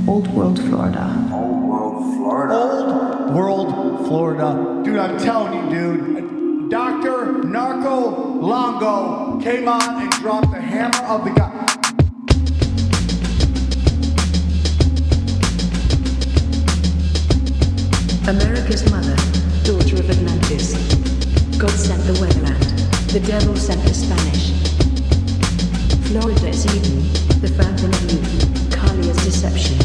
Old World, Florida. Old World, Florida. Old World, Florida. Dude, I'm telling you, dude. Dr. Narco Longo came on and dropped the hammer of the god. America's mother, daughter of Atlantis. God sent the weatherland, the devil sent the Spanish. Florida is Eden, the fountain of youth, Kali is deception.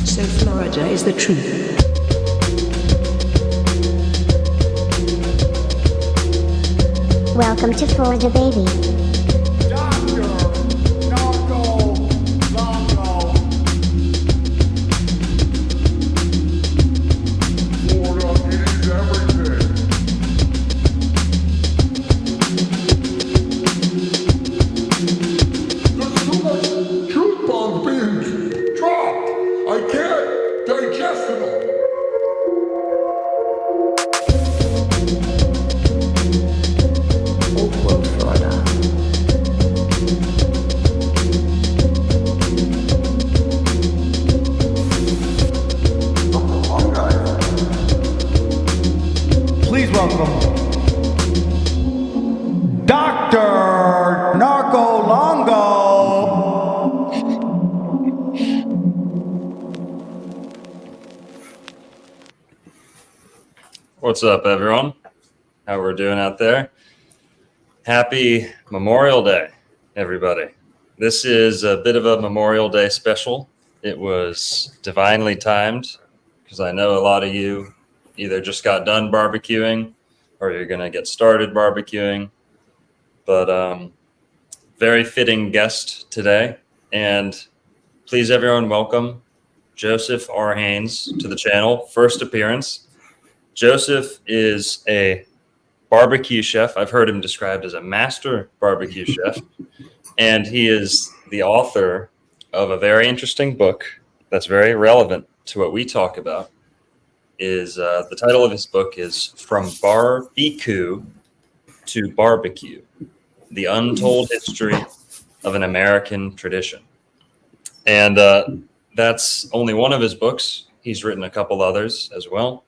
So Florida is the truth. Welcome to Florida, baby. Dr. Narco Longo. Florida is everything. There's too much truth bombs being dropped. I can't digest it all. Old World, Florida. Please welcome Dr. Narco Longo. What's up, everyone? How we're doing out there? Happy Memorial Day, everybody. This is a bit of a Memorial Day special. It was divinely timed because I know a lot of you either just got done barbecuing or you're going to get started barbecuing. But very fitting guest today. And please, everyone, welcome Joseph R. Haynes to the channel. First appearance. Joseph is a barbecue chef. I've heard him described as a master barbecue chef. And he is the author of a very interesting book that's very relevant to what we talk about. The title of his book is From Barbecue to Barbecue, The Untold History of an American Tradition. And that's only one of his books. He's written a couple others as well.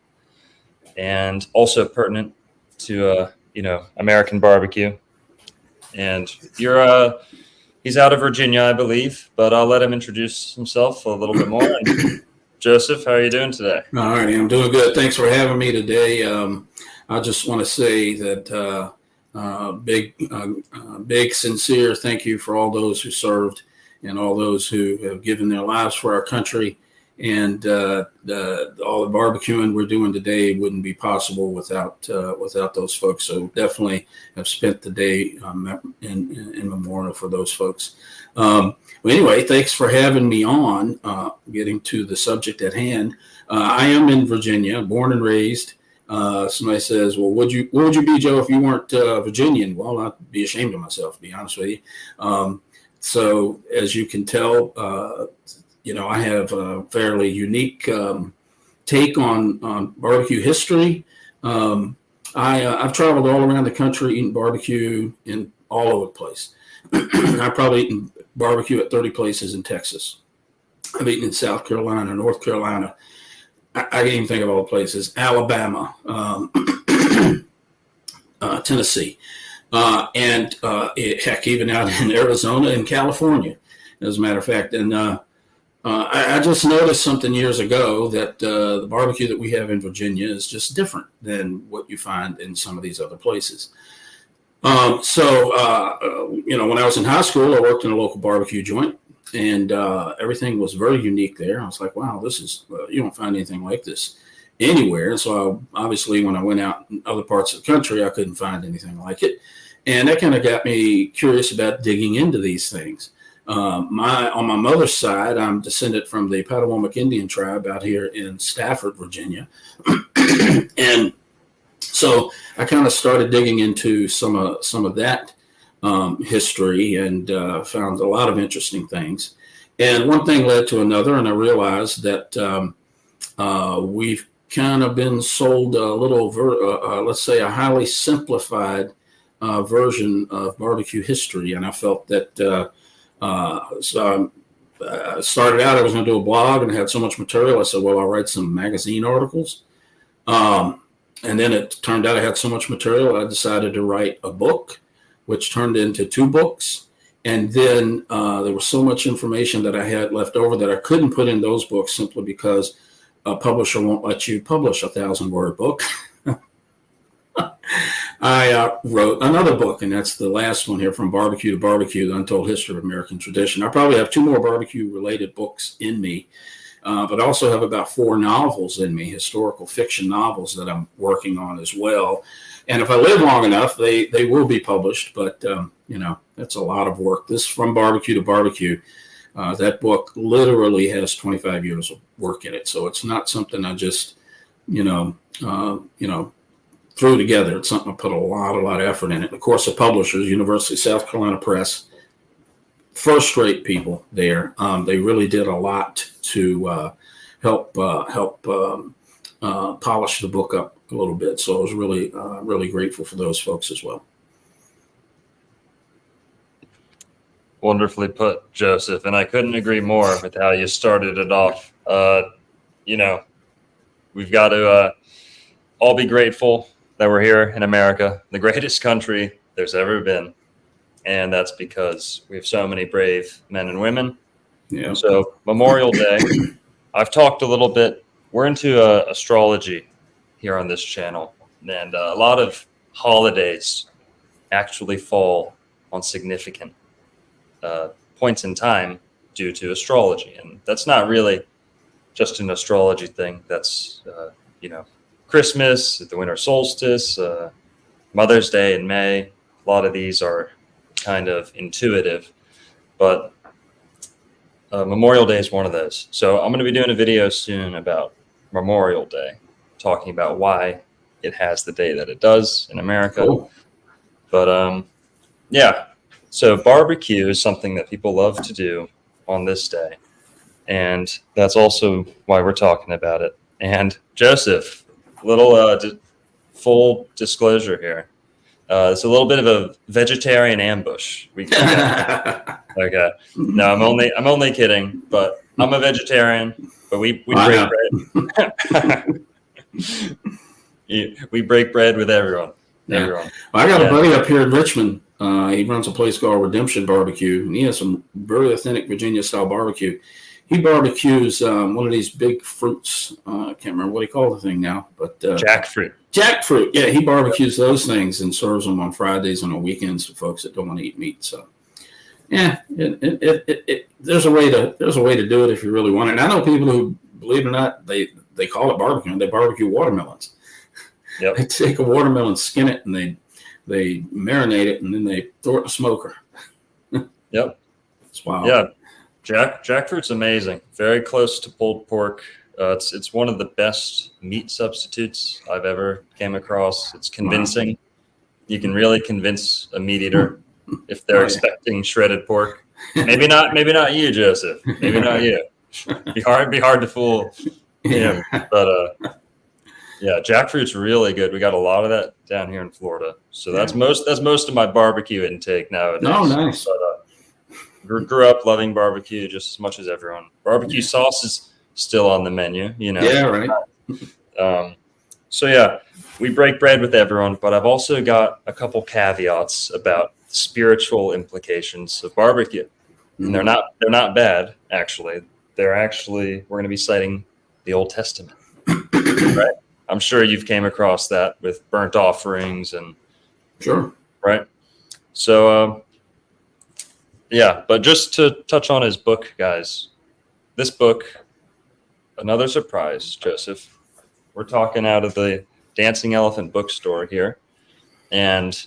And also pertinent to, American barbecue. And he's out of Virginia, I believe, but I'll let him introduce himself a little bit more. And Joseph, how are you doing today? All right, I'm doing good. Thanks for having me today. I just want to say that big, sincere thank you for all those who served and all those who have given their lives for our country. And all the barbecuing we're doing today wouldn't be possible without those folks. So definitely have spent the day in memorial for those folks. Well, anyway, thanks for having me on. Getting to the subject at hand, I am in Virginia, born and raised. Somebody says, "Well, what would you be, Joe, if you weren't Virginian?" Well, I'd be ashamed of myself, to be honest with you. So, as you can tell, I have a fairly unique take on barbecue history. I've traveled all around the country eating barbecue in all over the place. I've probably eaten barbecue at 30 places in Texas. I've eaten in South Carolina, North Carolina. I can't even think of all the places. Alabama, Tennessee, and heck, even out in Arizona and California, as a matter of fact. And I just noticed something years ago that the barbecue that we have in Virginia is just different than what you find in some of these other places. When I was in high school, I worked in a local barbecue joint, and everything was very unique there. I was like, wow, this is, you don't find anything like this anywhere. And so obviously when I went out in other parts of the country, I couldn't find anything like it. And that kind of got me curious about digging into these things. On my mother's side, I'm descended from the Potawatomi Indian tribe out here in Stafford, Virginia. And so I kind of started digging into some of that history and found a lot of interesting things. And one thing led to another, and I realized that we've kind of been sold a little, let's say, a highly simplified version of barbecue history. And I felt that so started out, I was going to do a blog and I had so much material. I said, well, I'll write some magazine articles. And then it turned out I had so much material, I decided to write a book, which turned into 2 books. And then there was so much information that I had left over that I couldn't put in those books simply because a publisher won't let you publish a 1,000-word book. I wrote another book, and that's the last one here, From Barbecue to Barbecue, The Untold History of American Tradition. I probably have 2 more barbecue-related books in me, but I also have about 4 novels in me, historical fiction novels that I'm working on as well. And if I live long enough, they will be published, but, that's a lot of work. This From Barbecue to Barbecue, that book literally has 25 years of work in it. So it's not something I just, threw together. It's something I put a lot of effort in it. Of course, the publishers, University of South Carolina Press, first-rate people there. They really did a lot to help polish the book up a little bit. So I was really grateful for those folks as well. Wonderfully put, Joseph. And I couldn't agree more with how you started it off. We've got to all be grateful that we're here in America, the greatest country there's ever been. And that's because we have so many brave men and women. Yeah. So Memorial Day, I've talked a little bit. We're into astrology here on this channel. And a lot of holidays actually fall on significant points in time due to astrology. And that's not really just an astrology thing. That's, Christmas, the winter solstice, Mother's Day in May. A lot of these are kind of intuitive, but Memorial Day is one of those. So I'm going to be doing a video soon about Memorial Day, talking about why it has the day that it does in America. Cool. But so barbecue is something that people love to do on this day. And that's also why we're talking about it. And Joseph, little full disclosure here. It's a little bit of a vegetarian ambush. Okay. No, I'm only kidding, but I'm a vegetarian, but we break bread. We break bread with everyone. Yeah. Everyone. Well, I got a buddy up here in Richmond. He runs a place called Redemption Barbecue, and he has some very authentic Virginia-style barbecue. He barbecues one of these big fruits. I can't remember what he called the thing now, but Jackfruit. Jackfruit. Yeah, he barbecues those things and serves them on Fridays and on weekends to folks that don't want to eat meat. So, yeah, there's a way to do it if you really want it. And I know people who, believe it or not, they call it barbecue and they barbecue watermelons. Yep. They take a watermelon, skin it, and they marinate it, and then they throw it in a smoker. Yep. It's wild. Yeah. Jackfruit's amazing. Very close to pulled pork. It's one of the best meat substitutes I've ever came across. It's convincing. Wow. You can really convince a meat eater if they're expecting shredded pork. Maybe not you, Joseph. Maybe not you. Be hard to fool him. But yeah, jackfruit's really good. We got a lot of that down here in Florida. So that's most of my barbecue intake nowadays. Oh, nice. But, grew up loving barbecue just as much as everyone. Barbecue sauce is still on the menu, Yeah, right. So yeah, we break bread with everyone, but I've also got a couple caveats about spiritual implications of barbecue. Mm-hmm. And they're not bad, actually. We're going to be citing the Old Testament. Right? I'm sure you've came across that with burnt offerings and Sure. Right. So yeah, but just to touch on his book, guys, this book, another surprise, Joseph. We're talking out of the Dancing Elephant bookstore here, and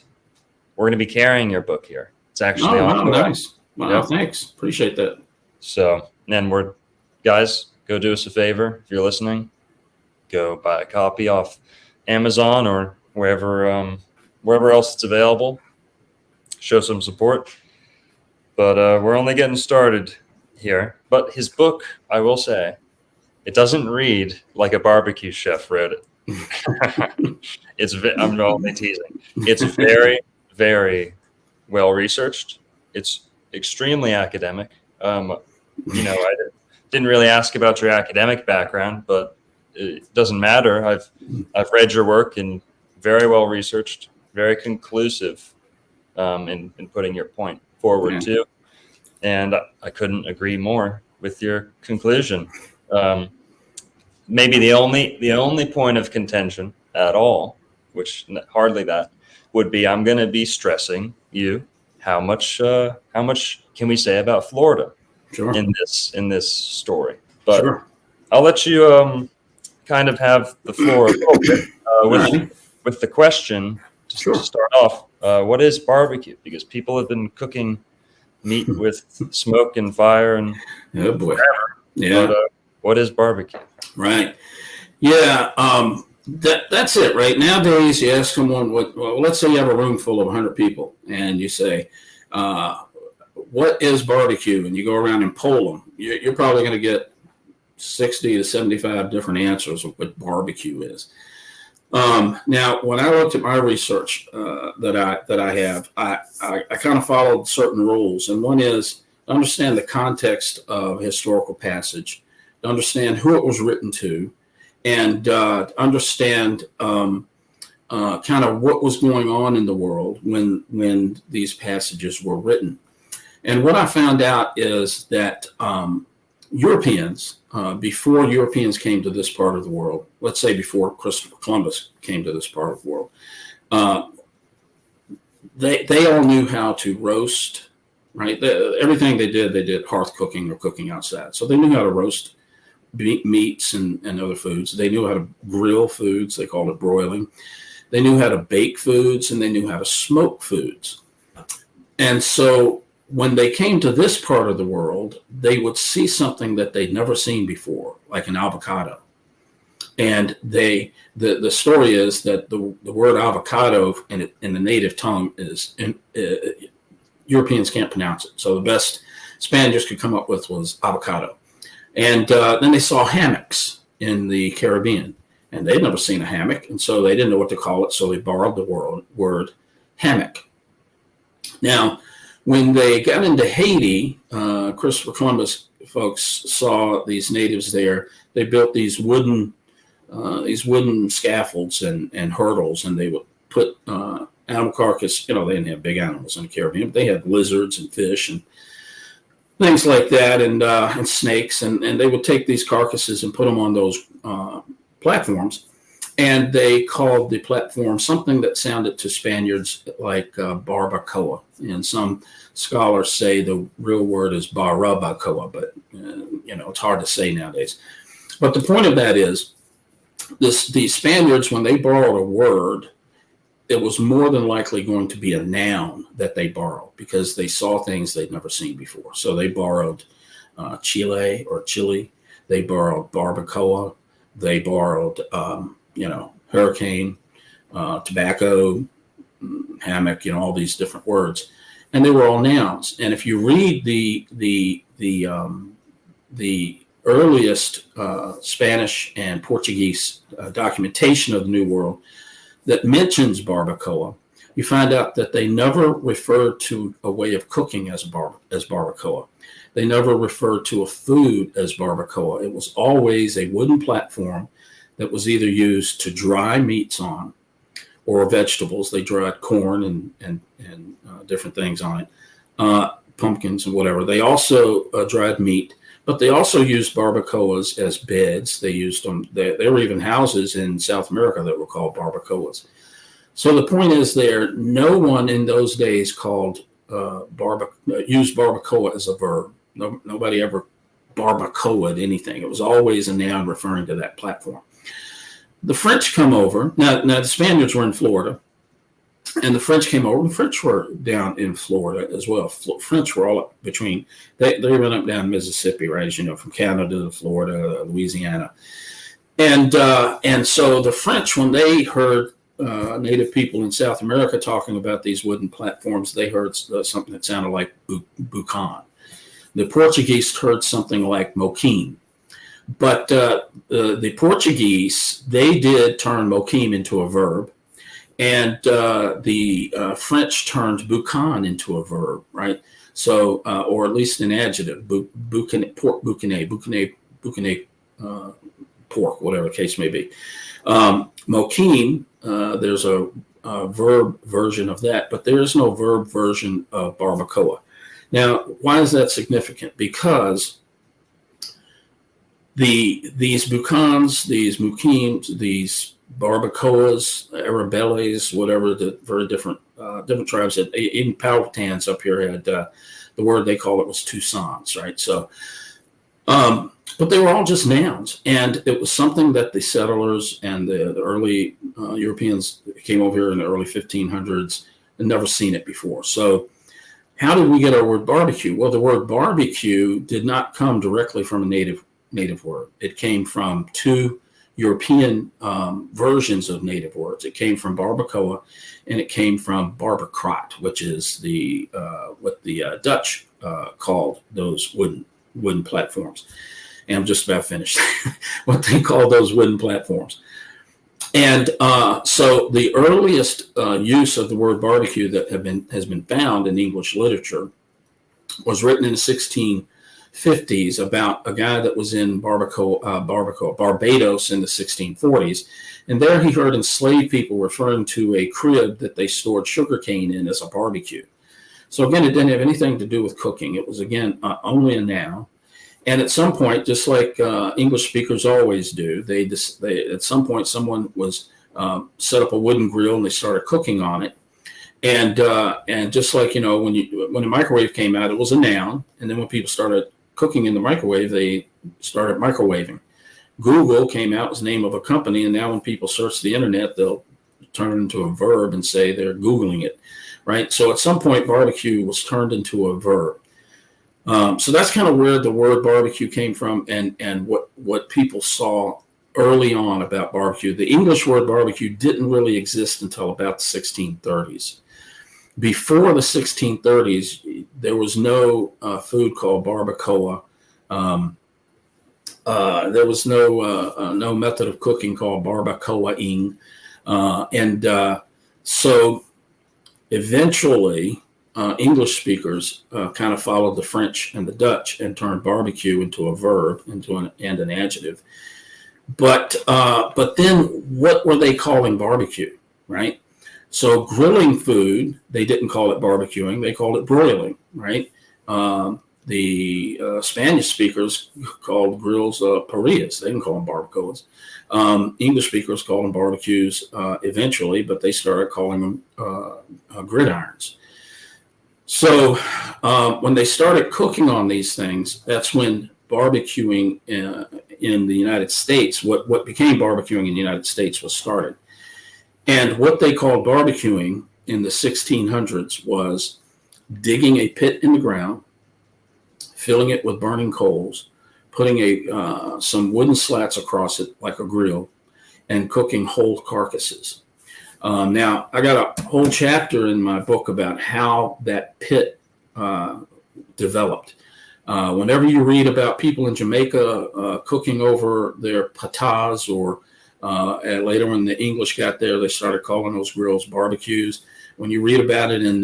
we're going to be carrying your book here. It's actually on the way. Nice. Wow, Yep. Thanks. Appreciate that. So, and guys, go do us a favor if you're listening. Go buy a copy off Amazon or wherever else it's available. Show some support. But we're only getting started here. But his book, I will say, it doesn't read like a barbecue chef wrote it. I'm only teasing. It's very, very well researched. It's extremely academic. I didn't really ask about your academic background, but it doesn't matter. I've read your work and very well researched, very conclusive in putting your point forward too. And I couldn't agree more with your conclusion. Maybe the only point of contention at all, which hardly that, would be I'm going to be stressing you how much can we say about Florida in this story. But I'll let you kind of have the floor a little bit with the question to start off. What is barbecue? Because people have been cooking meat with smoke and fire and whatever. But, what is barbecue? Right. Yeah. That's it, right? Nowadays, you ask someone let's say you have a room full of 100 people and you say, what is barbecue? And you go around and poll them. You're probably going to get 60 to 75 different answers of what barbecue is. Now, when I looked at my research that I have, I kind of followed certain rules. And one is to understand the context of historical passage, to understand who it was written to, and understand kind of what was going on in the world when these passages were written. And what I found out is that Europeans, before Europeans came to this part of the world, let's say before Christopher Columbus came to this part of the world, they all knew how to roast, right? Everything they did hearth cooking or cooking outside. So they knew how to roast meats and other foods. They knew how to grill foods. They called it broiling. They knew how to bake foods, and they knew how to smoke foods. And so when they came to this part of the world, they would see something that they'd never seen before, like an avocado. And the story is that the word avocado in the native tongue is Europeans can't pronounce it. So the best Spaniards could come up with was avocado. And then they saw hammocks in the Caribbean, and they'd never seen a hammock, and so they didn't know what to call it, so they borrowed the word hammock. Now, when they got into Haiti, Christopher Columbus folks saw these natives there. They built these wooden scaffolds and hurdles, and they would put animal carcass. They didn't have big animals in the Caribbean, but they had lizards and fish and things like that, and snakes, and they would take these carcasses and put them on those platforms, and they called the platform something that sounded to Spaniards like barbacoa. And some scholars say the real word is barbacoa, but it's hard to say nowadays. But the point of that is, the Spaniards, when they borrowed a word, it was more than likely going to be a noun that they borrowed because they saw things they'd never seen before. So they borrowed Chile or chili. They borrowed barbacoa. They borrowed, hurricane, tobacco, hammock, all these different words, and they were all nouns. And if you read the earliest Spanish and Portuguese documentation of the New World that mentions barbacoa, you find out that they never referred to a way of cooking as barbacoa. They never referred to a food as barbacoa. It was always a wooden platform that was either used to dry meats on or vegetables. They dried corn and different things on it, pumpkins and whatever. They also dried meat, but they also used barbacoas as beds. They used them. There were even houses in South America that were called barbacoas. So the point is no one in those days used barbacoa as a verb. Nobody ever barbacoa'd anything. It was always a noun referring to that platform. The French come over. Now the Spaniards were in Florida, and the French came over. The French were down in Florida as well. French were all up between. They went up down Mississippi, right? As you know, from Canada to Florida, Louisiana, and so the French, when they heard Native people in South America talking about these wooden platforms, they heard something that sounded like bucan. The Portuguese heard something like moquim. But the Portuguese, they did turn moquim into a verb, and the French turned bucan into a verb, right? So, or at least an adjective, pork boucané, pork, whatever the case may be. Moquin, there's a verb version of that, but there is no verb version of barbacoa. Now, why is that significant? Because these boucans, these muquims, these barbacoas, arabeles, whatever, the very different tribes had, even Powhatans up here had the word they call it was Toussaints, right? So, but they were all just nouns, and it was something that the settlers and the early Europeans came over here in the early 1500s and never seen it before. So how did we get our word barbecue? Well, the word barbecue did not come directly from a native word. It came from two European versions of native words. It came from barbacoa, and it came from barberkrot, which is what the Dutch called those wooden platforms. And I'm just about finished. What they call those wooden platforms. And so the earliest use of the word barbecue that has been found in English literature was written in the 1650s about a guy that was in Barbados in the 1640s. And there he heard enslaved people referring to a crib that they stored sugarcane in as a barbecue. So again, it didn't have anything to do with cooking. It was, again, only a noun. And at some point, just like English speakers always do, they at some point someone was set up a wooden grill and they started cooking on it. And just like, when the microwave came out, it was a noun. And then when people started cooking in the microwave, they started microwaving. Google came out as the name of a company, and now when people search the internet, they'll turn it into a verb and say they're Googling it, right? So at some point, barbecue was turned into a verb. So that's kind of where the word barbecue came from, and what people saw early on about barbecue. The English word barbecue didn't really exist until about the 1630s. Before the 1630s, there was no food called barbacoa. There was no method of cooking called barbacoaing. So eventually, English speakers kind of followed the French and the Dutch and turned barbecue into a verb, and an adjective. But then what were they calling barbecue, right? So grilling food, they didn't call it barbecuing, they called it broiling, right? The Spanish speakers called grills parrillas. They didn't call them barbacoas. English speakers called them barbecues eventually, but they started calling them gridirons. So when they started cooking on these things, that's when barbecuing in the United States, what became barbecuing in the United States was started. And what they called barbecuing in the 1600s was digging a pit in the ground, filling it with burning coals, putting some wooden slats across it like a grill, and cooking whole carcasses. Now, I got a whole chapter in my book about how that pit developed. Whenever you read about people in Jamaica cooking over their patas, or and later when the English got there, they started calling those grills barbecues. When you read about it in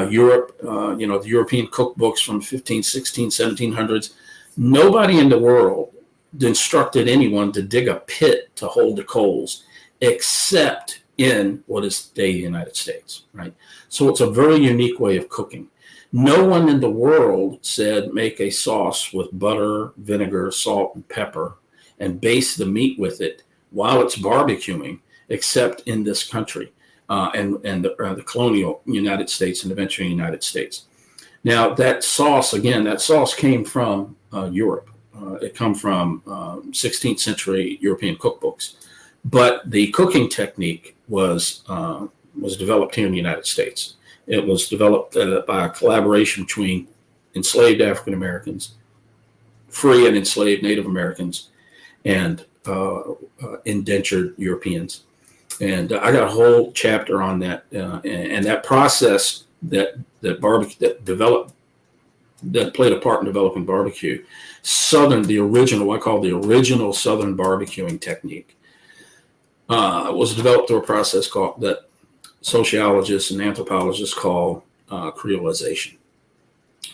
Europe, the European cookbooks from 15, 16, 1700s, nobody in the world instructed anyone to dig a pit to hold the coals, except in what is today the United States, right? So it's a very unique way of cooking. No one in the world said make a sauce with butter, vinegar, salt, and pepper, and baste the meat with it while it's barbecuing, except in this country and the colonial United States and eventually United States. Now that sauce came from Europe. It come from 16th century European cookbooks, but the cooking technique was developed here in the United States. It was developed by a collaboration between enslaved African Americans, free and enslaved Native Americans, and indentured Europeans. And I got a whole chapter on that, and that process that played a part in developing barbecue. The original Southern barbecuing technique was developed through a process that sociologists and anthropologists call creolization.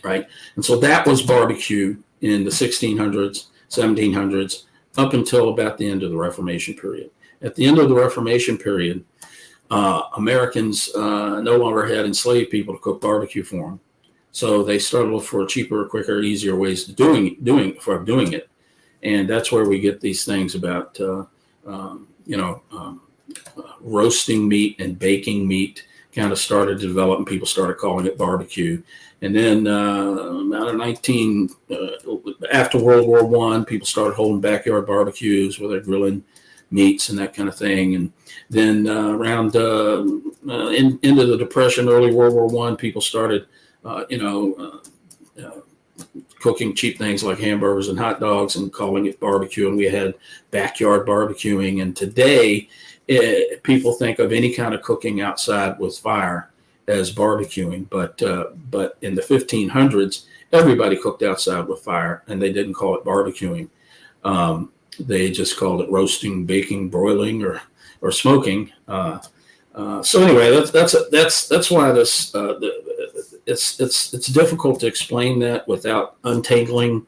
right? And so that was barbecue in the 1600s, 1700s, up until about the end of the Reformation period. At the end of the Reformation period, Americans no longer had enslaved people to cook barbecue for them. So they started to look for cheaper, quicker, easier ways of doing it. And that's where we get these things about, roasting meat and baking meat kind of started to develop, and people started calling it barbecue. And then after World War I, people started holding backyard barbecues where they're grilling meats and that kind of thing. And then around into the Depression, early World War I, people started, cooking cheap things like hamburgers and hot dogs and calling it barbecue. And we had backyard barbecuing. And today, people think of any kind of cooking outside with fire as barbecuing. But in the 1500s, everybody cooked outside with fire, and they didn't call it barbecuing. They just called it roasting, baking, broiling, or smoking. So anyway, that's why this it's difficult to explain that without untangling.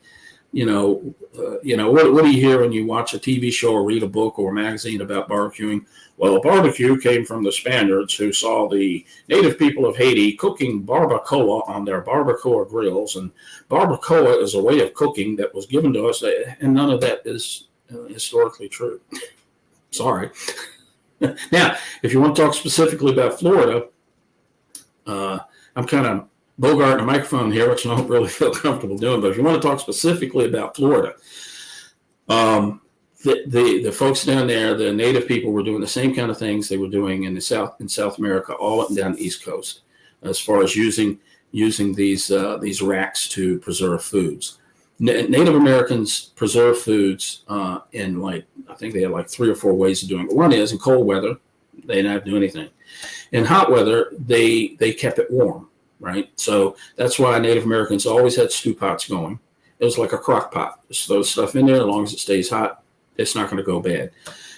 What do you hear when you watch a TV show or read a book or a magazine about barbecuing? Well, barbecue came from the Spaniards, who saw the native people of Haiti cooking barbacoa on their barbacoa grills, and barbacoa is a way of cooking that was given to us, and none of that is historically true. Sorry. Now, if you want to talk specifically about Florida, I'm kind of bogarting a microphone here, which I don't really feel comfortable doing. But if you want to talk specifically about Florida, the folks down there, the native people, were doing the same kind of things they were doing in South America, all up and down the East Coast, as far as using these racks to preserve foods. Native Americans preserve foods in I think they had 3 or 4 ways of doing it. One is in cold weather, they didn't have to do anything. In hot weather, they kept it warm, right? So that's why Native Americans always had stew pots going. It was like a crock pot. Just throw stuff in there. As long as it stays hot, it's not going to go bad.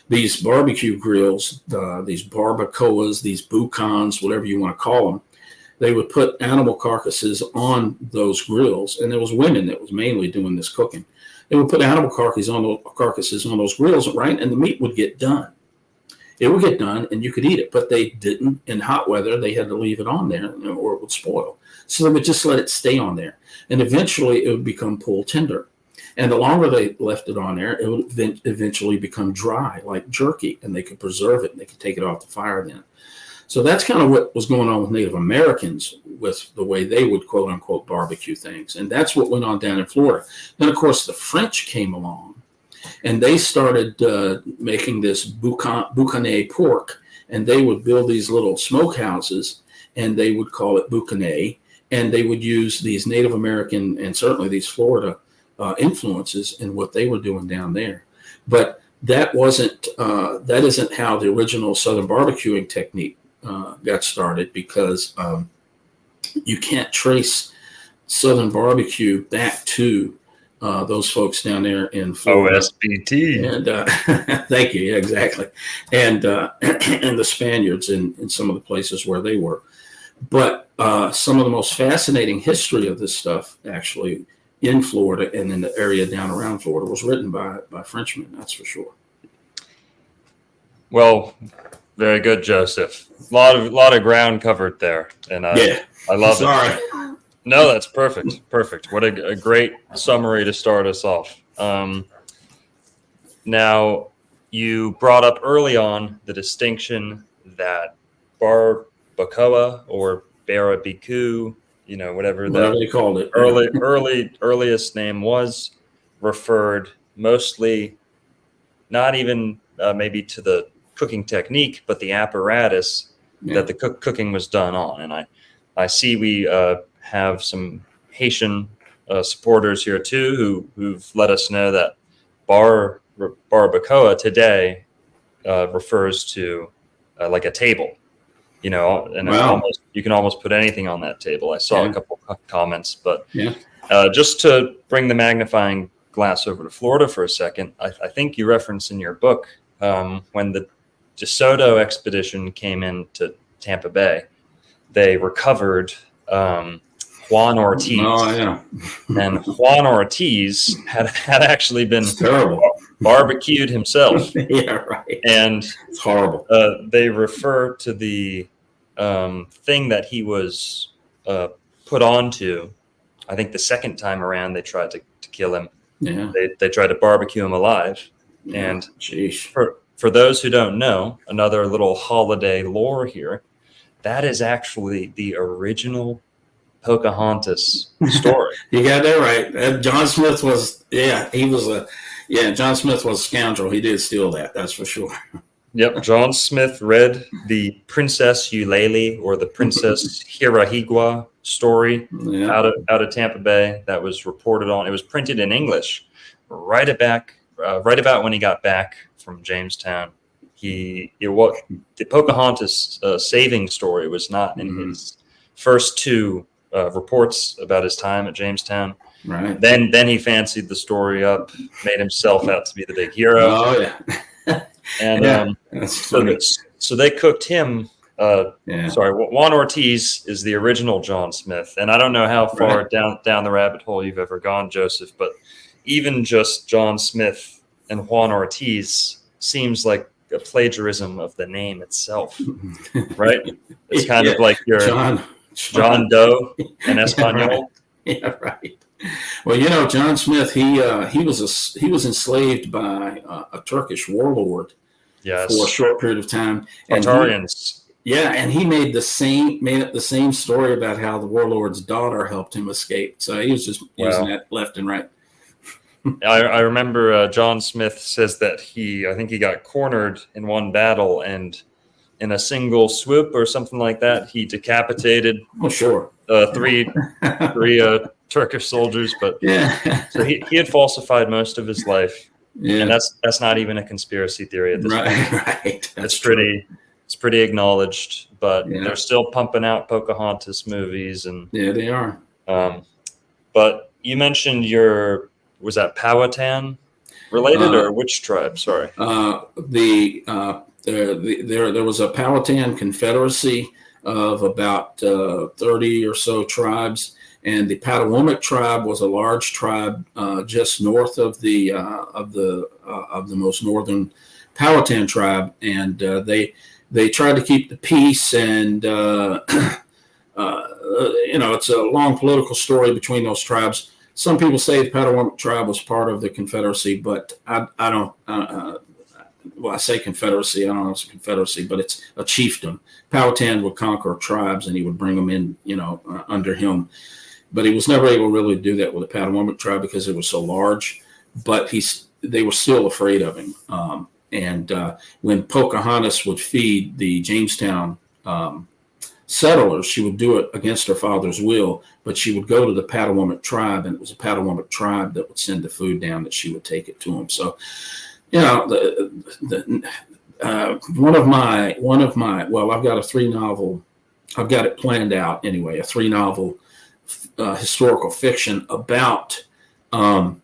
These barbecue grills, these barbacoas, these bucans, whatever you want to call them, they would put animal carcasses on those grills, and there was women that was mainly doing this cooking. They would put animal carcasses on those grills, right? And the meat would get done. It would get done, and you could eat it, but they didn't. In hot weather, they had to leave it on there, or it would spoil. So they would just let it stay on there, and eventually it would become pull tender. And the longer they left it on there, it would eventually become dry, like jerky, and they could preserve it, and they could take it off the fire then. So that's kind of what was going on with Native Americans, with the way they would quote unquote barbecue things. And that's what went on down in Florida. Then, of course, the French came along, and they started making this boucané pork, and they would build these little smokehouses, and they would call it boucané, and they would use these Native American and certainly these Florida influences in what they were doing down there. But that isn't how the original Southern barbecuing technique got started, because you can't trace Southern barbecue back to those folks down there in Florida. OSBT. And thank you. Yeah, exactly. And the Spaniards in some of the places where they were. But some of the most fascinating history of this stuff actually in Florida and in the area down around Florida was written by Frenchmen. That's for sure. Well, very good, Joseph. A lot of ground covered there, and I love it. No, that's perfect. Perfect. What a great summary to start us off. Now, you brought up early on the distinction that barbacoa or barbecue, whatever they called it, earliest name was, referred mostly not even maybe to the cooking technique, but the apparatus that the cooking was done on. And I see we have some Haitian supporters here too, who've let us know that barbacoa today refers to like a table, and you can almost put anything on that table. I saw a couple comments, but just to bring the magnifying glass over to Florida for a second, I think you referenced in your book when the DeSoto expedition came into Tampa Bay, they recovered Juan Ortiz. Oh, yeah. And Juan Ortiz had actually been It's terrible. barbecued himself. Yeah, right. And It's horrible. they refer to the thing that he was put onto. I think the second time around they tried to kill him. Yeah. They tried to barbecue him alive. Yeah. And Sheesh. for those who don't know, another little holiday lore here, that is actually the original Pocahontas story. You got that right. John Smith was, John Smith was a scoundrel. He did steal that. That's for sure. Yep. John Smith read the Princess Eulalie or the Princess Hirahigua story Yeah. out of Tampa Bay that was reported on. It was printed in English right about when he got back from Jamestown. The Pocahontas saving story was not in his first two reports about his time at Jamestown. Right. Then he fancied the story up, made himself out to be the big hero. Oh, yeah. And That's funny. so they cooked him. Yeah. Sorry, Juan Ortiz is the original John Smith, and I don't know how far down the rabbit hole you've ever gone, Joseph, but even just John Smith and Juan Ortiz seems like a plagiarism of the name itself, right? It's kind of like your John Doe and Espanol. Yeah, right. Well, John Smith, he was enslaved by a Turkish warlord for a short period of time. Tartarians. And he made up the same story about how the warlord's daughter helped him escape. So he was just using that left and right. I remember John Smith says that I think he got cornered in one battle, and in a single swoop or something like that, he decapitated three Turkish soldiers. But so he had falsified most of his life, and that's not even a conspiracy theory at this point. Right. It's pretty acknowledged, but they're still pumping out Pocahontas movies, and they are. But you mentioned was that Powhatan related or which tribe? Sorry. There was a Powhatan confederacy of about 30 or so tribes, and the Patawomic tribe was a large tribe just north of the most northern Powhatan tribe, and they tried to keep the peace, and it's a long political story between those tribes. Some people say the Patawomic tribe was part of the Confederacy, but I don't. I say Confederacy. I don't know if it's a Confederacy, but it's a chiefdom. Powhatan would conquer tribes, and he would bring them in, under him. But he was never able really to do that with the Patawomic tribe because it was so large. But they were still afraid of him. And when Pocahontas would feed the Jamestown settlers, she would do it against her father's will, but she would go to the Patawomic tribe, and it was a Patawomic tribe that would send the food down that she would take it to them. So, one of my, I've got a 3-novel, I've got it planned out anyway, a 3-novel historical fiction about the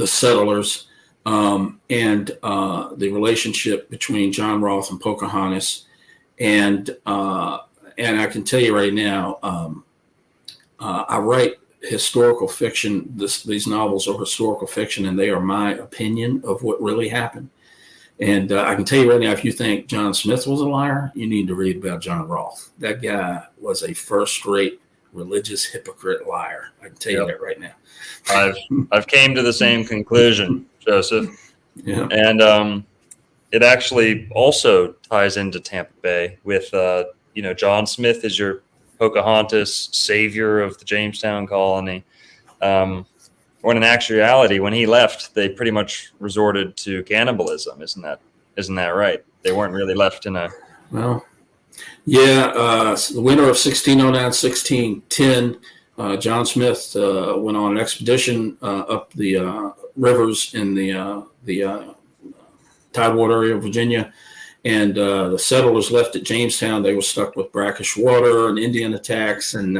settlers and the relationship between John Rolfe and Pocahontas. And I can tell you right now, I write historical fiction. These novels are historical fiction, and they are my opinion of what really happened. And I can tell you right now, if you think John Smith was a liar, you need to read about John Rolfe. That guy was a first-rate religious hypocrite liar. I can tell you that right now. I've came to the same conclusion, Joseph. Yeah. And it actually also ties into Tampa Bay with, John Smith is your Pocahontas savior of the Jamestown colony. When in actuality, when he left, they pretty much resorted to cannibalism. Isn't that right? They weren't really left in a... Well, yeah. The winter of 1609-1610, John Smith went on an expedition up the rivers in the Tidewater area of Virginia, and the settlers left at Jamestown. They were stuck with brackish water and Indian attacks, and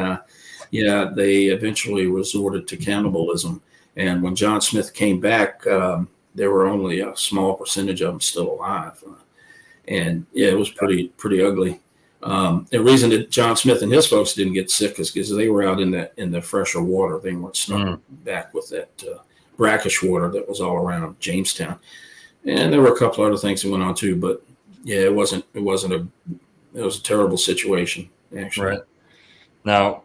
they eventually resorted to cannibalism. And when John Smith came back, there were only a small percentage of them still alive, and it was pretty ugly. The reason that John Smith and his folks didn't get sick is because they were out in the fresher water. They weren't stuck back with that brackish water that was all around Jamestown. And there were a couple other things that went on too, but yeah, it was a terrible situation, actually. Right. Now,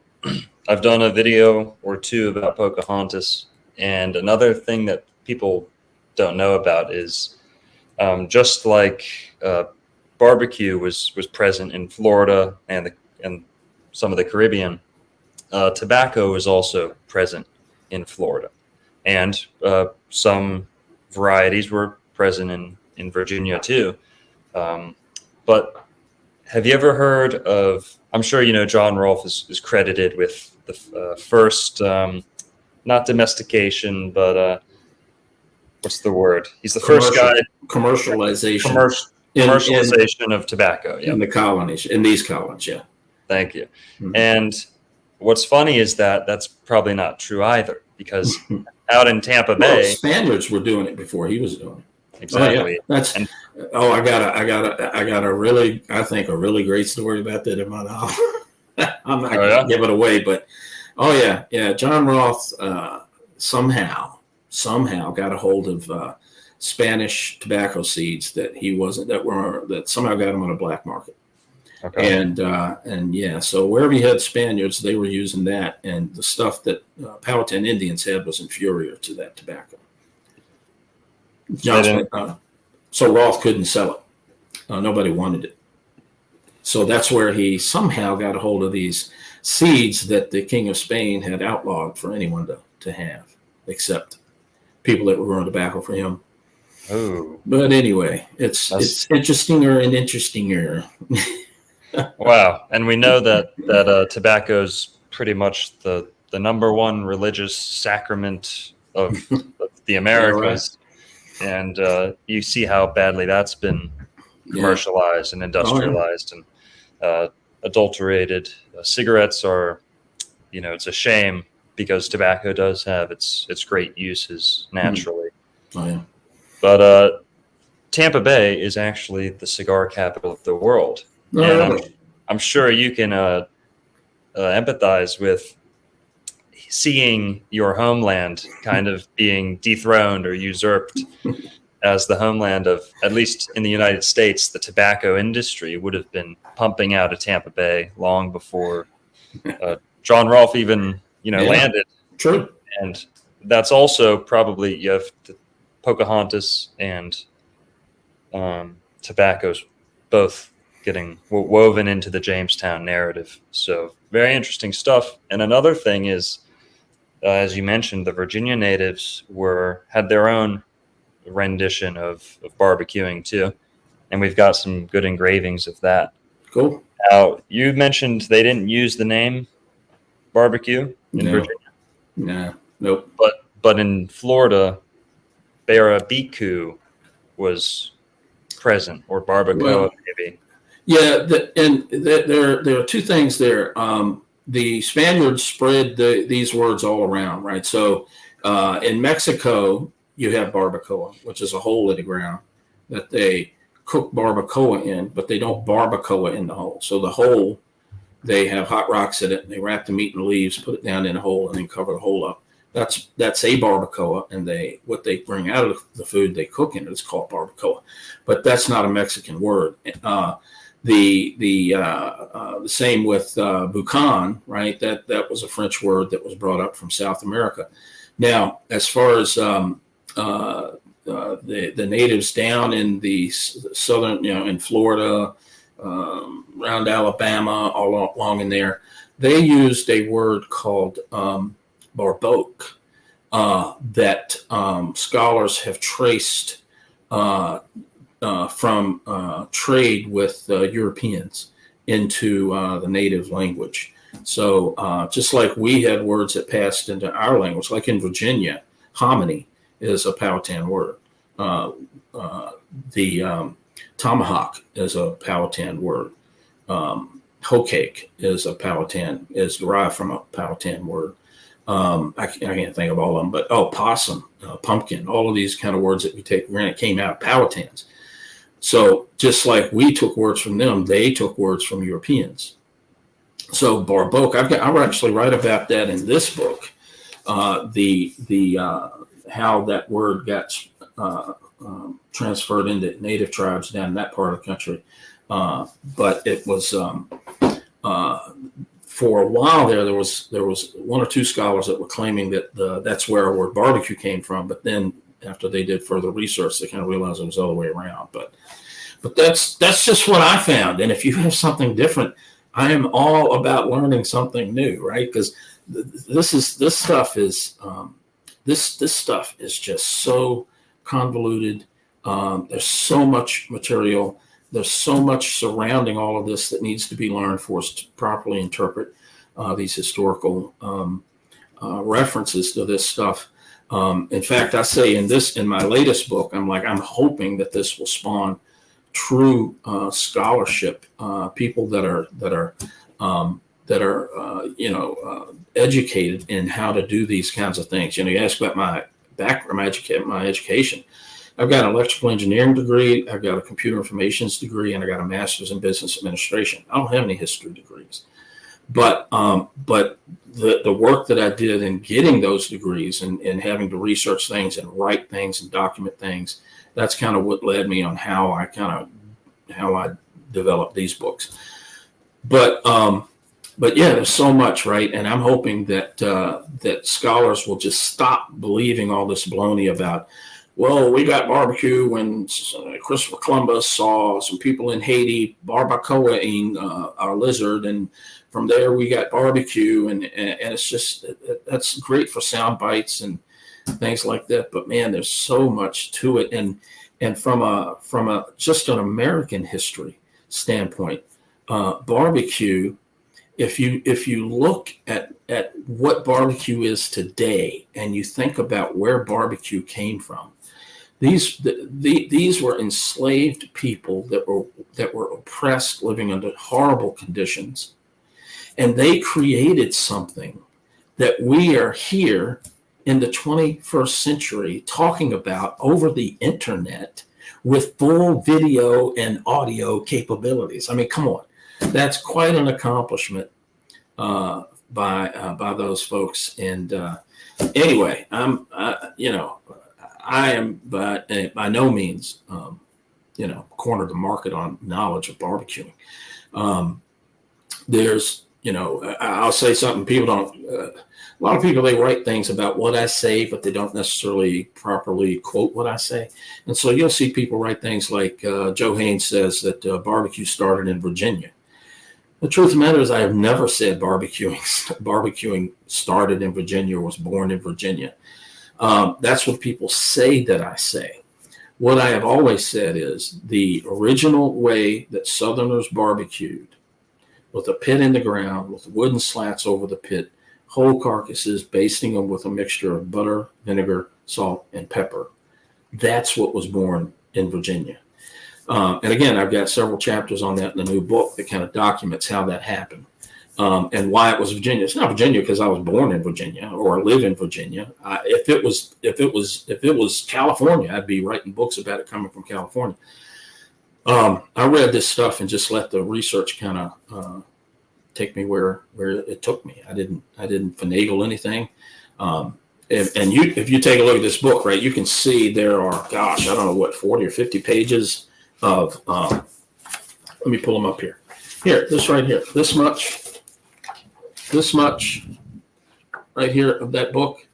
I've done a video or two about Pocahontas, and another thing that people don't know about is just like barbecue was present in Florida and some of the Caribbean, tobacco was also present in Florida, and some varieties were present in Virginia too. But have you ever heard of, I'm sure you know John Rolfe is credited with the first, not domestication, but what's the word? He's the first guy. Commercialization. Commercialization of tobacco. Yeah. In the colonies, in these colonies, yeah. Thank you. And what's funny is that that's probably not true either, because out in Tampa Bay, Spaniards were doing it before he was doing it. Exactly. Oh, yeah. I got a really, I think a really great story about that in my novel. I'm not going to give it away, but John Roth somehow got a hold of Spanish tobacco seeds that somehow got them on a black market. Okay. And so wherever you had Spaniards, they were using that, and the stuff that Powhatan Indians had was inferior to that tobacco. So Roth couldn't sell it. Nobody wanted it. So that's where he somehow got a hold of these seeds that the King of Spain had outlawed for anyone to have, except people that were growing tobacco for him. Oh. But anyway, it's interestinger and interestinger. Wow. And we know that tobacco's pretty much the number one religious sacrament of the Americas. And you see how badly that's been commercialized and industrialized and adulterated. Cigarettes are, it's a shame because tobacco does have its great uses naturally. Oh, yeah. But Tampa Bay is actually the cigar capital of the world. Oh, and really? I'm sure you can empathize with seeing your homeland kind of being dethroned or usurped as the homeland of, at least in the United States, the tobacco industry would have been pumping out of Tampa Bay long before John Rolfe even, landed. True. And that's also probably, you have Pocahontas and tobacco's both getting woven into the Jamestown narrative. So very interesting stuff. And another thing is, as you mentioned, the Virginia natives had their own rendition of barbecuing too, and we've got some good engravings of that. Cool. Now, you mentioned they didn't use the name barbecue in Virginia. No, nope. But in Florida, barbecue was present, or barbacoa maybe. Yeah, there are two things there. The Spaniards spread these words all around, right? So in Mexico, you have barbacoa, which is a hole in the ground that they cook barbacoa in, but they don't barbacoa in the hole. So the hole, they have hot rocks in it, and they wrap the meat in leaves, put it down in a hole, and then cover the hole up. That's a barbacoa, and what they bring out of the food they cook in it is called barbacoa, but that's not a Mexican word. The same with boucan, right? That was a French word that was brought up from South America. Now, as far as the natives down in the southern, in Florida, around Alabama, all along in there, they used a word called barboque that scholars have traced from trade with Europeans into the native language. So just like we had words that passed into our language, like in Virginia, hominy is a Powhatan word. The tomahawk is a Powhatan word. Hoe cake is derived from a Powhatan word. I can't think of all of them, but possum, pumpkin, all of these kind of words that we take for granted came out of Powhatans. So just like we took words from them, they took words from Europeans. So barboke, I actually write about that in this book. How that word got transferred into native tribes down in that part of the country. But it was for a while there was one or two scholars that were claiming that that's where our word barbecue came from. But then after they did further research, they kind of realized it was the other way around. But that's just what I found. And if you have something different, I am all about learning something new, right? Because this stuff is just so convoluted. There's so much material. There's so much surrounding all of this that needs to be learned for us to properly interpret these historical references to this stuff. In fact, I say in my latest book, I'm hoping that this will spawn true scholarship, people that are educated in how to do these kinds of things. You ask about my background, my education. I've got an electrical engineering degree, I've got a computer informations degree, and I got a master's in business administration. I don't have any history degrees, but the work that I did in getting those degrees and having to research things and write things and document things, that's kind of what led me on how I developed these books. But yeah, there's so much, right? And I'm hoping that scholars will just stop believing all this baloney about, well, we got barbecue when Christopher Columbus saw some people in Haiti barbacoaing our lizard, and from there we got barbecue, and it's just, that's great for sound bites and things like that. But man, there's so much to it, and from a just an American history standpoint, barbecue. If you look at what barbecue is today, and you think about where barbecue came from, these were enslaved people that were oppressed, living under horrible conditions, and they created something that we are here in the 21st century talking about over the internet with full video and audio capabilities. I mean, come on. That's quite an accomplishment by those folks. And anyway, I am by no means cornered the market on knowledge of barbecuing. There's I'll say something people don't. A lot of people, they write things about what I say, but they don't necessarily properly quote what I say. And so you'll see people write things like Joe Haynes says that barbecue started in Virginia. The truth of the matter is I have never said barbecuing started in Virginia or was born in Virginia. That's what people say that I say. What I have always said is the original way that Southerners barbecued, with a pit in the ground, with wooden slats over the pit, whole carcasses, basting them with a mixture of butter, vinegar, salt, and pepper. That's what was born in Virginia. And again, I've got several chapters on that in the new book that kind of documents how that happened and why it was Virginia. It's not Virginia because I was born in Virginia or live in Virginia. If it was California, I'd be writing books about it coming from California. I read this stuff and just let the research kind of take me where it took me. I didn't finagle anything. If you take a look at this book, right, you can see there are, I don't know what, 40 or 50 pages of, let me pull them up here. Here, this right here, this much right here of that book,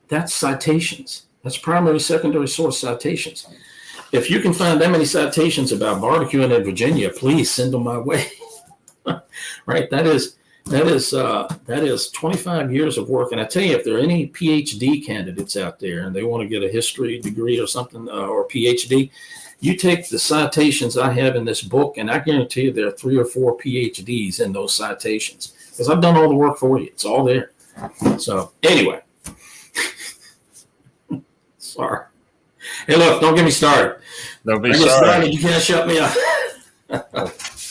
that's citations. That's primary, secondary source citations. If you can find that many citations about barbecuing in Virginia, please send them my way. Right? That is 25 years of work. And I tell you, if there are any PhD candidates out there and they want to get a history degree or something, or PhD, you take the citations I have in this book, and I guarantee you there are 3 or 4 PhDs in those citations, because I've done all the work for you. It's all there. So anyway, sorry. Hey, look, don't get me started. Don't be sorry. You can't shut me up.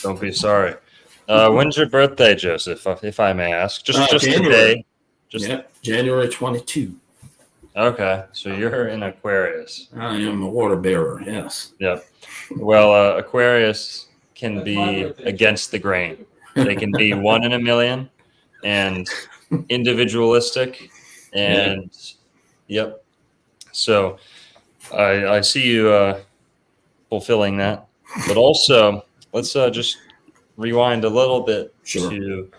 Don't be sorry. When's your birthday, Joseph, if I may ask? Just January. today. January 22. Okay, so you're in Aquarius. I am a water bearer. Yes. Yep. Well, Aquarius can be against the grain. They can be 1 in a million and individualistic. And yep. So I see you fulfilling that. But also, let's just rewind a little bit Sure. to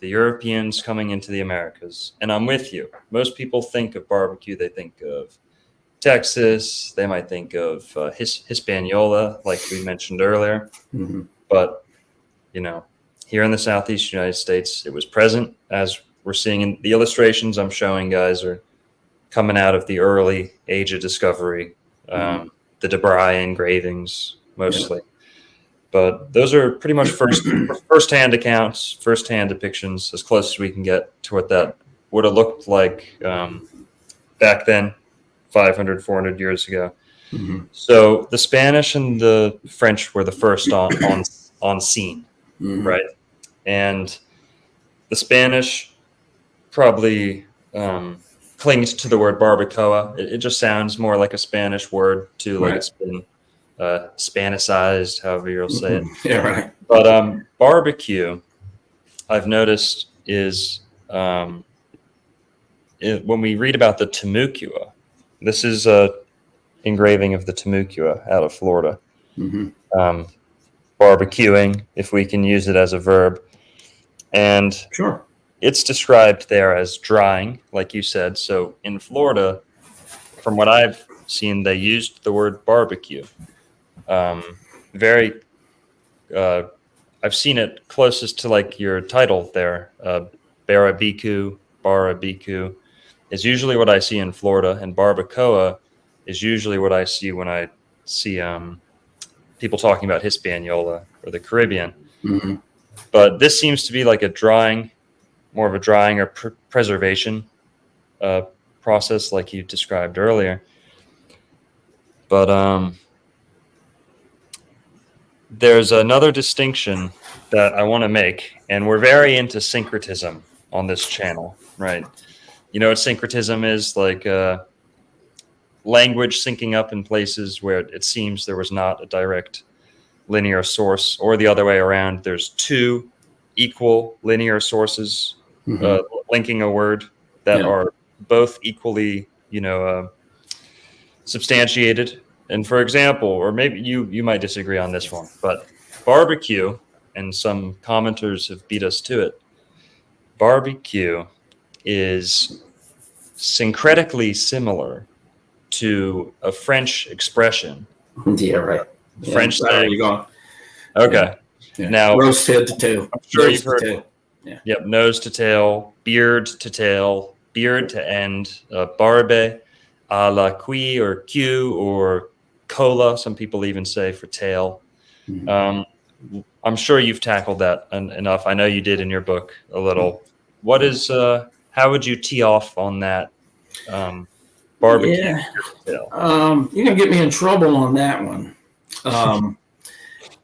the Europeans coming into the Americas. And I'm with you. Most people think of barbecue, they think of Texas, they might think of Hispaniola, like we mentioned earlier. Mm-hmm. But, you know, here in the Southeast United States, it was present, as we're seeing in the illustrations I'm showing, guys, are coming out of the early age of discovery, the Debray engravings mostly. But those are pretty much first-hand accounts, first-hand depictions, as close as we can get to what that would have looked like back then, 500, 400 years ago. Mm-hmm. So the Spanish and the French were the first on scene, right? And the Spanish probably clings to the word barbacoa. It just sounds more like a Spanish word too, like it's been Spanishized, however you'll say it. Yeah, right. But barbecue, I've noticed, is when we read about the Temecula. This is a engraving of the Temecula out of Florida. Barbecuing, if we can use it as a verb. And Sure. it's described there as drying, like you said. So in Florida, from what I've seen, they used the word barbecue. I've seen it closest to like your title there, barabiku is usually what I see in Florida, and barbacoa is usually what I see when I see people talking about Hispaniola or the Caribbean. Mm-hmm. But this seems to be like a drying, more of a drying or preservation process, like you described earlier. But there's another distinction that I want to make, and we're very into syncretism on this channel, right? You know what syncretism is? Like language syncing up in places where it seems there was not a direct linear source, or the other way around. There's two equal linear sources linking a word that are both equally, substantiated. And for example, or maybe you might disagree on this one, but barbecue, and some commenters have beat us to it, barbecue is syncretically similar to a French expression. Yeah, right. French there saying, you go. okay. Yeah. Now, roast head to tail. I'm sure Nose you've to heard. tail. Yeah. Yep, nose to tail, beard to tail, beard to end, barbe, a la qui or Q or cola. Some people even say for tail. I'm sure you've tackled that enough. I know you did in your book a little. What is? How would you tee off on that? Barbecue. Yeah. Tail? You're gonna get me in trouble on that one. But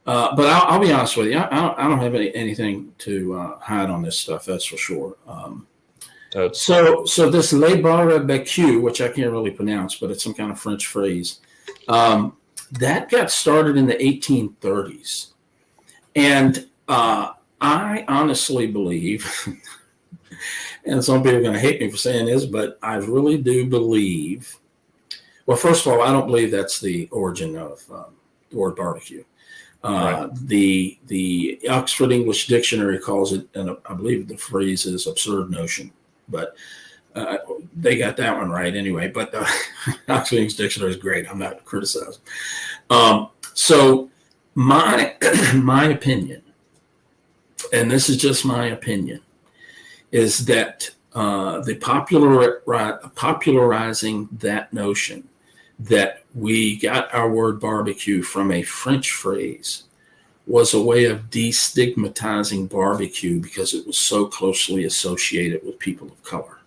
I'll be honest with you. I don't have anything to hide on this stuff. That's for sure. So this le barbecue, which I can't really pronounce, but it's some kind of French phrase, that got started in the 1830s, and I honestly believe, and some people are going to hate me for saying this, but I really do believe. Well, first of all, I don't believe that's the origin of the word barbecue. Right. The Oxford English Dictionary calls it, and I believe the phrase is absurd notion, but they got that one right anyway. But the Oxford English Dictionary is great. I'm not criticizing. So my opinion, and this is just my opinion, is that the popularizing that notion that we got our word barbecue from a French phrase was a way of destigmatizing barbecue because it was so closely associated with people of color.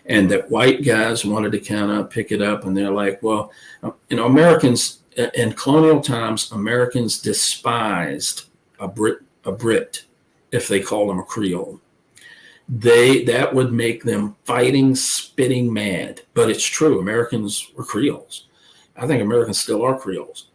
And that white guys wanted to kind of pick it up, and they're like, well, Americans in colonial times, Americans despised a Brit if they called him a Creole. that would make them fighting, spitting mad. But it's true. Americans were Creoles. I think Americans still are Creoles.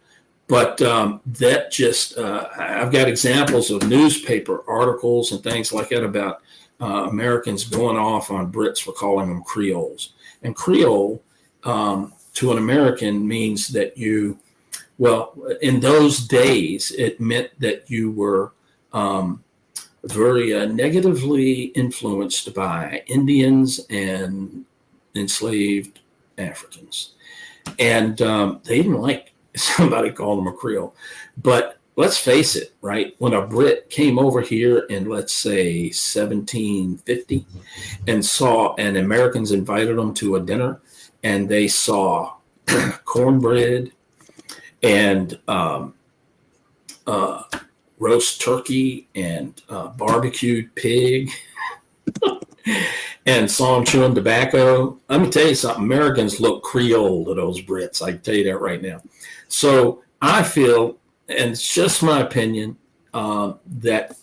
But that just, I've got examples of newspaper articles and things like that about Americans going off on Brits for calling them Creoles. And Creole to an American means that you, well, in those days, it meant that you were very negatively influenced by Indians and enslaved Africans. And they didn't like somebody called them a Creole. But let's face it, right? When a Brit came over here in, let's say, 1750 and Americans invited them to a dinner, and they saw cornbread and roast turkey and barbecued pig and saw them chewing tobacco. Let me tell you something. Americans look Creole to those Brits. I can tell you that right now. So I feel, and it's just my opinion, that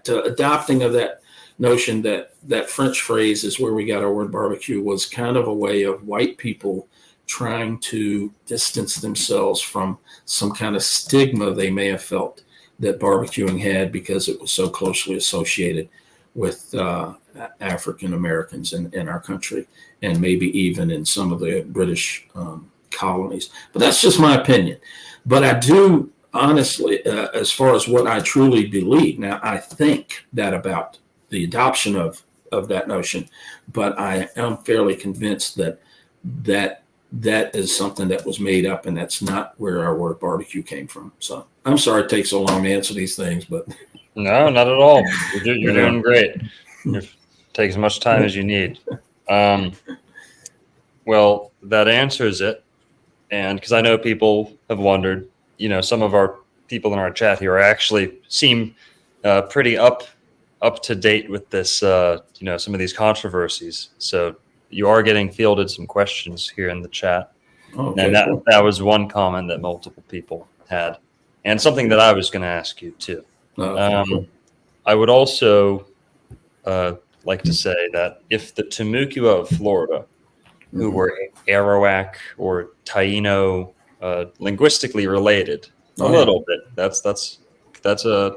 adopting of that notion that French phrase is where we got our word barbecue was kind of a way of white people trying to distance themselves from some kind of stigma they may have felt that barbecuing had because it was so closely associated with African Americans in our country, and maybe even in some of the British colonies. But that's just my opinion. But I do honestly, as far as what I truly believe, now I think that about the adoption of that notion, but I am fairly convinced that is something that was made up, and that's not where our word barbecue came from. So I'm sorry it takes so long to answer these things, but No, not at all. You're doing great. Take as much time as you need. Well, that answers it. And because I know people have wondered, some of our people in our chat here actually seem pretty up to date with this, some of these controversies. So you are getting fielded some questions here in the chat. okay, And cool. that was one comment that multiple people had, and something that I was going to ask you too. Cool. I would also like to say that if the Timucua of Florida, who were Arawak or Taino, linguistically related a little bit, that's a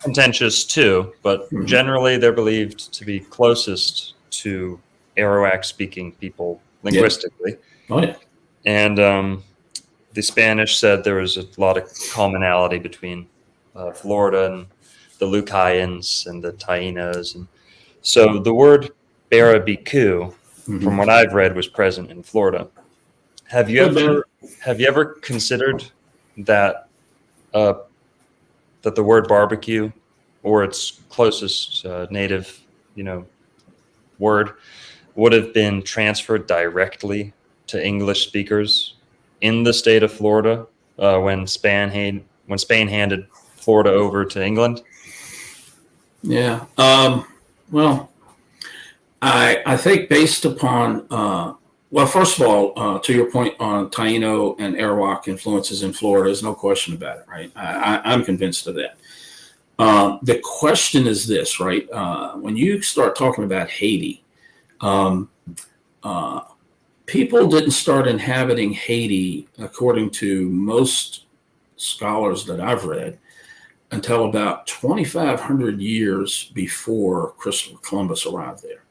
contentious too, but generally they're believed to be closest to Arawak speaking people linguistically. Oh yeah. And the Spanish said there was a lot of commonality between Florida and the Lucayans and the Tainos. And so the word barbecue, from what I've read, was present in Florida. Have you ever considered that that the word barbecue, or its closest native, word, would have been transferred directly to English speakers in the state of Florida when Spain handed Florida over to England? Yeah. Well, I think based upon, well, first of all, to your point on Taino and Arawak influences in Florida, there's no question about it, right? I'm convinced of that. The question is this, right? When you start talking about Haiti, people didn't start inhabiting Haiti, according to most scholars that I've read, until about 2,500 years before Christopher Columbus arrived there.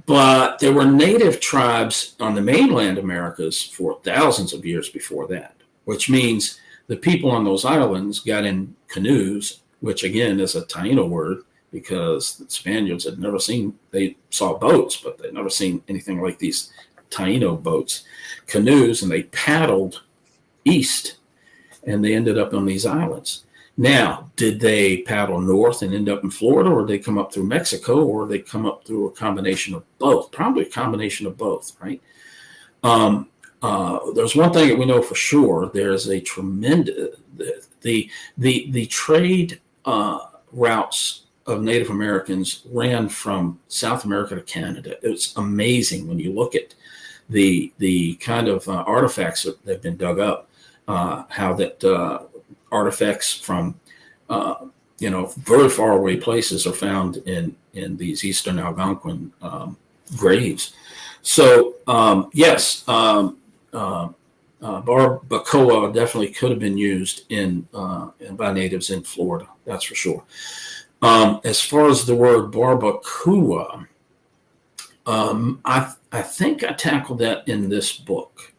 But there were native tribes on the mainland Americas for thousands of years before that, which means the people on those islands got in canoes, which again is a Taino word, because the Spaniards had never seen, they saw boats, but they'd never seen anything like these Taino boats, canoes, and they paddled east, and they ended up on these islands. Now, did they paddle north and end up in Florida, or did they come up through Mexico, or they come up through a combination of both? Probably a combination of both, right? There's one thing that we know for sure. There's a tremendous, the trade routes of Native Americans ran from South America to Canada. It's amazing when you look at the kind of artifacts that have been dug up, how that artifacts from very far away places are found in these Eastern Algonquin graves. So yes, barbacoa definitely could have been used by natives in Florida. That's for sure. As far as the word barbacoa, I think I tackled that in this book.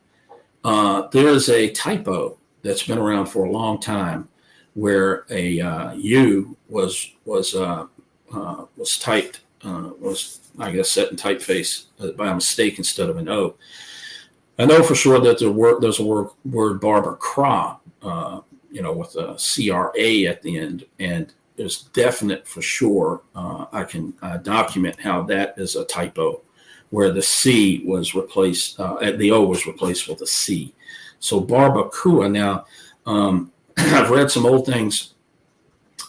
There is a typo that's been around for a long time, where a U was typed was, I guess, set in typeface by mistake instead of an O. I know for sure that there's a word barbacra, with a CRA at the end, and there's definite for sure. I can document how that is a typo, where the C was replaced, the O was replaced with a C. So barbacoa. Now, I've read some old things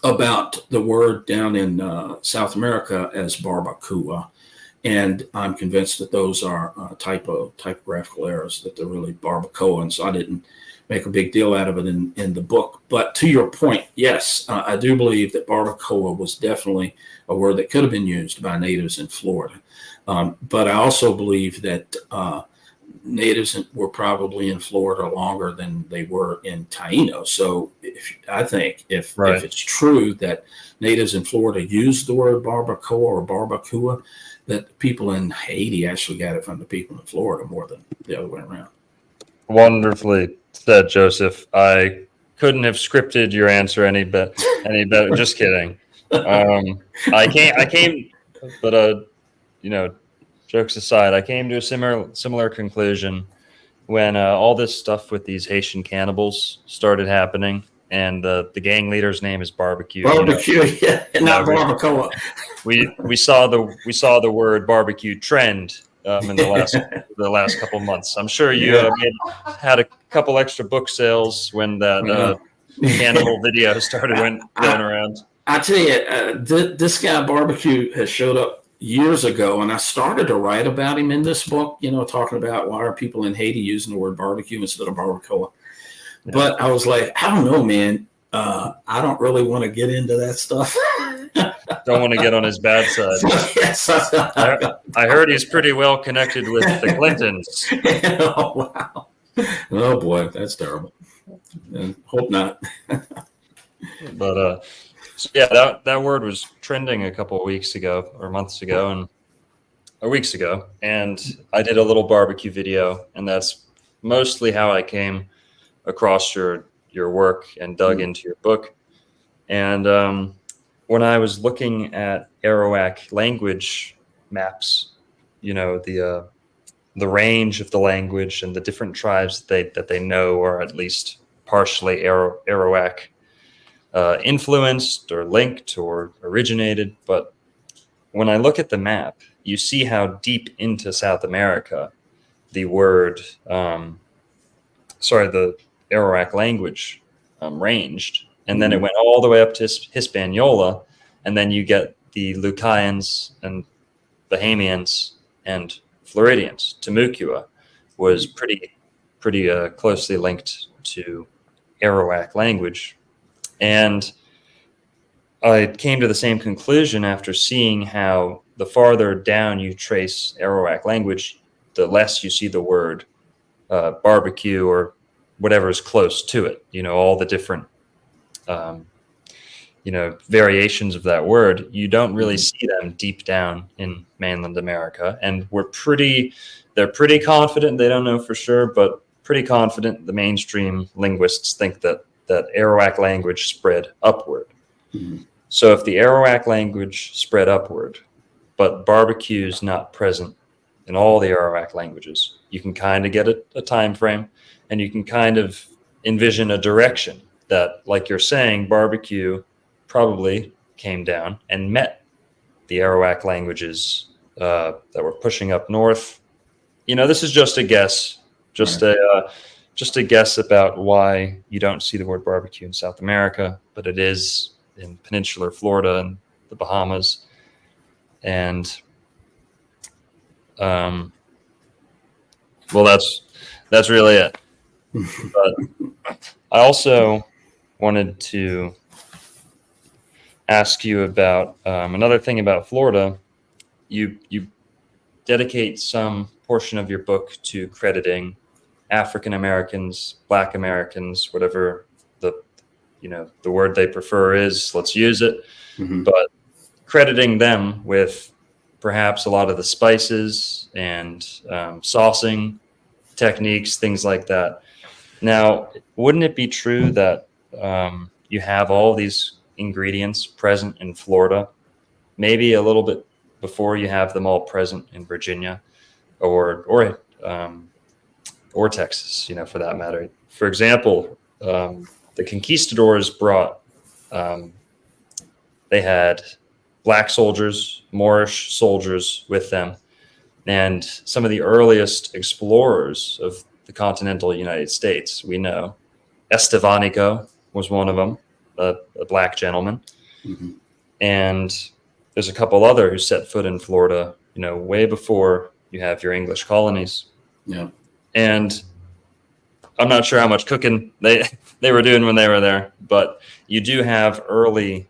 about the word down in South America as barbacoa, and I'm convinced that those are typographical errors, that they're really barbacoa, and so I didn't make a big deal out of it in the book. But to your point, yes, I do believe that barbacoa was definitely a word that could have been used by natives in Florida. But I also believe that natives were probably in Florida longer than they were in Taino. So I think if it's true that natives in Florida used the word barbacoa or barbacoa, that people in Haiti actually got it from the people in Florida more than the other way around. Wonderfully said, Joseph. I couldn't have scripted your answer any better. Just kidding. I came, but jokes aside, I came to a similar conclusion when all this stuff with these Haitian cannibals started happening, and the gang leader's name is Barbecue. Yeah, not barbacoa. We saw the word barbecue trend in the last couple months. I'm sure you had a couple extra book sales when that cannibal video started going around. I tell you, this guy Barbecue has showed up years ago, and I started to write about him in this book, talking about why are people in Haiti using the word barbecue instead of barbacoa. Yeah. But I was like, I don't know, man. I don't really want to get into that stuff. Don't want to get on his bad side. Yes. I heard he's pretty well connected with the Clintons. Oh, wow. Oh, boy, that's terrible. Hope not. But that word was trending a couple of weeks ago or months ago or weeks ago, and I did a little barbecue video, and that's mostly how I came across your work and dug into your book. And when I was looking at Arawak language maps, the range of the language and the different tribes that they know, or at least partially Arawak influenced or linked or originated. But when I look at the map, you see how deep into South America the word, the Arawak language ranged. And then it went all the way up to Hispaniola, and then you get the Lucayans and Bahamians and Floridians. Timucua was pretty closely linked to Arawak language. And I came to the same conclusion after seeing how the farther down you trace Arawak language, the less you see the word barbecue or whatever is close to it. All the different variations of that word, you don't really see them deep down in mainland America. And they're pretty confident, they don't know for sure, but pretty confident the mainstream linguists think that Arawak language spread upward. Mm-hmm. So if the Arawak language spread upward, but barbecue is not present in all the Arawak languages, you can kind of get a time frame, and you can kind of envision a direction that, like you're saying, barbecue probably came down and met the Arawak languages that were pushing up north. This is just a guess, just a guess about why you don't see the word barbecue in South America, but it is in peninsular Florida and the Bahamas. And well, that's really it. But I also wanted to ask you about another thing about Florida. You dedicate some portion of your book to crediting African Americans, Black Americans, whatever the word they prefer is. Let's use it. Mhm. But crediting them with perhaps a lot of the spices and saucing techniques, things like that. Now, wouldn't it be true that you have all these ingredients present in Florida, maybe a little bit before you have them all present in Virginia or Texas, for that matter? For example, the conquistadors brought, they had Black soldiers, Moorish soldiers with them, and some of the earliest explorers of the continental United States, we know. Estevanico was one of them, a Black gentleman. Mhm. And there's a couple other who set foot in Florida, way before you have your English colonies. Yeah. And I'm not sure how much cooking they were doing when they were there, but you do have early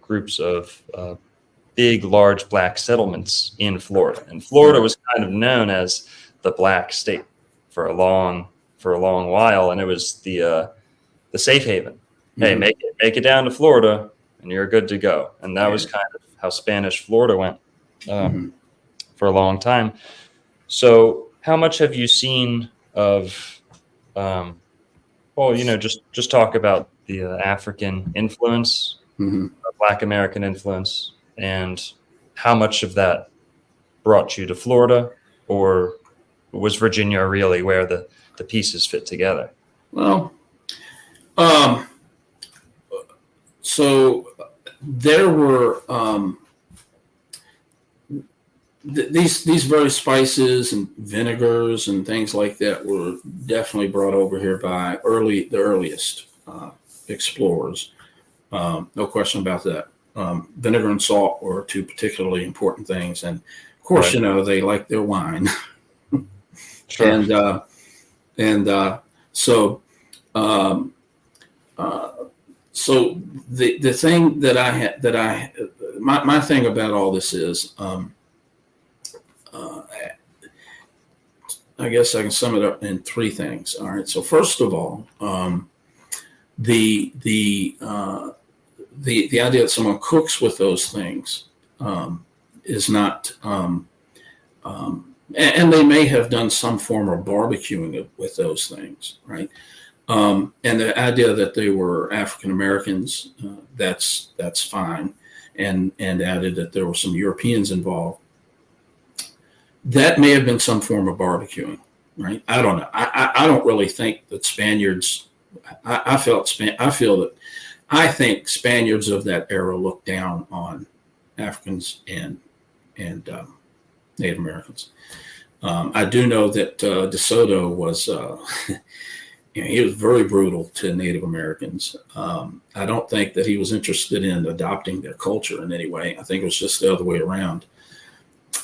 groups of big, large Black settlements in Florida. And Florida was kind of known as the Black state for a long while, and it was the safe haven. Hey, Mhm. make it down to Florida, and you're good to go. And that was kind of how Spanish Florida went Mhm. for a long time. So, how much have you seen of? Just talk about the African influence, Mhm. Black American influence, and how much of that brought you to Florida, or was Virginia really where the pieces fit together? Well, so there were these various spices and vinegars and things like that were definitely brought over here by the earliest explorers. No question about that. Vinegar and salt were two particularly important things, and of course, Right. they like their wine, Sure. and so. So the thing my thing about all this is, I guess I can sum it up in three things. All right. So first of all, the idea that someone cooks with those things is not, and they may have done some form of barbecuing with those things, right? And the idea that they were African Americans, that's fine, and added that there were some Europeans involved. That may have been some form of barbecuing, right? I don't know. I don't really think that Spaniards. I think Spaniards of that era looked down on Africans and Native Americans. I do know that DeSoto was. He was very brutal to Native Americans. I don't think that he was interested in adopting their culture in any way. I think it was just the other way around.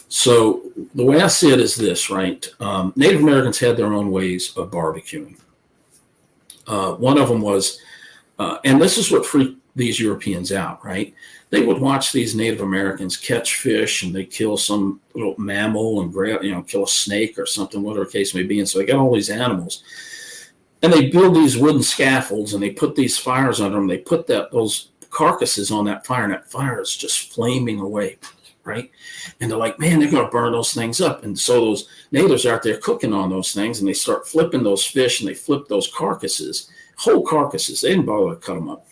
So the way I see it is this, right? Native Americans had their own ways of barbecuing. One of them was, and this is what freaked these Europeans out, right? They would watch these Native Americans catch fish, and they kill some little mammal and kill a snake or something, whatever the case may be. And so they got all these animals. And they build these wooden scaffolds, and they put these fires under them. They put those carcasses on that fire, and that fire is just flaming away, right? And they're like, man, they're going to burn those things up. And so those natives are out there cooking on those things, and they start flipping those fish, and they flip those carcasses, whole carcasses. They didn't bother to cut them up.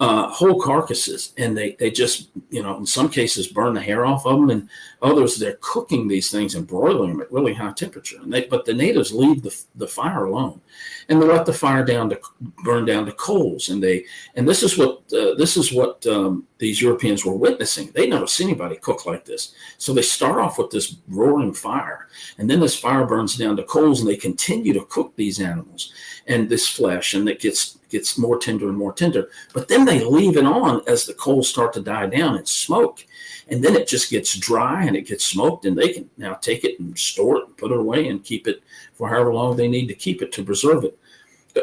Whole carcasses, and they just, in some cases burn the hair off of them, and others they're cooking these things and broiling them at really high temperature. But the natives leave the fire alone, and they let the fire burn down to coals. And this is what these Europeans were witnessing. They never seen anybody cook like this. So they start off with this roaring fire, and then this fire burns down to coals, and they continue to cook these animals and this flesh, and it gets more tender and more tender. But then they leave it on as the coals start to die down and smoke. And then it just gets dry and it gets smoked, and they can now take it and store it and put it away and keep it for however long they need to keep it to preserve it.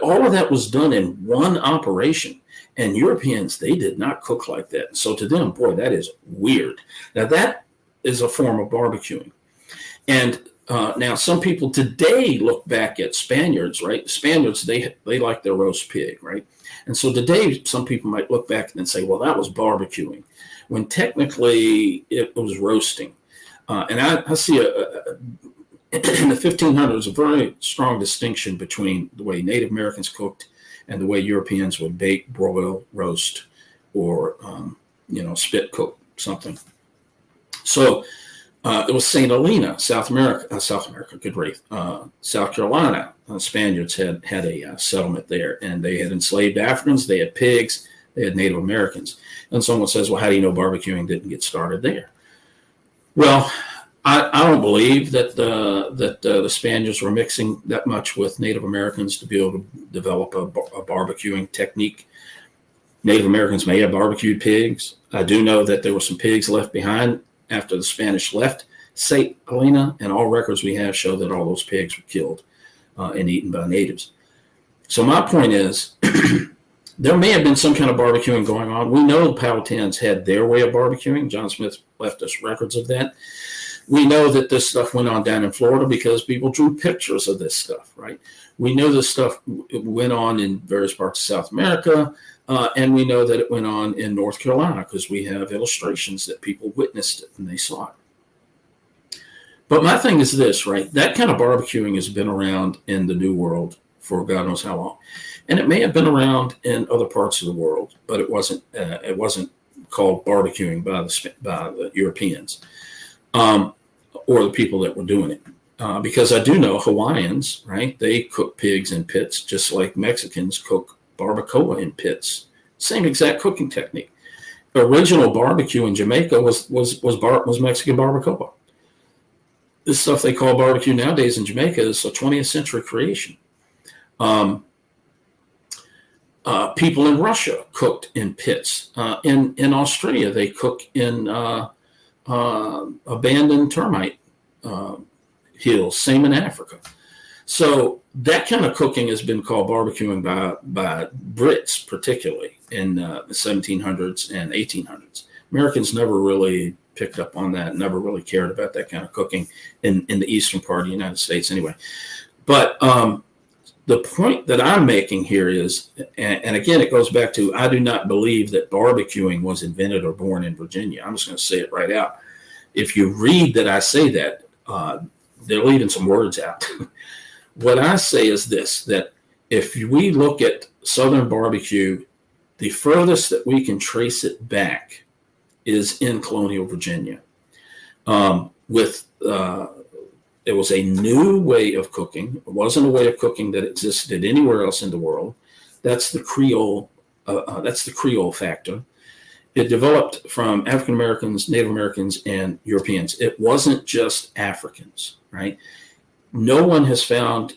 all of that was done in one operation. And Europeans, they did not cook like that. So to them, boy, that is weird. Now that is a form of barbecuing. And now some people today look back at Spaniards, right? Spaniards, they like their roast pig, right? And so today some people might look back and say, well, that was barbecuing, when technically it was roasting. And I see in the 1500s a very strong distinction between the way Native Americans cooked and the way Europeans would bake, broil, roast, or spit cook something. So it was St. Helena, South America, good grief, South Carolina. Spaniards had a settlement there, and they had enslaved Africans, they had pigs, they had Native Americans. And someone says, well, how do you know barbecuing didn't get started there? Well, I don't believe that the Spaniards were mixing that much with Native Americans to be able to develop a barbecuing technique. Native Americans may have barbecued pigs. I do know that there were some pigs left behind after the Spanish left St. Helena, and all records we have show that all those pigs were killed and eaten by natives. So my point is, there may have been some kind of barbecuing going on. We know the Powhatans had their way of barbecuing. John Smith left us records of that. We know that this stuff went on down in Florida because people drew pictures of this stuff, right? We know this stuff went on in various parts of South America, and we know that it went on in North Carolina because we have illustrations that people witnessed it and they saw it. But my thing is this, right? That kind of barbecuing has been around in the New World for God knows how long. And it may have been around in other parts of the world, but it wasn't called barbecuing by the Europeans. Or the people that were doing it. Because I do know Hawaiians, right? They cook pigs in pits, just like Mexicans cook barbacoa in pits. Same exact cooking technique. The original barbecue in Jamaica was Mexican barbacoa. This stuff they call barbecue nowadays in Jamaica is a 20th century creation. People in Russia cooked in pits. In Australia, they cook in abandoned termite hills, same in Africa. So that kind of cooking has been called barbecuing by Brits, particularly in the 1700s and 1800s. Americans never really picked up on that, never really cared about that kind of cooking in the eastern part of the United States anyway. But the point that I'm making here is, and again, it goes back to, I do not believe that barbecuing was invented or born in Virginia. I'm just going to say it right out. If you read that I say that, they're leaving some words out. What I say is this, that if we look at Southern barbecue, the furthest that we can trace it back is in colonial Virginia. It was a new way of cooking. It wasn't a way of cooking that existed anywhere else in the world. That's the Creole. That's the Creole factor. It developed from African Americans, Native Americans, and Europeans. It wasn't just Africans, right? No one has found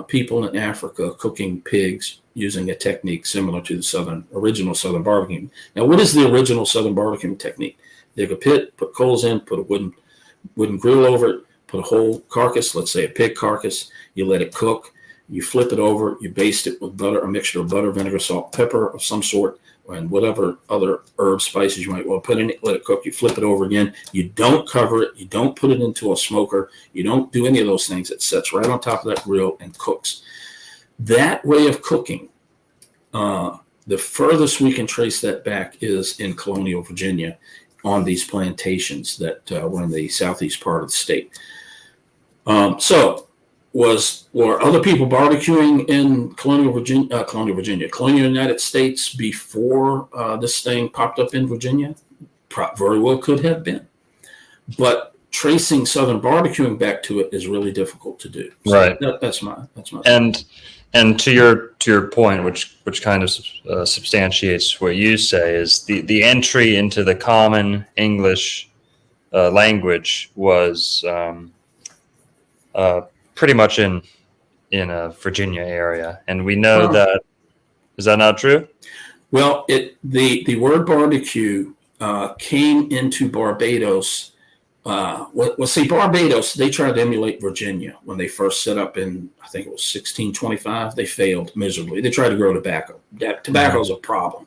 people in Africa cooking pigs using a technique similar to the original Southern barbecue. Now, what is the original Southern barbecue technique? Dig a pit, put coals in, put a wooden grill over it, put a whole carcass, let's say a pig carcass, you let it cook, you flip it over, you baste it with butter, a mixture of butter, vinegar, salt, pepper of some sort, and whatever other herbs, spices you might well put in it, let it cook, you flip it over again. You don't cover it, you don't put it into a smoker, you don't do any of those things. It sits right on top of that grill and cooks. That way of cooking, the furthest we can trace that back is in colonial Virginia on these plantations that were in the southeast part of the state. Were other people barbecuing in colonial United States before this thing popped up in Virginia? Very well could have been. But tracing Southern barbecuing back to it is really difficult to do. So right. That's my. And to your point, which kind of substantiates what you say, is the entry into the common English language was pretty much in a Virginia area, and we know that. Is that not true? Well, the word barbecue came into Barbados well, see, Barbados, they tried to emulate Virginia when they first set up in, I think it was 1625. They failed miserably. They tried to grow tobacco. Tobacco is a problem.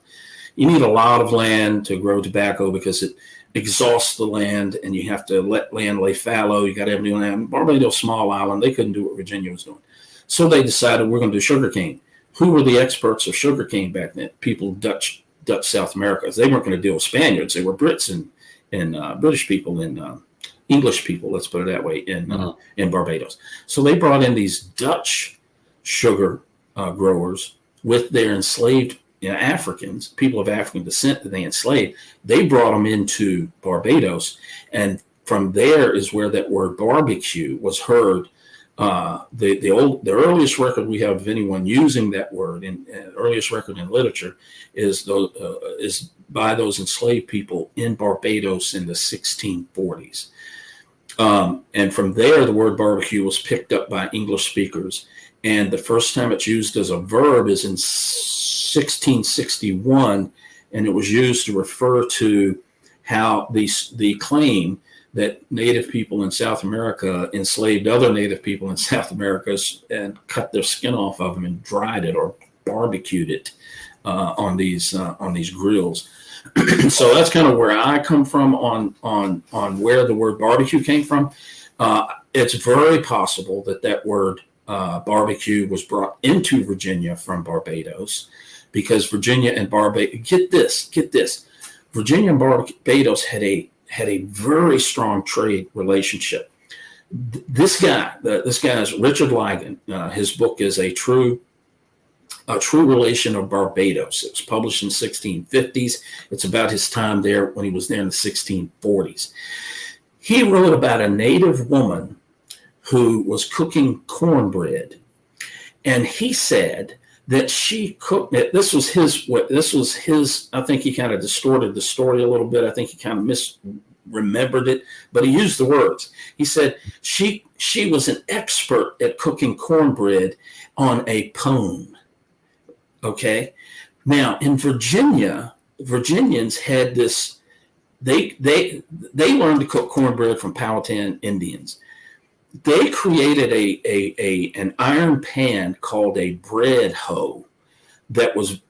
You need a lot of land to grow tobacco because it exhausts the land, and you have to let land lay fallow. You got to have new land. Barbados, small island, they couldn't do what Virginia was doing. So they decided we're going to do sugarcane. Who were the experts of sugarcane back then? People, Dutch South America. They weren't going to deal with Spaniards. They were Brits and British people and English people, let's put it that way, in Barbados. So they brought in these Dutch sugar growers with their enslaved Africans, people of African descent that they enslaved. They brought them into Barbados, and from there is where that word barbecue was heard. The earliest record we have of anyone using that word, in earliest record in literature, is by those enslaved people in Barbados in the 1640s. And from there, the word barbecue was picked up by English speakers. And the first time it's used as a verb is in 1661, and it was used to refer to how the claim that Native people in South America enslaved other Native people in South America and cut their skin off of them and dried it or barbecued it on these grills. So that's kind of where I come from on where the word barbecue came from. It's very possible that word barbecue was brought into Virginia from Barbados, because Virginia and Barbados, get this, Virginia and Barbados had a very strong trade relationship. This guy is Richard Ligon. His book is a true relation of Barbados. It was published in the 1650s. It's about his time there when he was there in the 1640s. He wrote about a native woman who was cooking cornbread, and he said that she cooked it. This was his. I think he kind of distorted the story a little bit. I think he kind of misremembered it, but he used the words. He said she was an expert at cooking cornbread on a pone. Okay. Now in Virginia, Virginians had this. They learned to cook cornbread from Powhatan Indians. They created an iron pan called a bread hoe. That was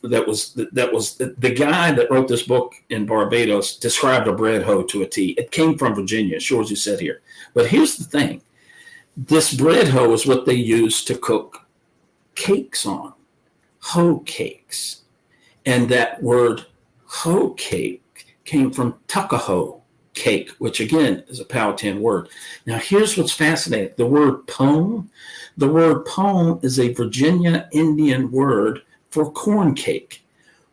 the guy that wrote this book in Barbados described a bread hoe to a T. It came from Virginia, sure as you said here. But here's the thing: this bread hoe is what they used to cook cakes on, hoe cakes, and that word hoe cake came from Tuckahoe cake, which again is a Powhatan word. Now here's what's fascinating: the word pone is a Virginia Indian word for corn cake.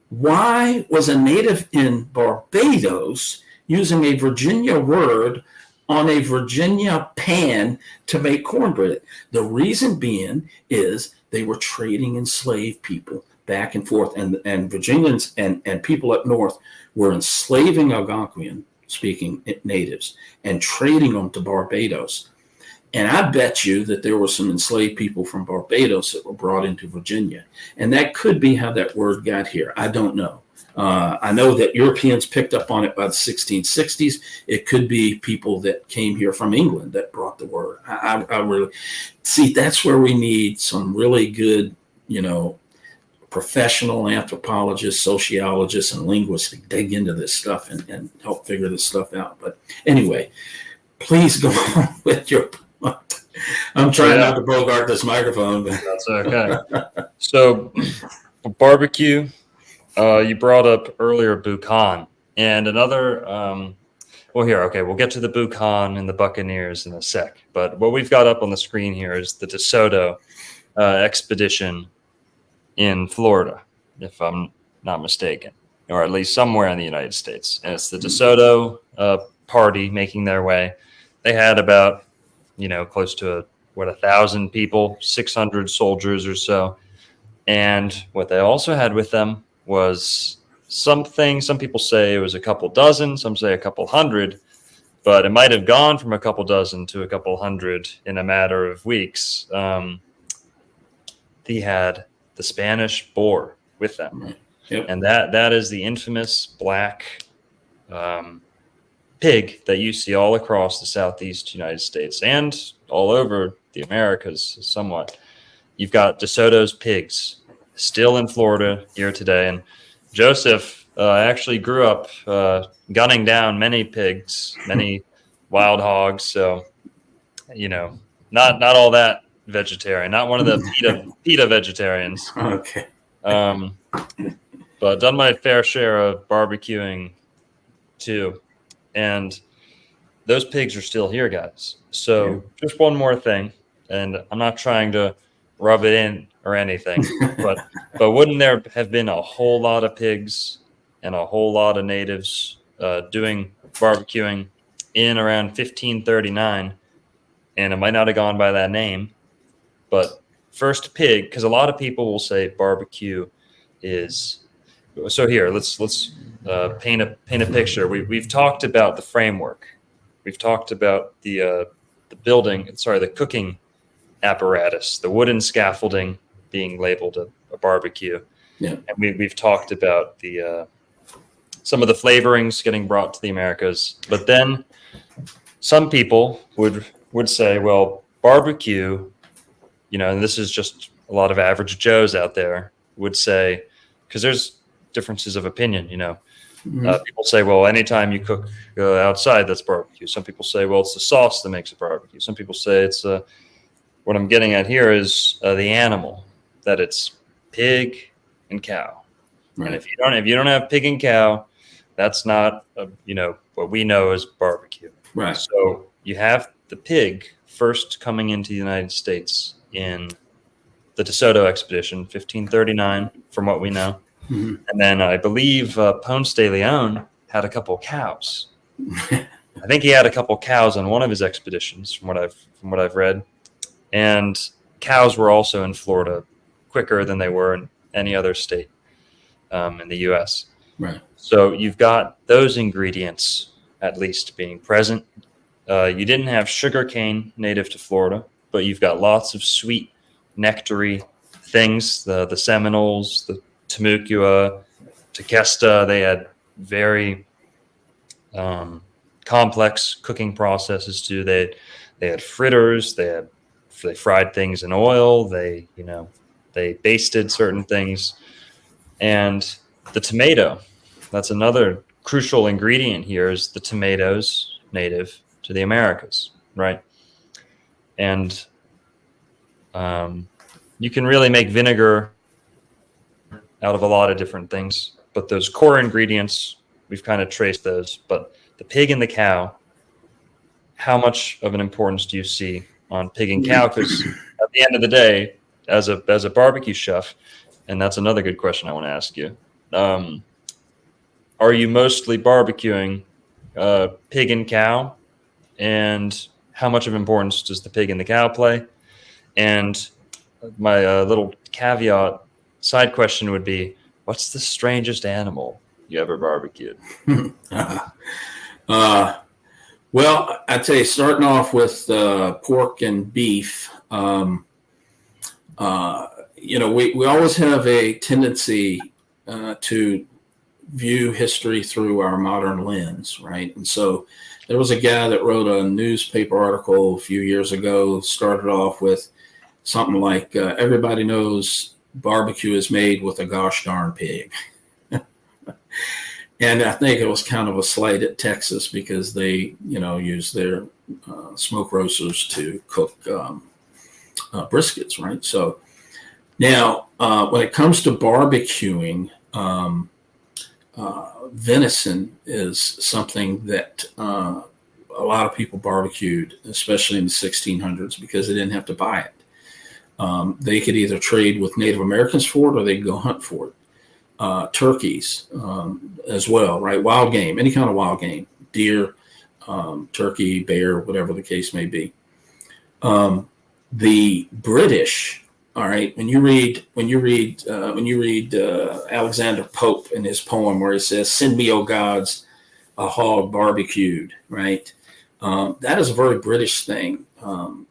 Why was a native in Barbados using a Virginia word on a Virginia pan to make cornbread? The reason being is they were trading enslaved people back and forth, and Virginians and people up north were enslaving Algonquian speaking natives and trading them to Barbados. And I bet you that there were some enslaved people from Barbados that were brought into Virginia. And that could be how that word got here. I don't know. I know that Europeans picked up on it by the 1660s. It could be people that came here from England that brought the word. I really see, that's where we need some really good, professional anthropologists, sociologists, and linguists to dig into this stuff and help figure this stuff out. But anyway, please go on with your. I'm trying not to bogart this microphone. But. That's okay. So, barbecue. You brought up earlier Buchan and another. We'll get to the Buchan and the Buccaneers in a sec. But what we've got up on the screen here is the DeSoto expedition in Florida, if I'm not mistaken, or at least somewhere in the United States. And it's the DeSoto party making their way. They had about, close to 1,000 people, 600 soldiers or so. And what they also had with them was something, some people say it was a couple dozen, some say a couple hundred, but it might have gone from a couple dozen to a couple hundred in a matter of weeks. They had the Spanish boar with them. Yep. And that is the infamous black pig that you see all across the Southeast United States and all over the Americas somewhat. You've got DeSoto's pigs still in Florida here today. And Joseph actually grew up gunning down many pigs, many wild hogs. So, not all that vegetarian, not one of the PETA vegetarians. Okay. But done my fair share of barbecuing too. And those pigs are still here, guys. So just one more thing, and I'm not trying to rub it in or anything, but wouldn't there have been a whole lot of pigs and a whole lot of natives doing barbecuing in around 1539? And it might not have gone by that name, but first pig, because a lot of people will say barbecue is. So here, let's paint a picture. We've talked about the framework. We've talked about the cooking apparatus, the wooden scaffolding being labeled a barbecue. Yeah. And we've talked about some of the flavorings getting brought to the Americas. But then some people would say, well, barbecue, and this is just a lot of average Joes out there would say, because there's differences of opinion, people say, well, anytime you cook outside, that's barbecue. Some people say, well, it's the sauce that makes it barbecue. Some people say it's what I'm getting at here is the animal, that it's pig and cow. Right. And if you don't have pig and cow, that's not what we know as barbecue. Right. So you have the pig first coming into the United States in the DeSoto expedition, 1539, from what we know. Mm-hmm. And then I believe Ponce de Leon had a couple cows. I think he had a couple cows on one of his expeditions, from what I've read. And cows were also in Florida quicker than they were in any other state in the U.S. Right. So you've got those ingredients at least being present. You didn't have sugarcane native to Florida, but you've got lots of sweet, nectary things. The Seminoles, the Temecula, Tequesta, they had very complex cooking processes too. They had fritters. They fried things in oil. They basted certain things, and the tomato. That's another crucial ingredient here. Is the tomatoes native to the Americas, right? And you can really make vinegar out of a lot of different things, but those core ingredients, we've kind of traced those. But the pig and the cow, how much of an importance do you see on pig and cow? Because at the end of the day, as a barbecue chef, and that's another good question I want to ask you, are you mostly barbecuing pig and cow? And how much of importance does the pig and the cow play? And my little caveat side question would be, what's the strangest animal you ever barbecued? Well, I'd say starting off with pork and beef, we always have a tendency to view history through our modern lens, right? And so there was a guy that wrote a newspaper article a few years ago, started off with something like, everybody knows barbecue is made with a gosh darn pig. And I think it was kind of a slight at Texas because they, use their smoke roasters to cook briskets, right? So now when it comes to barbecuing, venison is something that a lot of people barbecued, especially in the 1600s, because they didn't have to buy it. They could either trade with Native Americans for it or they could go hunt for it. Turkeys as well, right? Wild game, any kind of wild game, deer, turkey, bear, whatever the case may be. The British, all right, when you read Alexander Pope in his poem where he says, "Send me, O gods, a hog barbecued," right? That is a very British thing.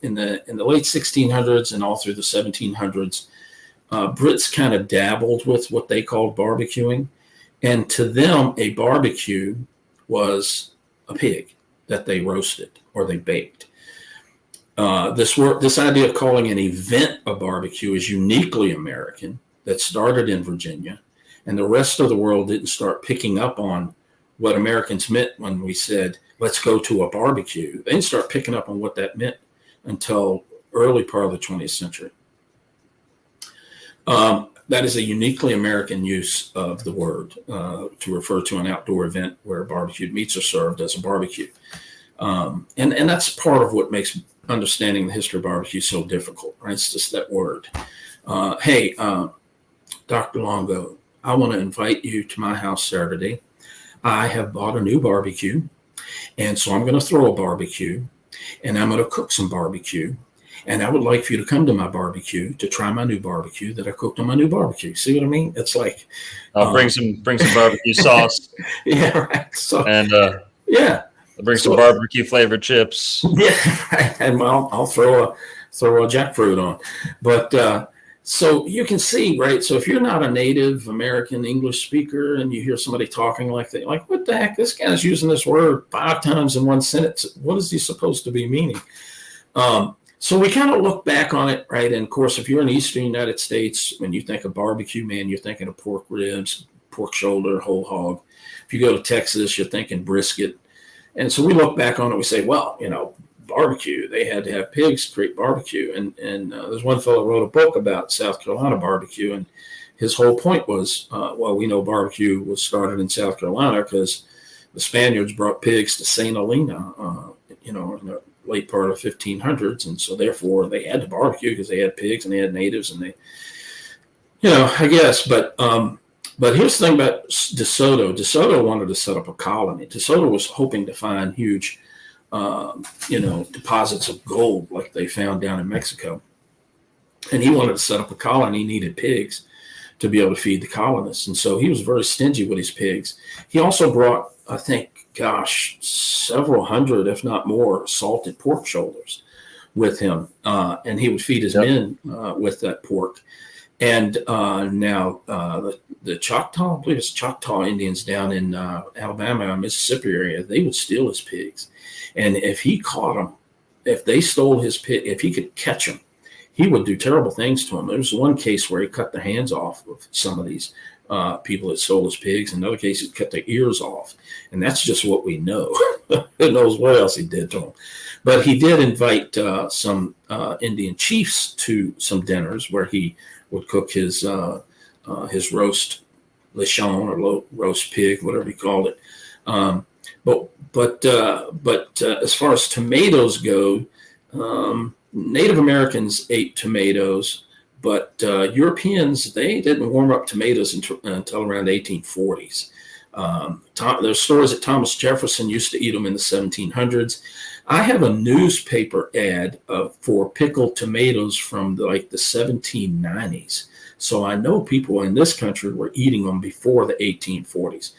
In the late 1600s and all through the 1700s, Brits kind of dabbled with what they called barbecuing, and to them, a barbecue was a pig that they roasted or they baked. This idea of calling an event a barbecue is uniquely American. That started in Virginia, and the rest of the world didn't start picking up on what Americans meant when we said, let's go to a barbecue. They didn't start picking up on what that meant until early part of the 20th century. That is a uniquely American use of the word to refer to an outdoor event where barbecued meats are served as a barbecue. And that's part of what makes understanding the history of barbecue so difficult, right? It's just that word. Hey, Dr. Longo, I want to invite you to my house Saturday. I have bought a new barbecue, and so I'm going to throw a barbecue, and I'm going to cook some barbecue, and I would like for you to come to my barbecue to try my new barbecue that I cooked on my new barbecue. See what I mean? It's like I'll bring some barbecue sauce. Yeah, right. So And yeah, I'll bring some barbecue flavored chips. yeah, right. And I'll throw a jackfruit on, but. So you can see, right? So if you're not a native American English speaker and you hear somebody talking like that, like, what the heck? This guy's using this word 5 times in one sentence. What is he supposed to be meaning? So we kind of look back on it, right? And of course, if you're in the Eastern United States, when you think of barbecue, man, you're thinking of pork ribs, pork shoulder, whole hog. If you go to Texas, you're thinking brisket. And so we look back on it, we say, well, barbecue, they had to have pigs to create barbecue, and there's one fellow wrote a book about South Carolina barbecue, and his whole point was we know barbecue was started in South Carolina because the Spaniards brought pigs to St. Helena in the late part of 1500s, and so therefore they had to barbecue because they had pigs and they had natives, and they I guess, but here's the thing about DeSoto wanted to set up a colony. DeSoto was hoping to find huge deposits of gold like they found down in Mexico. And he wanted to set up a colony. He needed pigs to be able to feed the colonists. And so he was very stingy with his pigs. He also brought, I think, several hundred, if not more, salted pork shoulders with him. And he would feed his men with that pork. And now the Choctaw, I believe it's Choctaw Indians down in Alabama, Mississippi area, they would steal his pigs. And if he caught them, if they stole his pig, if he could catch them, he would do terrible things to them. There was one case where he cut the hands off of some of these people that stole his pigs. In another case, he cut their ears off. And that's just what we know. Who knows what else he did to them. But he did invite some Indian chiefs to some dinners where he would cook his roast lechon or roast pig, whatever he called it. But as far as tomatoes go, Native Americans ate tomatoes, but Europeans, they didn't warm up tomatoes until around the 1840s. There's stories that Thomas Jefferson used to eat them in the 1700s. I have a newspaper ad for pickled tomatoes from the 1790s. So I know people in this country were eating them before the 1840s.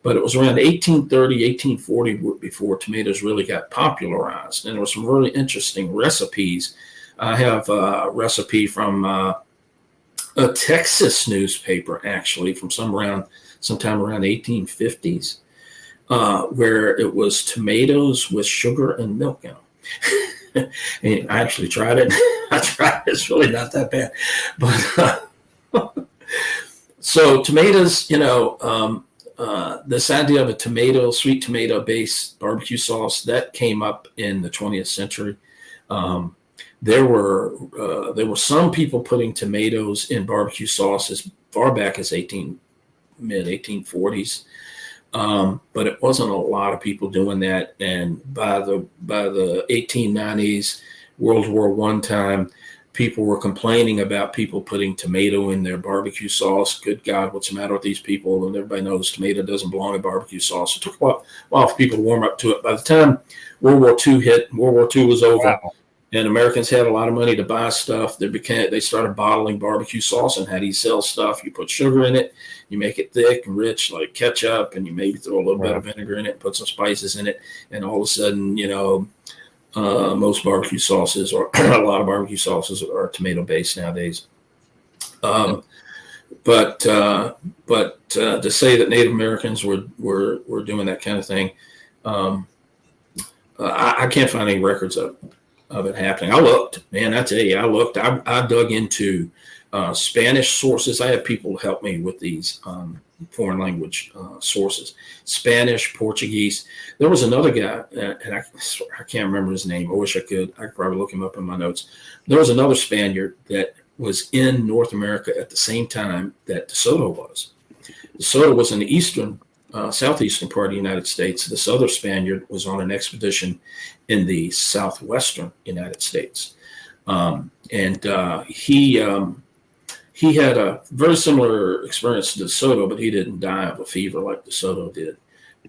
But it was around 1830, 1840 before tomatoes really got popularized. And there were some really interesting recipes. I have a recipe from a Texas newspaper, actually, from sometime around 1850s, where it was tomatoes with sugar and milk in them. And I actually tried it. It's really not that bad. But so tomatoes, this idea of a sweet tomato-based barbecue sauce, that came up in the 20th century. There were some people putting tomatoes in barbecue sauce as far back as mid-1840s, but it wasn't a lot of people doing that. And by the 1890s, World War I time, people were complaining about people putting tomato in their barbecue sauce. Good God, what's the matter with these people? And everybody knows tomato doesn't belong in barbecue sauce. It took a while for people to warm up to it. By the time World War II hit, World War II was over, and Americans had a lot of money to buy stuff. They started bottling barbecue sauce. And how do you sell stuff? You put sugar in it, you make it thick and rich like ketchup, and you maybe throw a little bit of vinegar in it, put some spices in it, and all of a sudden, most barbecue sauces, or a lot of barbecue sauces, are tomato-based nowadays. But to say that Native Americans were doing that kind of thing, Um, I can't find any records of it happening. I looked, man. I tell you, I looked. I dug into Spanish sources. I had people help me with these foreign language sources: Spanish, Portuguese. There was another guy, and I can't remember his name. I wish I could. I could probably look him up in my notes. There was another Spaniard that was in North America at the same time that DeSoto was. DeSoto was in the southeastern part of the United States. This other Spaniard was on an expedition in the southwestern United States. He had a very similar experience to DeSoto, but he didn't die of a fever like DeSoto did.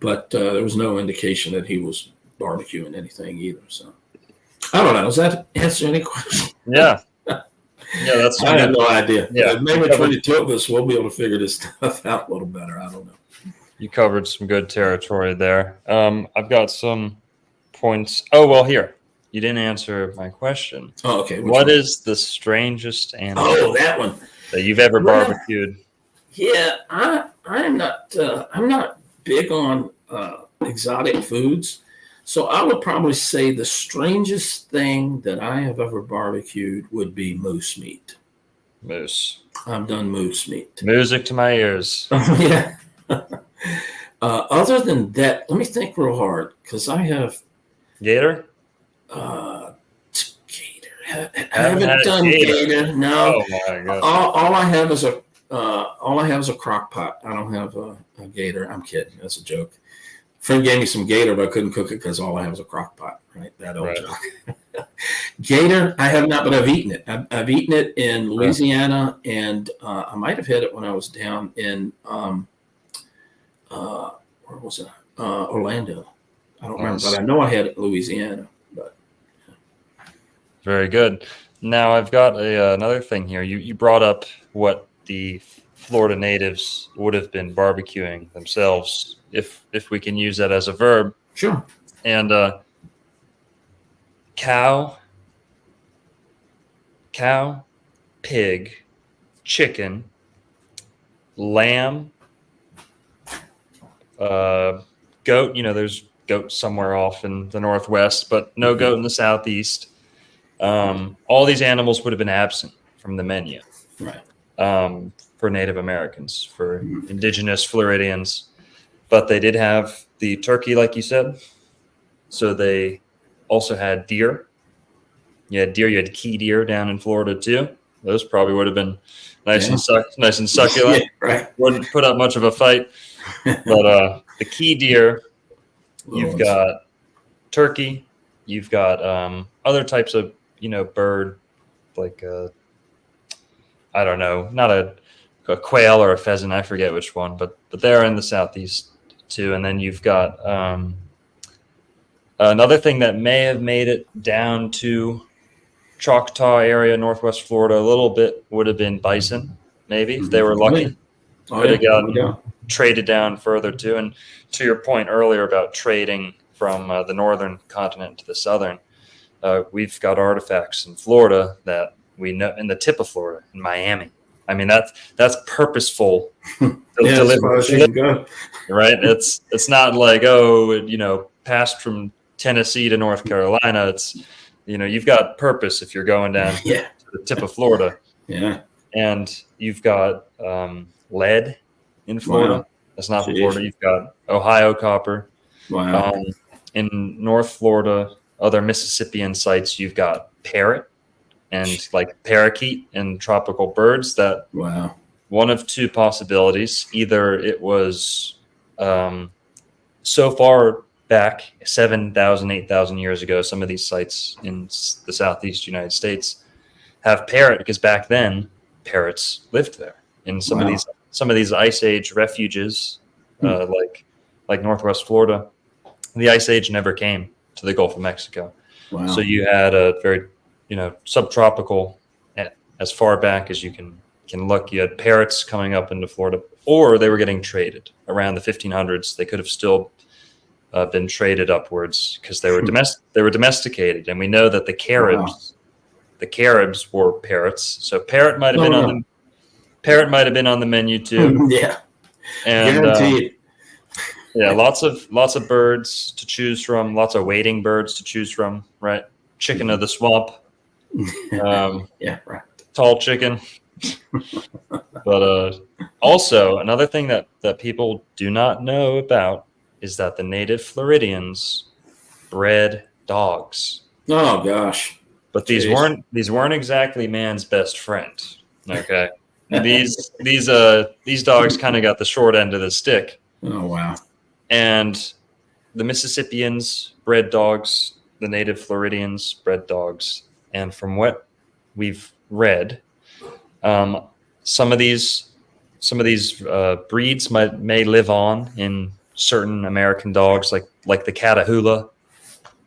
But there was no indication that he was barbecuing anything either. So I don't know. Does that answer any question? Yeah. Yeah, that's. I have no idea. Yeah, maybe between the two of us, we'll be able to figure this stuff out a little better. I don't know. You covered some good territory there. I've got some points. Oh, well, here. You didn't answer my question. Oh, okay. What is the strangest animal that one that you've ever barbecued? Yeah, I'm not big on exotic foods. So I would probably say the strangest thing that I have ever barbecued would be moose meat. Moose. I've done moose meat. Music to my ears. Yeah. Other than that, let me think real hard because I have Gator? gator. I haven't done gator. No. Oh my god. All I have is a crock pot. I don't have a gator. I'm kidding. That's a joke. Friend gave me some gator, but I couldn't cook it because all I have is a crock pot. Right, that old joke. Gator, I have not, but I've eaten it. I've eaten it in Louisiana, and I might have had it when I was down in where was it? Orlando. I don't remember, but I know I had it in Louisiana. But very good. Now I've got another thing here. You brought up what the Florida natives would have been barbecuing themselves, if we can use that as a verb. Sure. And cow, pig, chicken, lamb, goat. There's goats somewhere off in the Northwest, but no goat in the Southeast. All these animals would have been absent from the menu. Right. For Native Americans, for indigenous Floridians. But they did have the turkey, like you said. So they also had deer. You had deer. You had key deer down in Florida too. Those probably would have been nice and succulent. Yeah, right. Wouldn't put up much of a fight. But the key deer, you've got turkey. You've got other types of bird, like I don't know, not a quail or a pheasant. I forget which one, but they're in the Southeast too. And then you've got another thing that may have made it down to Choctaw area, Northwest Florida, a little bit would have been bison, maybe, if they were lucky. Could have gotten traded down further too. And to your point earlier about trading from the northern continent to the southern, we've got artifacts in Florida that we know, in the tip of Florida, in Miami. I mean, that's purposeful delivery, right? It's not like, passed from Tennessee to North Carolina. It's, you've got purpose if you're going down to the tip of Florida. Yeah. And you've got lead in Florida. Wow. That's not from Florida. You've got Ohio copper. Wow. In North Florida, other Mississippian sites, you've got parrot and like parakeet and tropical birds. That one of two possibilities. Either it was so far back 7,000, 8,000 years ago, some of these sites in the Southeast United States have parrot, because back then parrots lived there in some of these ice age refuges, like Northwest Florida. The ice age never came to the Gulf of Mexico. Wow. So you had a very, subtropical, as far back as you can look. You had parrots coming up into Florida, or they were getting traded around the 1500s. They could have still been traded upwards because they were domesticated. And we know that the Caribs were parrots. So parrot might have been on the menu too. Yeah. And guaranteed. Yeah, lots of birds to choose from, lots of wading birds to choose from, right? Chicken of the swamp, Yeah, right. tall chicken. But also another thing that people do not know about is that the native Floridians bred dogs. Oh gosh. But Jeez. these weren't exactly man's best friend. Okay. These dogs kind of got the short end of the stick. Oh wow. And the Mississippians bred dogs, the native Floridians bred dogs, and from what we've read, some of these breeds may live on in certain American dogs, like the Catahoula.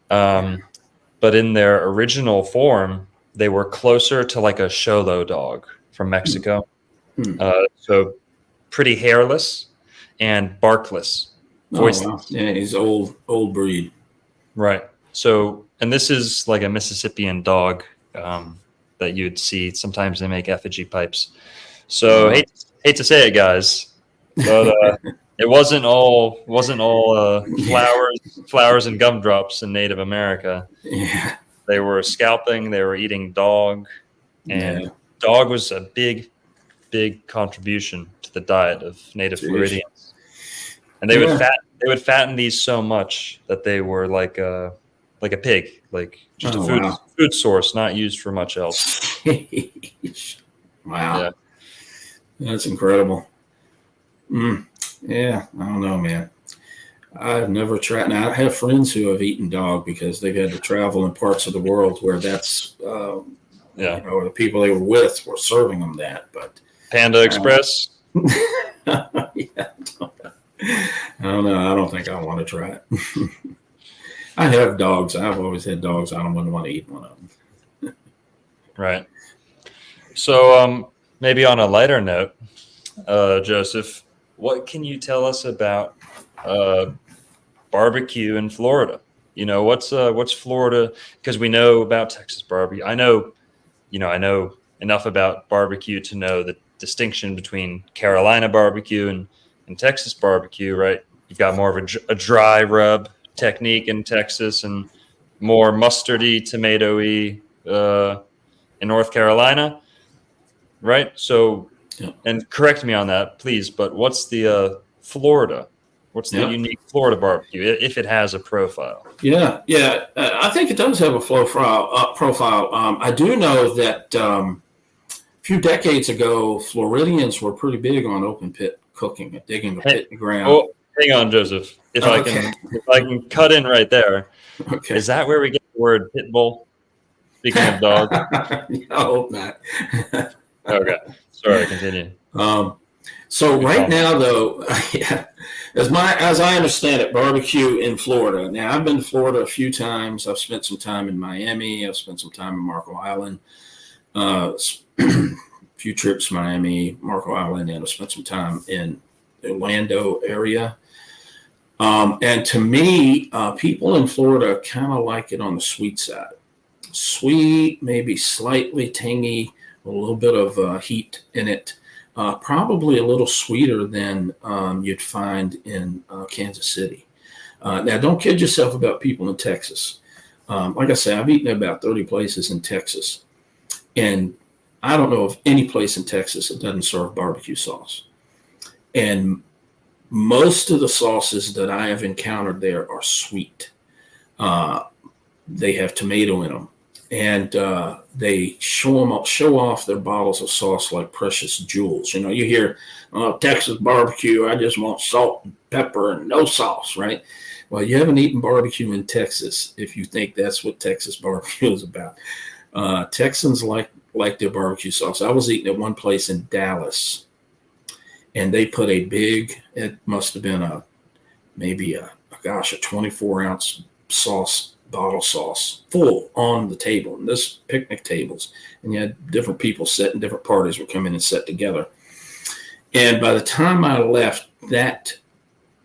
But in their original form, they were closer to like a Xolo dog from Mexico. So pretty hairless and barkless. Voiceless. Oh wow. Yeah, he's old breed. Right. So, and this is like a Mississippian dog that you'd see. Sometimes they make effigy pipes. So hate to say it, guys, but it wasn't all flowers and gumdrops in Native America. Yeah. They were scalping. They were eating dog, and dog was a big contribution to the diet of Native Floridians. And they would fatten these so much that they were like a pig, like just a food source, not used for much else. Wow. Yeah. That's incredible. Yeah, I don't know, man. I've never tried. Now, I have friends who have eaten dog because they've had to travel in parts of the world where that's, or the people they were with were serving them that. But Panda Express. Yeah, I don't know. I don't think I want to try it. I have dogs. I've always had dogs. I don't want to eat one of them. Right. So maybe on a lighter note, Joseph, what can you tell us about barbecue in Florida? You know, what's Florida? Because we know about Texas barbecue. I know enough about barbecue to know the distinction between Carolina barbecue and Texas barbecue, right? You've got more of a dry rub technique in Texas and more mustardy, tomatoey in North Carolina, right? So, and correct me on that, please, but what's the Florida? What's the unique Florida barbecue, if it has a profile? Yeah. I think it does have a profile. I do know that a few decades ago, Floridians were pretty big on open pit cooking, digging a pit in the ground. Oh, hang on, Joseph. If I can cut in right there. Okay. Is that where we get the word pit bull? Speaking of dog. I hope not. Okay. Sorry, continue. So right now, though, as I understand it, barbecue in Florida. Now, I've been to Florida a few times. I've spent some time in Miami. I've spent some time in Marco Island. Few trips to Miami, Marco Island, and I've spent some time in the Orlando area. And to me, people in Florida kind of like it on the sweet side. Sweet, maybe slightly tangy, a little bit of heat in it. Probably a little sweeter than you'd find in Kansas City. Now, don't kid yourself about people in Texas. Like I say, I've eaten at about 30 places in Texas. And I don't know of any place in Texas that doesn't serve barbecue sauce. And most of the sauces that I have encountered there are sweet. They have tomato in them. And they show off their bottles of sauce like precious jewels. You know, you hear, Texas barbecue, I just want salt and pepper and no sauce, right? Well, you haven't eaten barbecue in Texas if you think that's what Texas barbecue is about. Texans like their barbecue sauce. I was eating at one place in Dallas, and they put a big, it must have been a 24-ounce bottle sauce full on the table, and this picnic tables, and you had different people sitting, different parties would come in and sit together. And by the time I left, that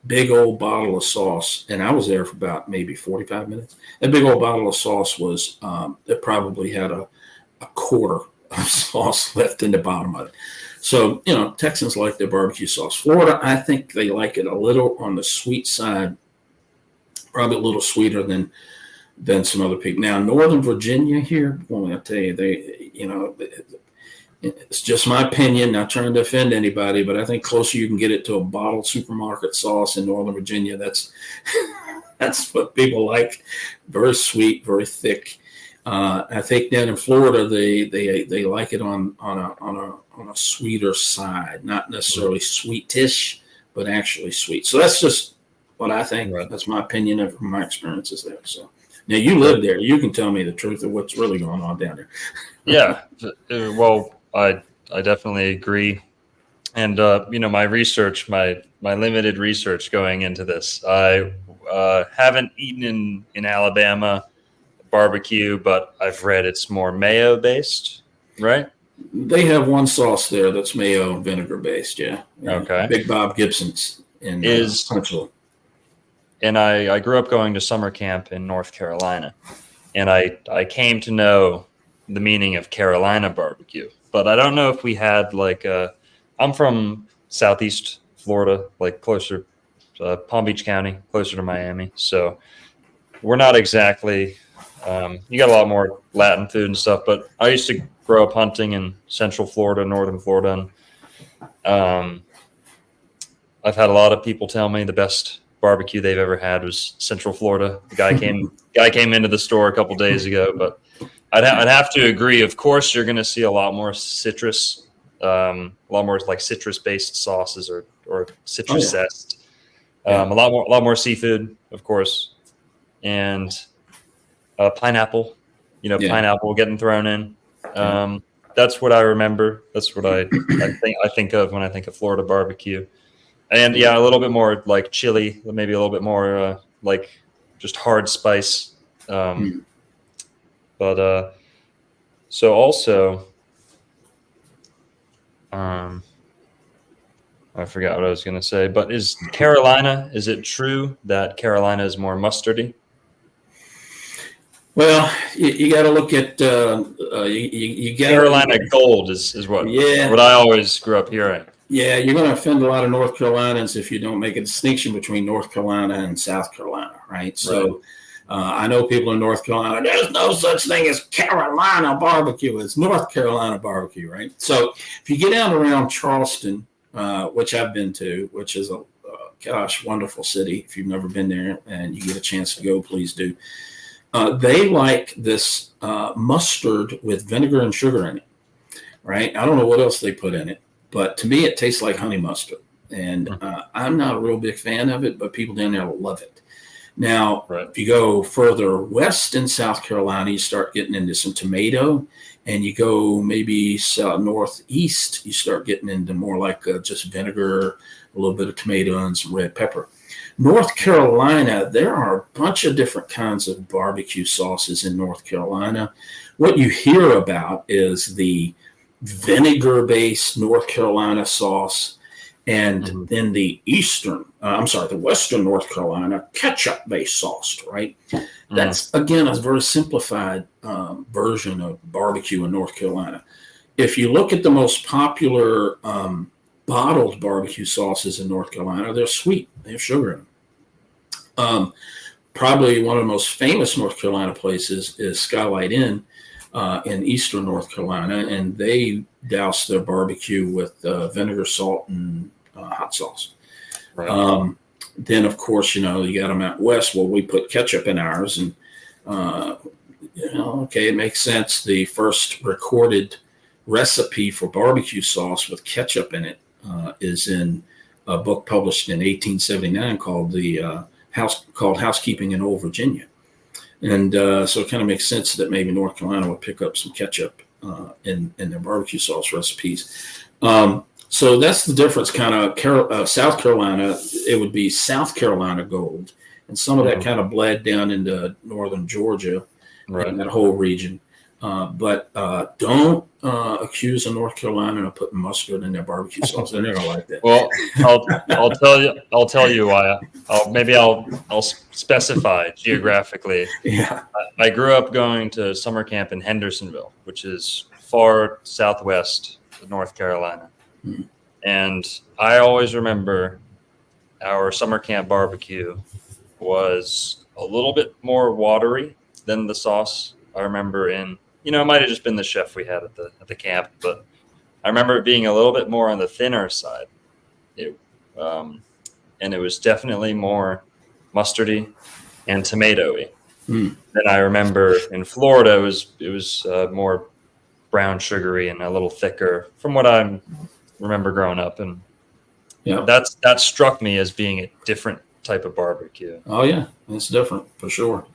big old bottle of sauce, and I was there for about maybe 45 minutes, that big old bottle of sauce was, it probably had a quarter of sauce left in the bottom of it. So, Texans like their barbecue sauce. Florida, I think they like it a little on the sweet side, probably a little sweeter than some other people. Now, Northern Virginia here, boy, I tell you, it's just my opinion, not trying to offend anybody, but I think closer you can get it to a bottled supermarket sauce in Northern Virginia. That's that's what people like. Very sweet, very thick. I think down in Florida they like it on a sweeter side, not necessarily sweetish, but actually sweet. So that's just what I think. Right. That's my opinion of my experiences there. So now you live there, you can tell me the truth of what's really going on down there. Yeah. Well, I definitely agree. And my research, my limited research going into this, I haven't eaten in Alabama barbecue, but I've read it's more mayo based, right? They have one sauce there that's mayo and vinegar based. Yeah. Okay. Big Bob Gibson's in Huntsville. And I grew up going to summer camp in North Carolina, and I came to know the meaning of Carolina barbecue, but I don't know if we had I'm from Southeast Florida, like closer Palm Beach County, closer to Miami. So we're not exactly, you got a lot more Latin food and stuff, but I used to grow up hunting in Central Florida, Northern Florida. And I've had a lot of people tell me the best barbecue they've ever had was Central Florida. The guy came into the store a couple days ago, but I'd have to agree. Of course, you're going to see a lot more citrus, a lot more like citrus-based sauces or citrus zest. A lot more seafood, of course, and pineapple. Pineapple getting thrown in. That's what I remember. That's what I think of when I think of Florida barbecue. And a little bit more like chili, maybe a little bit more like just hard spice. But so also, I forgot what I was going to say. But is it true that Carolina is more mustardy? Well, you got to look at you got Carolina Gold is what I always grew up hearing. Yeah, you're going to offend a lot of North Carolinians if you don't make a distinction between North Carolina and South Carolina, right? So I know people in North Carolina, there's no such thing as Carolina barbecue. It's North Carolina barbecue, right? So if you get down around Charleston, which I've been to, which is a wonderful city. If you've never been there and you get a chance to go, please do. They like this mustard with vinegar and sugar in it, right? I don't know what else they put in it, but to me, it tastes like honey mustard. And I'm not a real big fan of it, but people down there love it. Now, if you go further west in South Carolina, you start getting into some tomato, and you go maybe northeast, you start getting into more like just vinegar, a little bit of tomato, and some red pepper. North Carolina, there are a bunch of different kinds of barbecue sauces in North Carolina. What you hear about is the vinegar-based North Carolina sauce, and then the Western North Carolina ketchup-based sauce, right? That's, again, a very simplified version of barbecue in North Carolina. If you look at the most popular bottled barbecue sauces in North Carolina, they're sweet. They have sugar in them. Probably one of the most famous North Carolina places is Skylight Inn in eastern North Carolina, and they douse their barbecue with vinegar, salt, and hot sauce. Right. Then, of course, you got them out west. Well, we put ketchup in ours, and it makes sense. The first recorded recipe for barbecue sauce with ketchup in it is in a book published in 1879 called Housekeeping in Old Virginia. And so it kind of makes sense that maybe North Carolina would pick up some ketchup in their barbecue sauce recipes. So that's the difference. Kind of South Carolina, it would be South Carolina Gold, and some of that kind of bled down into northern Georgia, and that whole region. But don't accuse a North Carolina of putting mustard in their barbecue sauce. They're not gonna like that. Well, I'll tell you why. I'll specify geographically. Yeah, I grew up going to summer camp in Hendersonville, which is far southwest of North Carolina. And I always remember our summer camp barbecue was a little bit more watery than the sauce. I remember it might have just been the chef we had at the camp, but I remember it being a little bit more on the thinner side. And it was definitely more mustardy and tomatoey than I remember in Florida. It was more brown sugary and a little thicker from what I remember growing up. And that struck me as being a different type of barbecue. Oh yeah, it's different for sure.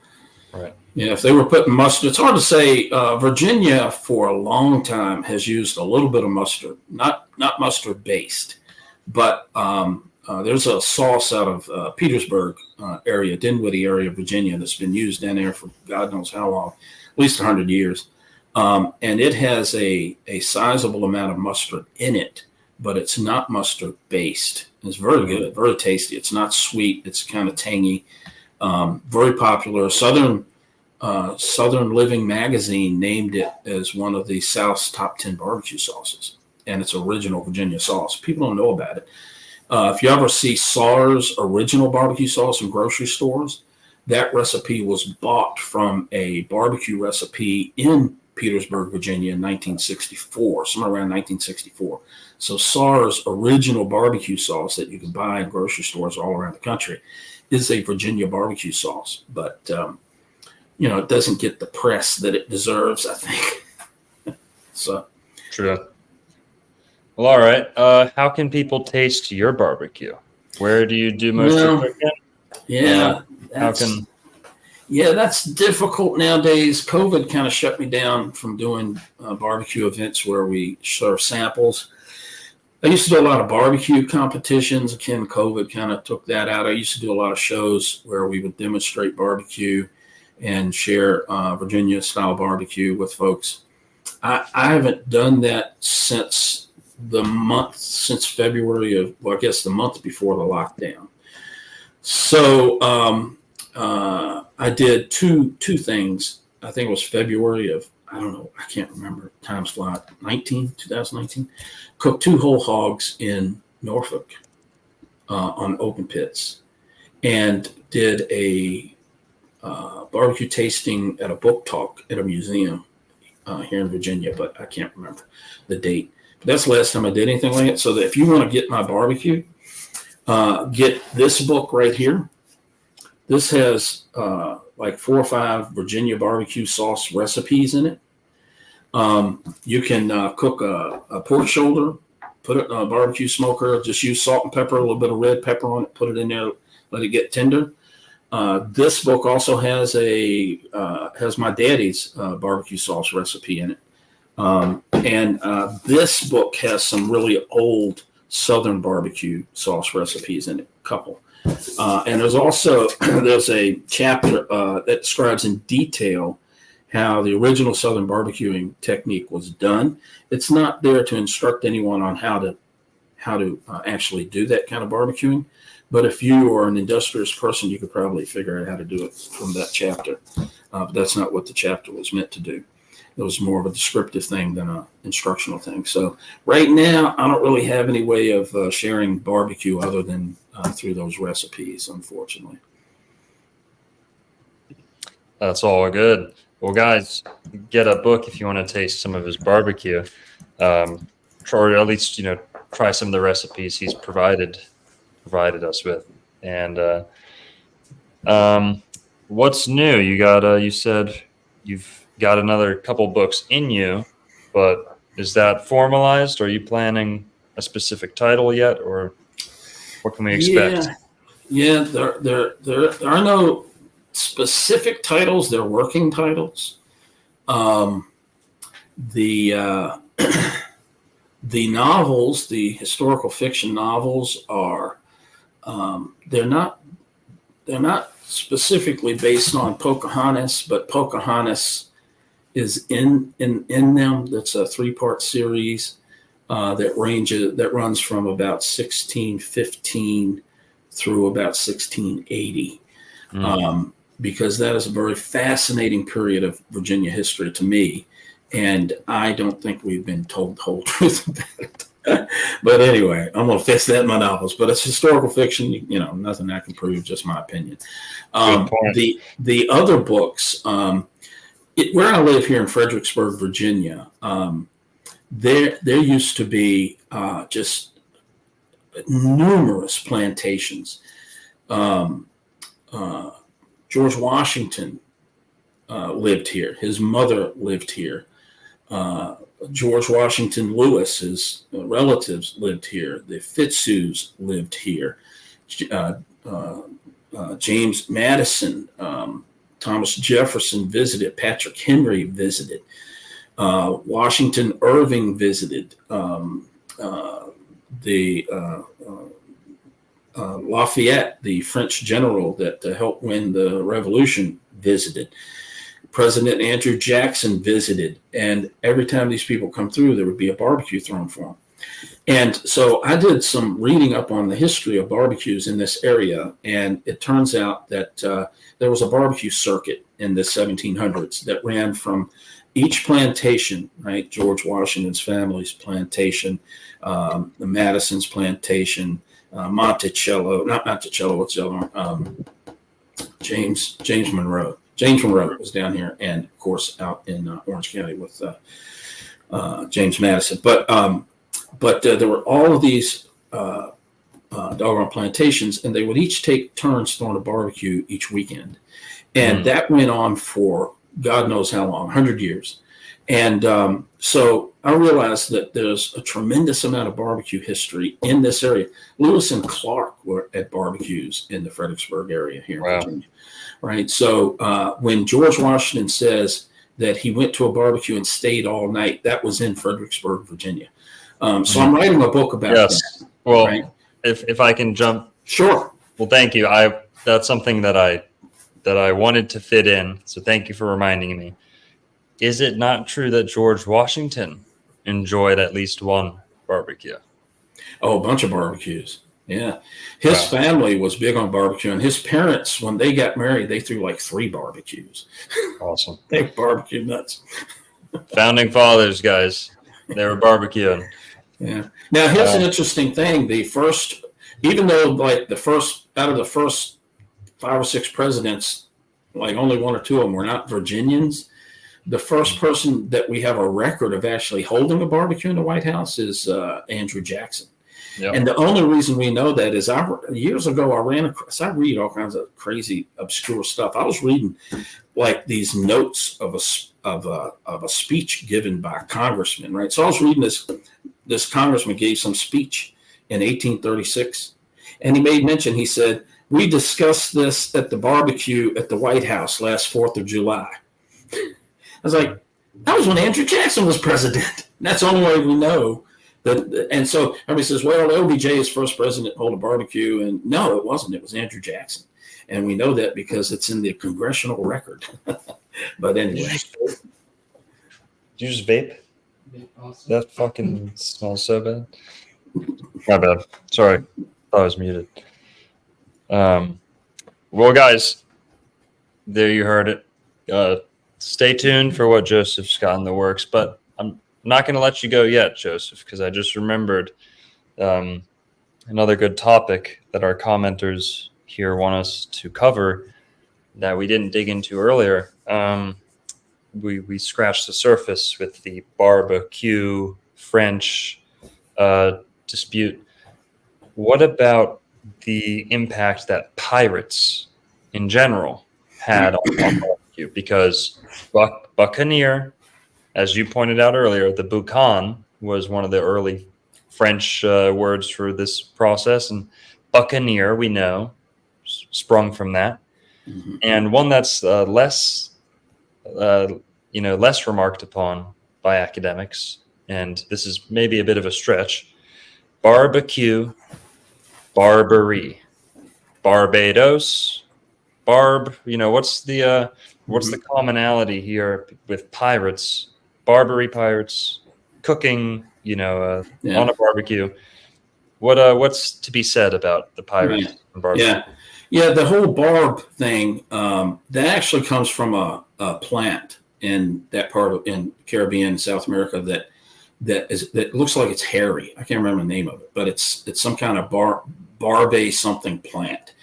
Right. Yeah, if they were putting mustard, it's hard to say. Virginia for a long time has used a little bit of mustard, not mustard based, but there's a sauce out of Petersburg area, Dinwiddie area of Virginia, that's been used down there for God knows how long, at least 100 years. And it has a sizable amount of mustard in it, but it's not mustard based. It's very good, very tasty. It's not sweet. It's kind of tangy. Very popular. Southern Living magazine named it as one of the South's top 10 barbecue sauces, and it's original Virginia sauce. People don't know about it. If you ever see SAR's original barbecue sauce in grocery stores, that recipe was bought from a barbecue recipe in Petersburg, Virginia in 1964, somewhere around 1964. So SAR's original barbecue sauce that you can buy in grocery stores all around the country is a Virginia barbecue sauce. But, it doesn't get the press that it deserves, I think. So True. Well, all right. How can people taste your barbecue? Where do you do most of your cooking? Yeah. That's difficult nowadays. COVID kind of shut me down from doing barbecue events where we serve samples. I used to do a lot of barbecue competitions. Again, COVID kind of took that out. I used to do a lot of shows where we would demonstrate barbecue and share Virginia-style barbecue with folks. I haven't done that since February of, I guess the month before the lockdown. So I did two things. I think it was February of, I don't know, I can't remember. Time's fly. 2019. Cooked 2 whole hogs in Norfolk on open pits, and did a barbecue tasting at a book talk at a museum here in Virginia, but I can't remember the date. That's the last time I did anything like it. So that if you want to get my barbecue, get this book right here. This has like 4 or 5 Virginia barbecue sauce recipes in it. You can cook a pork shoulder, put it in a barbecue smoker, just use salt and pepper, a little bit of red pepper on it, put it in there, let it get tender. This book also has my daddy's barbecue sauce recipe in it. And this book has some really old Southern barbecue sauce recipes in it, a couple. And there's a chapter that describes in detail how the original Southern barbecuing technique was done. It's not there to instruct anyone on how to actually do that kind of barbecuing. But if you are an industrious person, you could probably figure out how to do it from that chapter. But that's not what the chapter was meant to do. It was more of a descriptive thing than an instructional thing. So right now, I don't really have any way of sharing barbecue other than through those recipes, unfortunately. That's all good. Well, guys, get a book if you want to taste some of his barbecue, or at least try some of the recipes he's provided us with. And what's new? You said you've got another couple books in you, but is that formalized? Are you planning a specific title yet, or what can we expect? Yeah, there are no specific titles. They're working titles. The novels, the historical fiction novels, are they're not specifically based on Pocahontas, but Pocahontas is in them. That's a 3-part series that runs from about 1615 through about 1680. Because that is a very fascinating period of Virginia history to me, and I don't think we've been told the whole truth about it. But anyway, I'm going to fix that in my novels. But it's historical fiction. You know, nothing I can prove, just my opinion. Good point. The other books, where I live here in Fredericksburg, Virginia, there used to be just numerous plantations. George Washington lived here. His mother lived here. George Washington Lewis's relatives lived here. The Fitzhughs lived here. James Madison, Thomas Jefferson visited. Patrick Henry visited. Washington Irving visited. Lafayette, the French general that helped win the Revolution, visited. President Andrew Jackson visited, and every time these people come through, there would be a barbecue thrown for them. And so I did some reading up on the history of barbecues in this area, and it turns out that there was a barbecue circuit in the 1700s that ran from each plantation, right? George Washington's family's plantation, the Madison's plantation, Monticello, not Monticello, what's the other one? James Monroe. James Monroe was down here, and of course out in Orange County with James Madison. But there were all of these doggone plantations, and they would each take turns throwing a barbecue each weekend, and that went on for God knows how long, 100 years. And so I realized that there's a tremendous amount of barbecue history in this area. Lewis and Clark were at barbecues in the Fredericksburg area here in Virginia, right? So when George Washington says that he went to a barbecue and stayed all night, that was in Fredericksburg, Virginia. So I'm writing a book about that. Well, right? if I can jump. Sure. Well, thank you. That's something that I wanted to fit in. So thank you for reminding me. Is it not true that George Washington enjoyed at least one barbecue? Oh, a bunch of barbecues. Yeah. His family was big on barbecue, and his parents, when they got married, they threw like 3 barbecues. Awesome. They were barbecue nuts. Founding fathers, guys. They were barbecuing. Yeah. Now, here's an interesting thing. Even though like out of the first 5 or 6 presidents, like only 1 or 2 of them were not Virginians, the first person that we have a record of actually holding a barbecue in the White House is Andrew Jackson. Yep. And the only reason we know that is years ago I ran across, I read all kinds of crazy, obscure stuff. I was reading like these notes of a speech given by a congressman, right? So I was reading this congressman gave some speech in 1836, and he made mention, he said, "We discussed this at the barbecue at the White House last 4th of July. I was like, that was when Andrew Jackson was president. And that's the only way we know that. And so everybody says, well, LBJ is first president to hold a barbecue. And no, it wasn't. It was Andrew Jackson. And we know that because it's in the congressional record. But anyway. Did you just vape? That fucking smells so bad. My bad. Sorry. Thought I was muted. Well, guys, there you heard it. Stay tuned for what Joseph's got in the works, but I'm not going to let you go yet, Joseph, because I just remembered another good topic that our commenters here want us to cover that we didn't dig into earlier. We scratched the surface with the barbecue French dispute. What about the impact that pirates in general had on barbecue? Because buccaneer, as you pointed out earlier, the boucan was one of the early French words for this process, and buccaneer, we know, sprung from that. Mm-hmm. And one that's less remarked upon by academics, and this is maybe a bit of a stretch: barbecue, Barbary, Barbados, what's the commonality here with pirates, Barbary pirates cooking, on a barbecue? What's to be said about the pirates and barbecue? Yeah. The whole barb thing that actually comes from a plant in that part in Caribbean, South America that looks like it's hairy. I can't remember the name of it, but it's some kind of barbe something plant.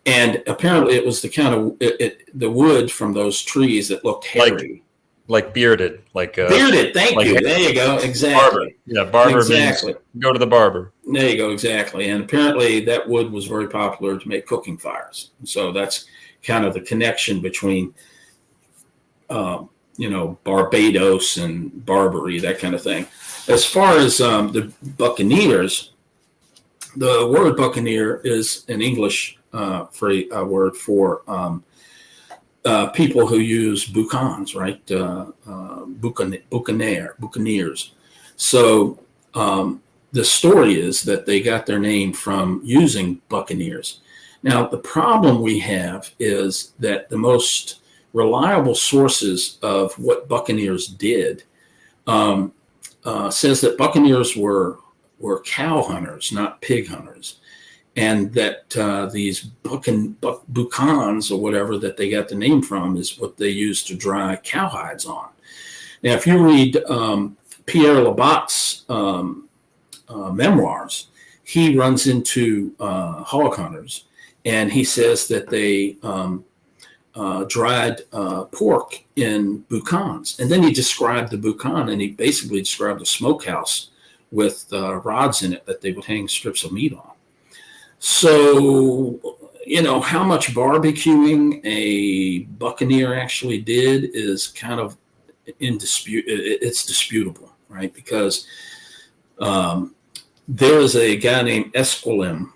And apparently it was the kind of the wood from those trees that looked hairy. Like bearded, bearded. Thank you. There you go. Exactly. Barber. Yeah, barber exactly. means go to the barber. There you go. Exactly. And apparently that wood was very popular to make cooking fires. So that's kind of the connection between, Barbados and Barbary, that kind of thing. As far as the Buccaneers, the word Buccaneer is an English word for people who use boucans, right? Buccaneers. So the story is that they got their name from using buccaneers. Now, the problem we have is that the most reliable sources of what buccaneers did says that buccaneers were cow hunters, not pig hunters. And that these boucans or whatever that they got the name from is what they used to dry cowhides on. Now, if you read Pierre Labat's memoirs, he runs into hog hunters, and he says that they dried pork in boucans. And then he described the boucan, and he basically described a smokehouse with rods in it that they would hang strips of meat on. So, how much barbecuing a buccaneer actually did is kind of in dispute. It's disputable, right? Because there is a guy named Esquilem,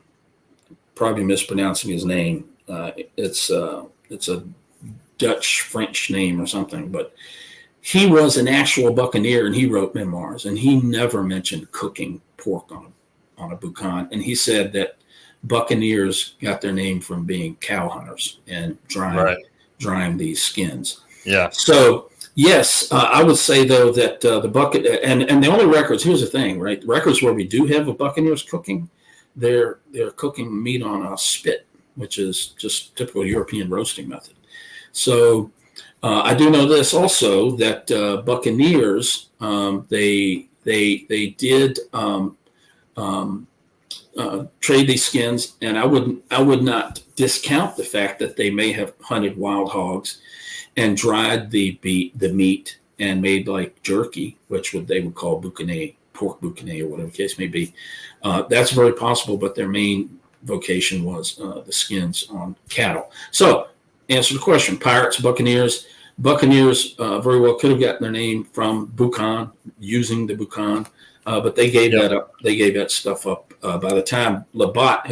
probably mispronouncing his name. It's a Dutch French name or something, but he was an actual buccaneer, and he wrote memoirs, and he never mentioned cooking pork on a boucan. And he said that buccaneers got their name from being cow hunters and drying these skins. Yeah. So yes, I would say though that the bucket and the only records. Here's the thing, right? Records where we do have a buccaneers cooking, they're cooking meat on a spit, which is just typical European roasting method. So I do know this also that buccaneers they did. Trade these skins, and I would not discount the fact that they may have hunted wild hogs and dried the meat and made like jerky, which they would call boucané, pork boucané, or whatever the case may be. That's very possible, but their main vocation was the skins on cattle. So, answer the question: pirates, buccaneers. Buccaneers very well could have gotten their name from boucan, using the boucan. But they gave that up. They gave that stuff up by the time Labat,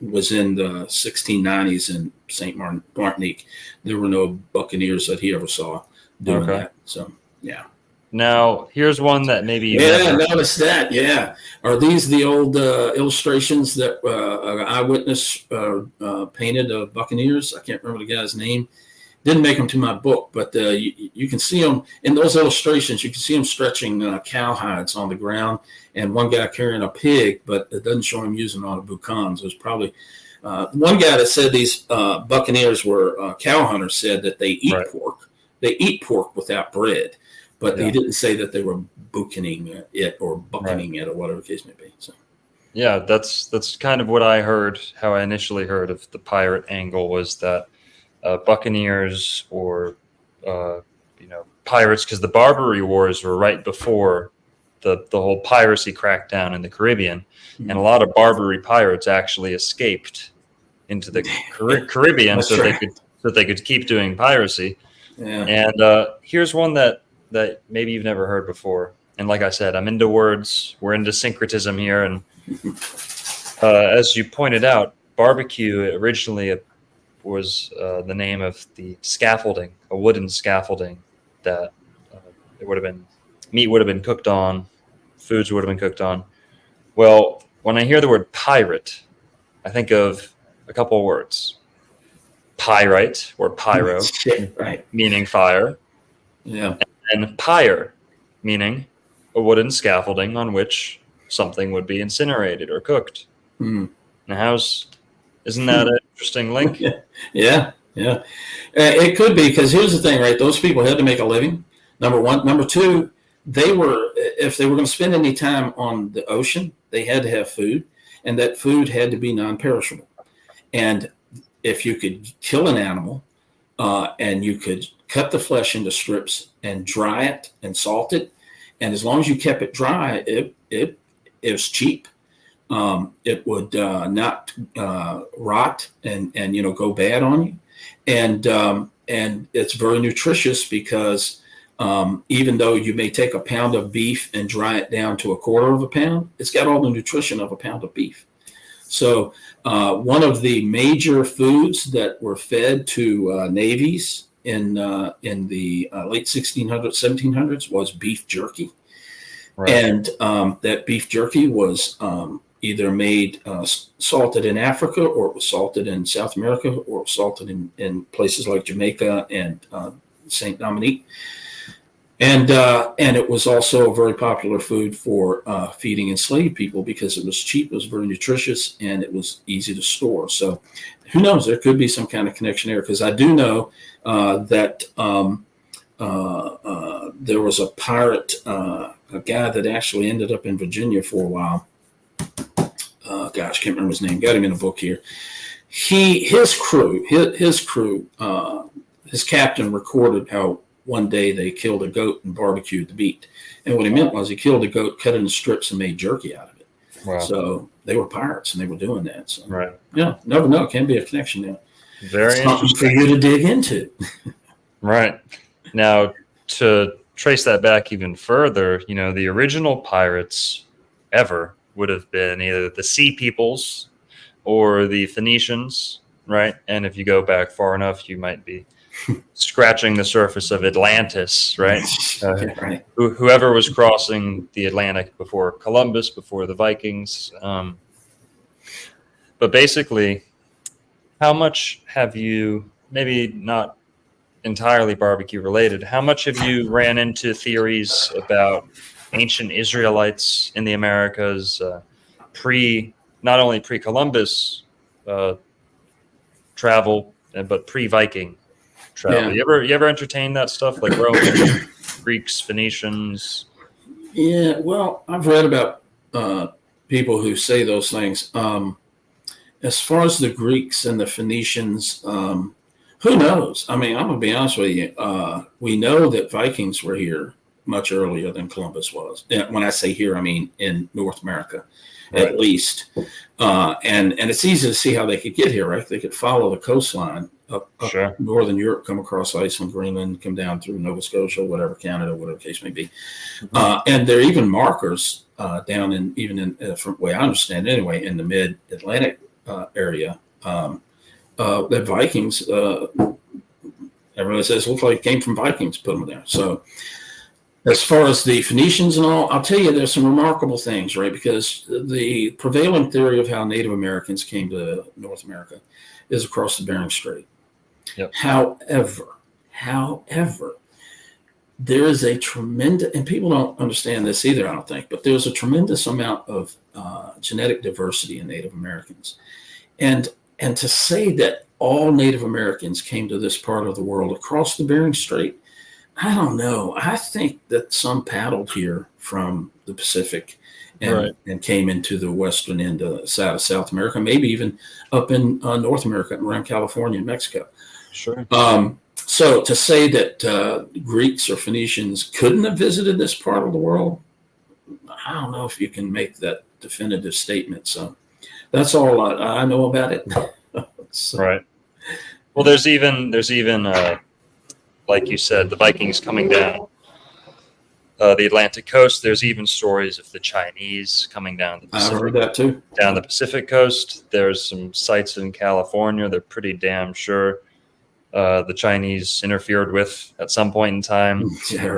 was in the 1690s in Saint Martinique. There were no buccaneers that he ever saw doing that. So, yeah. Now, here's one that maybe notice that. Yeah, are these the old illustrations that an eyewitness painted of buccaneers? I can't remember the guy's name. Didn't make them to my book, but you can see them in those illustrations. You can see them stretching cowhides on the ground, and one guy carrying a pig, but it doesn't show him using all the boucans. There's probably one guy that said these buccaneers were cow hunters said that they eat pork. They eat pork without bread, but he didn't say that they were boucaning it or buccaning it or whatever the case may be. So. Yeah, that's kind of what I heard. How I initially heard of the pirate angle was that. Buccaneers or pirates, because the Barbary Wars were right before the whole piracy crackdown in the Caribbean, and a lot of Barbary pirates actually escaped into the Caribbean so they could keep doing piracy. Yeah. And here's one that maybe you've never heard before. And like I said, I'm into words. We're into syncretism here, and as you pointed out, barbecue originally was the name of the scaffolding, a wooden scaffolding that meat would have been cooked on, foods would have been cooked on. Well, when I hear the word pirate, I think of a couple of words. Pyrite or pyro, meaning fire. Yeah. And pyre, meaning a wooden scaffolding on which something would be incinerated or cooked. Mm. Now, isn't that an interesting link? Yeah. It could be, because here's the thing, right? Those people had to make a living, number one. Number two, if they were going to spend any time on the ocean, they had to have food, and that food had to be non-perishable. And if you could kill an animal and you could cut the flesh into strips and dry it and salt it, and as long as you kept it dry, it was cheap. It would not rot and go bad on you, and it's very nutritious because even though you may take a pound of beef and dry it down to a quarter of a pound, it's got all the nutrition of a pound of beef. So one of the major foods that were fed to navies in the late 1600s, 1700s was beef jerky. Right. And that beef jerky was either made salted in Africa, or it was salted in South America, or salted in places like Jamaica and Saint Dominique. And it was also a very popular food for feeding enslaved people because it was cheap, it was very nutritious, and it was easy to store. So who knows? There could be some kind of connection there, because I do know that there was a pirate, a guy that actually ended up in Virginia for a while. Can't remember his name. Got him in a book here. His captain recorded how one day they killed a goat and barbecued the meat. And what he meant was he killed a goat, cut it into strips, and made jerky out of it. Wow. So they were pirates and they were doing that. So, right. Yeah, never know. It can be a connection there. Very something for you to dig into. Right. Now, to trace that back even further, the original pirates ever would have been either the Sea Peoples or the Phoenicians, right? And if you go back far enough, you might be scratching the surface of Atlantis, right? Right. Whoever was crossing the Atlantic before Columbus, before the Vikings. But basically, how much have you, maybe not entirely barbecue related, how much have you ran into theories about ancient Israelites in the Americas, not only pre-Columbus travel, but pre-Viking travel? Yeah. You ever entertain that stuff, like Romans, Greeks, Phoenicians? Yeah, well, I've read about people who say those things. As far as the Greeks and the Phoenicians, who knows? I mean, I'm going to be honest with you. We know that Vikings were here much earlier than Columbus was. And when I say here, I mean in North America, right, at least. And it's easy to see how they could get here, right? They could follow the coastline up sure, northern Europe, come across Iceland, Greenland, come down through Nova Scotia, whatever, Canada, whatever the case may be. Mm-hmm. And there are even markers down from the way I understand it anyway, in the mid-Atlantic area, that Vikings, everyone says, looks like it came from Vikings, put them there. So as far as the Phoenicians and all, I'll tell you, there's some remarkable things, right? Because the prevailing theory of how Native Americans came to North America is across the Bering Strait. Yep. However, there is a tremendous, and people don't understand this either, I don't think, but there's a tremendous amount of genetic diversity in Native Americans. And to say that all Native Americans came to this part of the world across the Bering Strait, I don't know. I think that some paddled here from the Pacific and came into the western end of South America, maybe even up in North America, around California and Mexico. Sure. So to say that Greeks or Phoenicians couldn't have visited this part of the world, I don't know if you can make that definitive statement. So that's all I know about it. So. Right. Well, there's even like you said, the Vikings coming down the Atlantic coast. There's even stories of the Chinese coming down the Pacific. I heard that too. Down the Pacific coast. There's some sites in California. They're pretty damn sure the Chinese interfered with at some point in time. Yeah,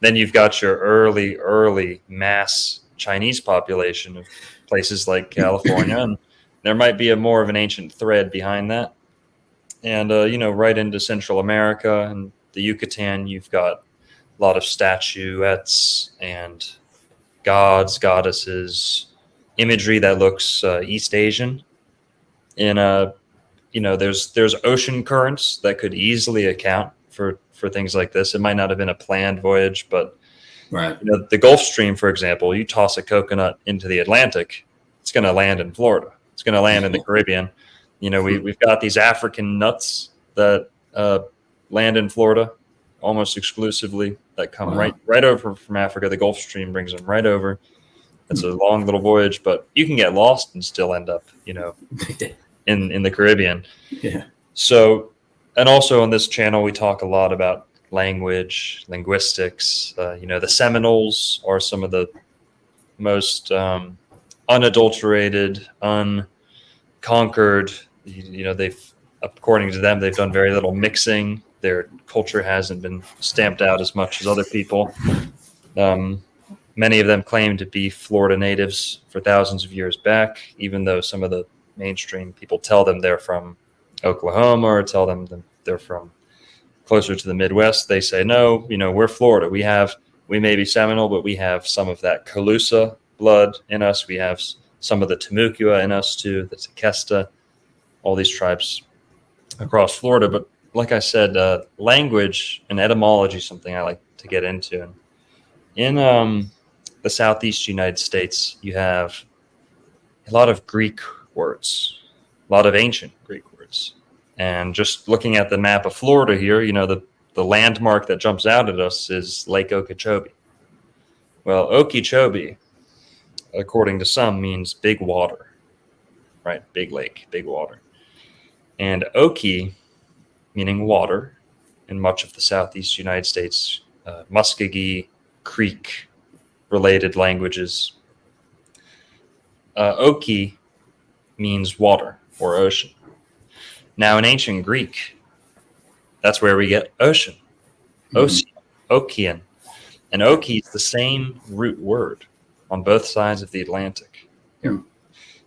then you've got your early mass Chinese population of places like California, and there might be more of an ancient thread behind that. And, right into Central America and the Yucatan, you've got a lot of statuettes and gods, goddesses, imagery that looks East Asian. And, there's ocean currents that could easily account for things like this. It might not have been a planned voyage, but Right. The Gulf Stream, for example, you toss a coconut into the Atlantic, it's going to land in Florida. It's going to land in the Caribbean. We've got these African nuts that land in Florida almost exclusively, that come right over from Africa. The Gulf Stream brings them right over. It's a long little voyage, but you can get lost and still end up, in the Caribbean. Yeah. So, and also on this channel, we talk a lot about language, linguistics. The Seminoles are some of the most unadulterated, unconquered. They've, according to them, they've done very little mixing. Their culture hasn't been stamped out as much as other people. Many of them claim to be Florida natives for thousands of years back, even though some of the mainstream people tell them they're from Oklahoma or tell them they're from closer to the Midwest. They say, no, we're Florida. We may be Seminole, but we have some of that Calusa blood in us. We have some of the Timucua in us too, the Tequesta, all these tribes across Florida. But like I said, language and etymology is something I like to get into. In the Southeast United States, you have a lot of Greek words, a lot of ancient Greek words. And just looking at the map of Florida here, the landmark that jumps out at us is Lake Okeechobee. Well, Okeechobee, according to some, means big water, right? Big lake, big water. And Okie, meaning water, in much of the Southeast United States, Muskogee Creek related languages. Okie means water or ocean. Now in ancient Greek, that's where we get ocean, Ocean. And Okie is the same root word on both sides of the Atlantic. Yeah.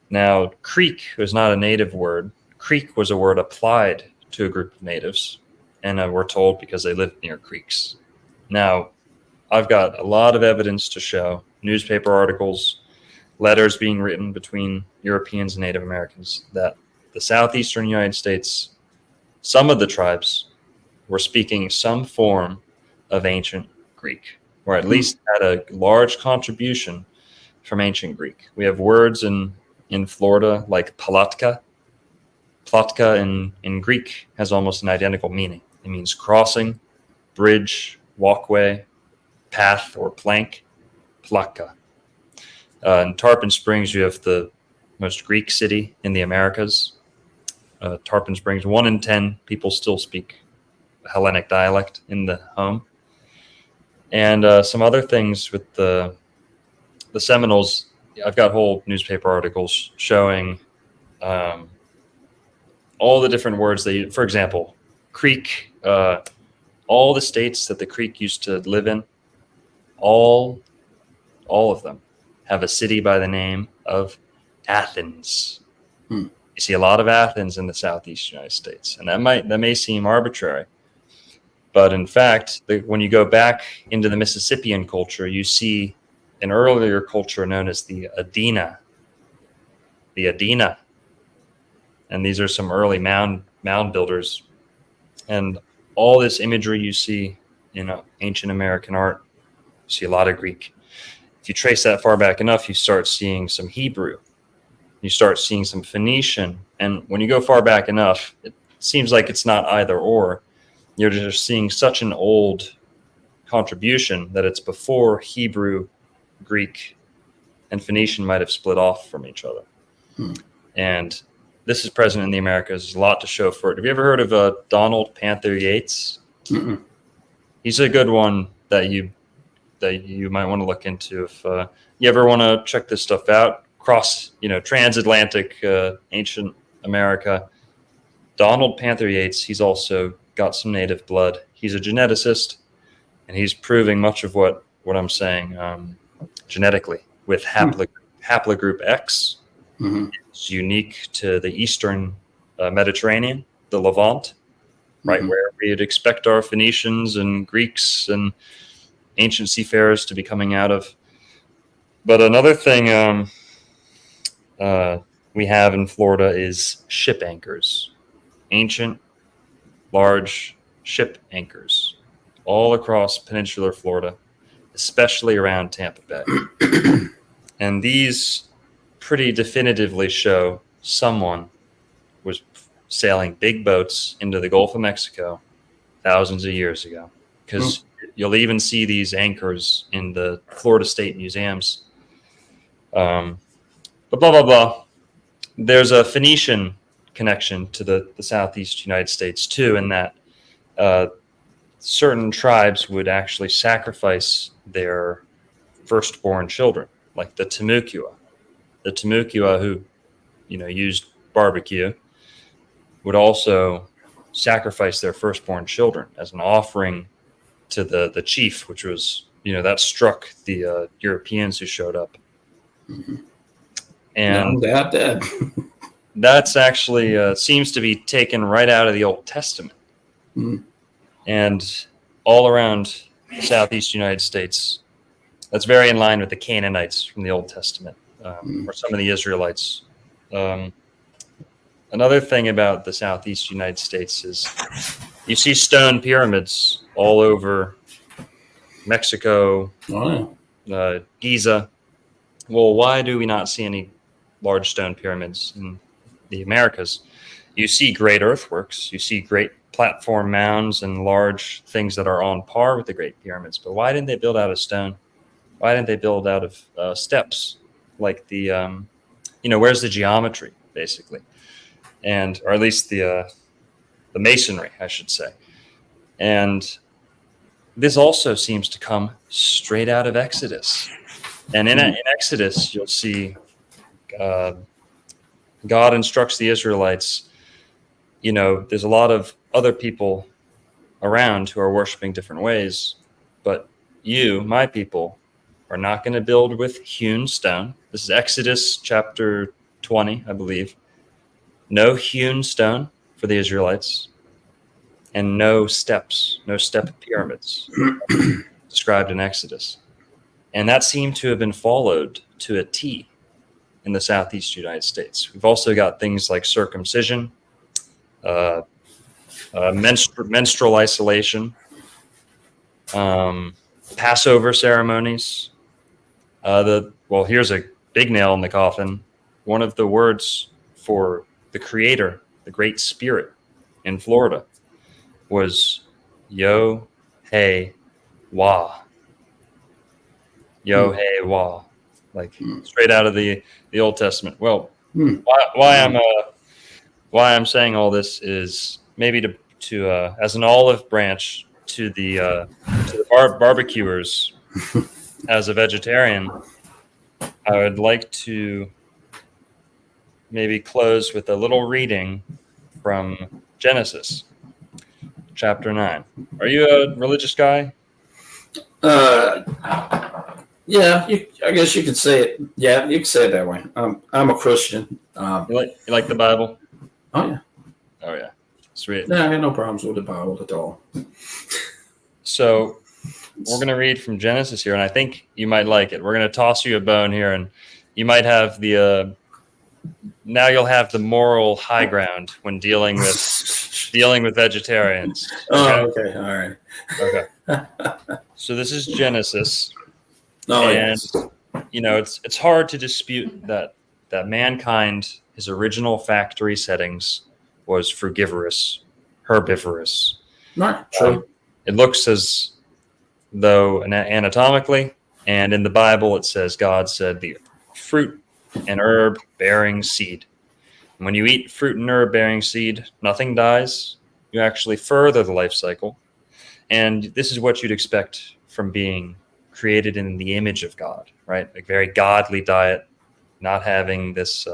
Now, creek was not a native word. Creek was a word applied to a group of natives, and we're told because they lived near creeks. Now, I've got a lot of evidence to show, newspaper articles, letters being written between Europeans and Native Americans, that the southeastern United States, some of the tribes were speaking some form of ancient Greek, or at least had a large contribution from ancient Greek. We have words in Florida like palatka. Palatka in Greek has almost an identical meaning. It means crossing, bridge, walkway, path, or plank. Plaka. In Tarpon Springs, you have the most Greek city in the Americas. Tarpon Springs, 1 in 10 people still speak Hellenic dialect in the home. And some other things with the Seminoles, I've got whole newspaper articles showing all the different words they use. For example, Creek, all the states that the Creek used to live in, all of them have a city by the name of Athens. You see a lot of Athens in the Southeast United States, and that may seem arbitrary, but in fact, when you go back into the Mississippian culture, you see an earlier culture known as the Adena. The Adena, and these are some early mound builders, and all this imagery you see in ancient American art, you see a lot of Greek. If you trace that far back enough, you start seeing some Hebrew. You start seeing some Phoenician. And when you go far back enough, it seems like it's not either or. You're just seeing such an old contribution that it's before Hebrew, Greek, and Phoenician might have split off from each other. And this is present in the Americas. There's a lot to show for it. Have you ever heard of Donald Panther Yates? Mm-mm. He's a good one that you might want to look into if you ever want to check this stuff out. Transatlantic, ancient America. Donald Panther Yates, he's also got some native blood. He's a geneticist, and he's proving much of what I'm saying genetically with haplogroup X. It's unique to the Eastern Mediterranean, the Levant, right where we'd expect our Phoenicians and Greeks and ancient seafarers to be coming out of. But another thing we have in Florida is ship anchors, ancient, large ship anchors all across peninsular Florida. especially around Tampa Bay. And these pretty definitively show someone was sailing big boats into the Gulf of Mexico thousands of years ago, because you'll even see these anchors in the Florida State museums. But blah, blah, blah. There's a Phoenician connection to the Southeast United States too, in that certain tribes would actually sacrifice their firstborn children, like the Timucua. The Timucua, who used barbecue, would also sacrifice their firstborn children as an offering to the chief, which was that struck the Europeans who showed up. And that that's actually seems to be taken right out of the Old Testament. And all around the Southeast United States, that's very in line with the Canaanites from the Old Testament, or some of the Israelites. Another thing about the Southeast United States is you see stone pyramids all over Mexico, Giza. Well, why do we not see any large stone pyramids in the Americas? You see great earthworks, you see great platform mounds and large things that are on par with the Great Pyramids. But why didn't they build out of stone? Why didn't they build out of steps? Like where's the geometry, basically? Or at least the masonry, I should say. And this also seems to come straight out of Exodus. And in Exodus, you'll see God instructs the Israelites, there's a lot of other people around who are worshiping different ways, but you, my people, are not going to build with hewn stone. This is Exodus chapter 20, I believe. No hewn stone for the Israelites, and no steps, no step pyramids described in Exodus. And that seemed to have been followed to a T in the Southeast United States. We've also got things like circumcision, menstrual isolation, Passover ceremonies. Here's a big nail in the coffin. One of the words for the Creator, the Great Spirit in Florida, was Yo-Hey-Wah. Yo-Hey-Wah. Like straight out of the Old Testament. Well, why I'm saying all this is maybe to as an olive branch to the barbecuers. As a vegetarian, I would like to maybe close with a little reading from Genesis chapter 9. Are you a religious guy? Yeah, I guess you could say it. Yeah, you could say it that way. I'm a Christian. You like the Bible? Oh yeah. Oh yeah. Sweet. Yeah, I have no problems with the Bible at all. So we're going to read from Genesis here, and I think you might like it. We're going to toss you a bone here, and you might have now you'll have the moral high ground when dealing with vegetarians. Okay? Oh, okay. All right. Okay. So this is Genesis. Oh, and yes. It's hard to dispute that mankind, his original factory settings, was frugivorous, herbivorous. Not true. It looks as though anatomically, and in the Bible it says God said the fruit and herb bearing seed. And when you eat fruit and herb bearing seed, nothing dies. You actually further the life cycle. And this is what you'd expect from being created in the image of God, right? A very godly diet, not having this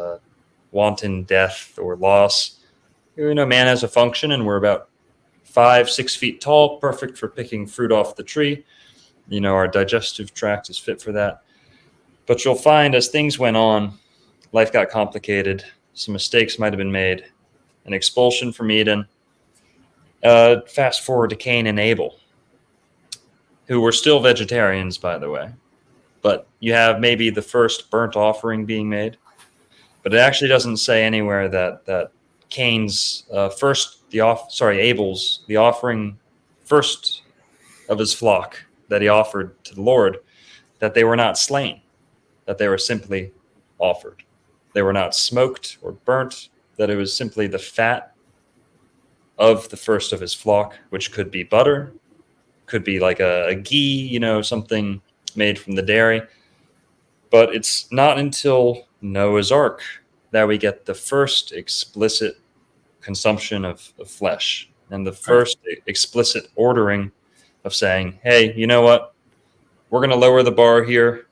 wanton death or loss. Man has a function, and we're about 5-6 feet tall, perfect for picking fruit off the tree. Our digestive tract is fit for that. But you'll find as things went on, life got complicated. Some mistakes might have been made. An expulsion from Eden. Fast forward to Cain and Abel, who were still vegetarians, by the way. But you have maybe the first burnt offering being made. But it actually doesn't say anywhere that Cain's Abel's, the offering first of his flock that he offered to the Lord, that they were not slain, that they were simply offered. They were not smoked or burnt, that it was simply the fat of the first of his flock, which could be butter, could be like a ghee, something made from the dairy. But it's not until Noah's Ark that we get the first explicit consumption of flesh and the first explicit ordering of saying, hey, you know what? We're going to lower the bar here,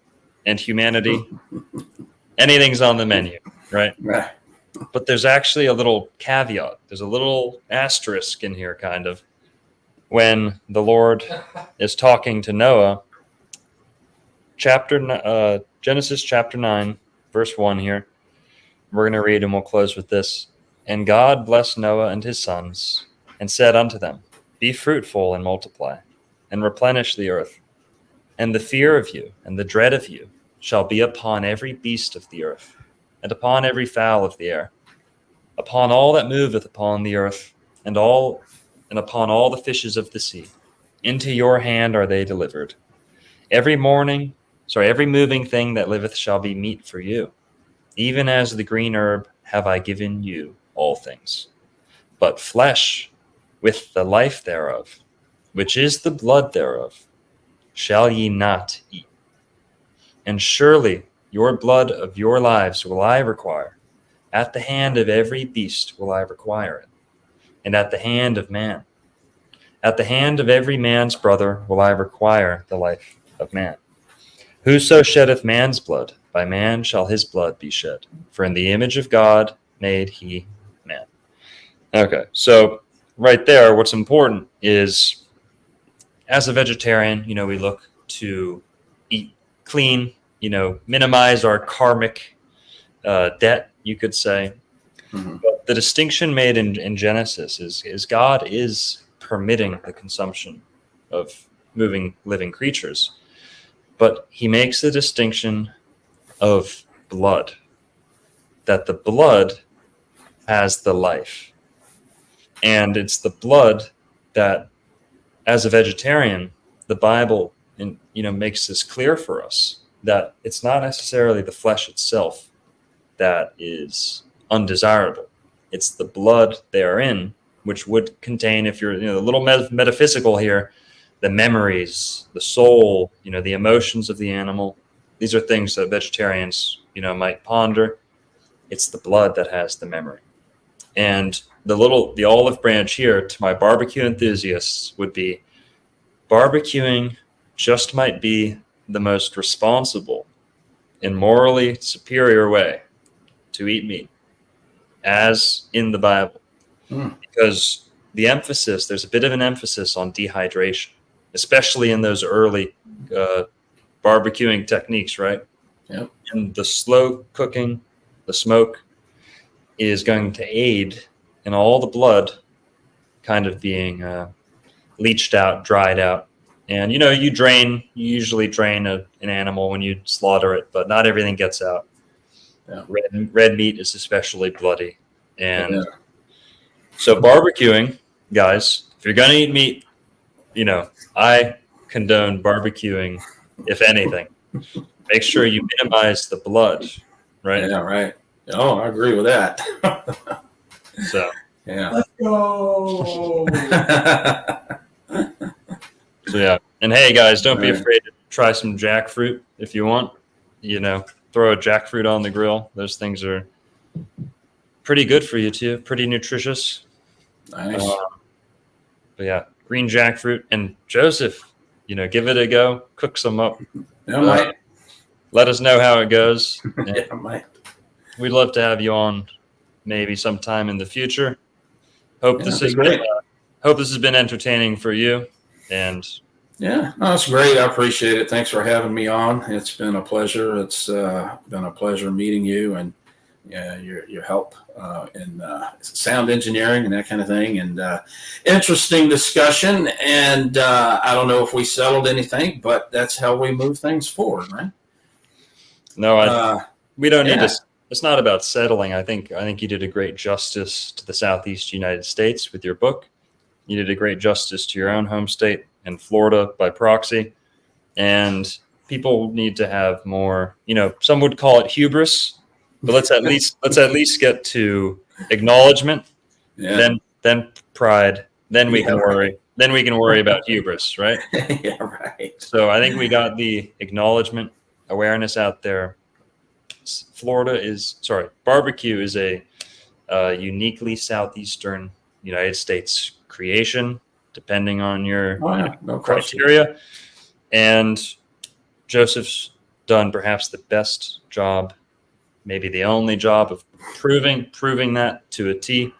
and humanity, anything's on the menu, right? Right. But there's actually a little caveat. There's a little asterisk in here, kind of, when the Lord is talking to Noah. Genesis chapter 9, verse 1 here. We're going to read and we'll close with this. And God blessed Noah and his sons and said unto them, be fruitful and multiply and replenish the earth. And the fear of you and the dread of you shall be upon every beast of the earth and upon every fowl of the air, upon all that moveth upon the earth and upon all the fishes of the sea. Into your hand are they delivered. Every moving thing that liveth shall be meat for you. Even as the green herb have I given you all things. But flesh with the life thereof, which is the blood thereof, shall ye not eat. And surely your blood of your lives will I require. At the hand of every beast will I require it, and at the hand of man. At the hand of every man's brother will I require the life of man. Whoso sheddeth man's blood, by man shall his blood be shed. For in the image of God made he man. Okay, so right there, what's important is, as a vegetarian, we look to eat clean, minimize our karmic debt, you could say. Mm-hmm. But the distinction made in Genesis is God is permitting the consumption of living creatures. But he makes the distinction of blood, that the blood has the life. And it's the blood that, as a vegetarian, the Bible makes this clear for us, that it's not necessarily the flesh itself that is undesirable. It's the blood therein, which would contain, if you're a little metaphysical here, the memories, the soul, the emotions of the animal. These are things that vegetarians, might ponder. It's the blood that has the memory. And the olive branch here to my barbecue enthusiasts would be, barbecuing just might be the most responsible and morally superior way to eat meat, as in the Bible. Because there's a bit of an emphasis on dehydration, especially in those early barbecuing techniques, right? Yep. And the slow cooking, the smoke, is going to aid in all the blood kind of being leached out, dried out. And, you usually drain an animal when you slaughter it, but not everything gets out. Yeah. Red meat is especially bloody. And so barbecuing, guys, if you're going to eat meat, I condone barbecuing, if anything. Make sure you minimize the blood, right? Yeah, right. Oh, I agree with that. So, yeah. Let's go. So yeah. And hey, guys, don't be afraid to try some jackfruit if you want. Throw a jackfruit on the grill. Those things are pretty good for you too. Pretty nutritious. Nice. But yeah, green jackfruit. And Joseph, give it a go. Cook some up. Yeah, let us know how it goes. yeah, might. We'd love to have you on maybe sometime in the future. Hope this has been entertaining for you. And yeah, no, that's great. I appreciate it. Thanks for having me on. It's been a pleasure. It's been a pleasure meeting you and your help in sound engineering and that kind of thing. And interesting discussion. And I don't know if we settled anything, but that's how we move things forward, right? No, we don't need to. It's not about settling. I think you did a great justice to the Southeast United States with your book. You did a great justice to your own home state and Florida by proxy. and people need to have more, some would call it hubris, but let's at least get to acknowledgement, Yeah. then pride, then we Yeah, can worry. right. Then we can worry about hubris, right? Yeah, right. So I think we got the acknowledgement, awareness out there. Barbecue is a uniquely southeastern United States creation, depending on your Oh, yeah. No question. criteria. And Joseph's done perhaps the best job, maybe the only job of proving that to a T.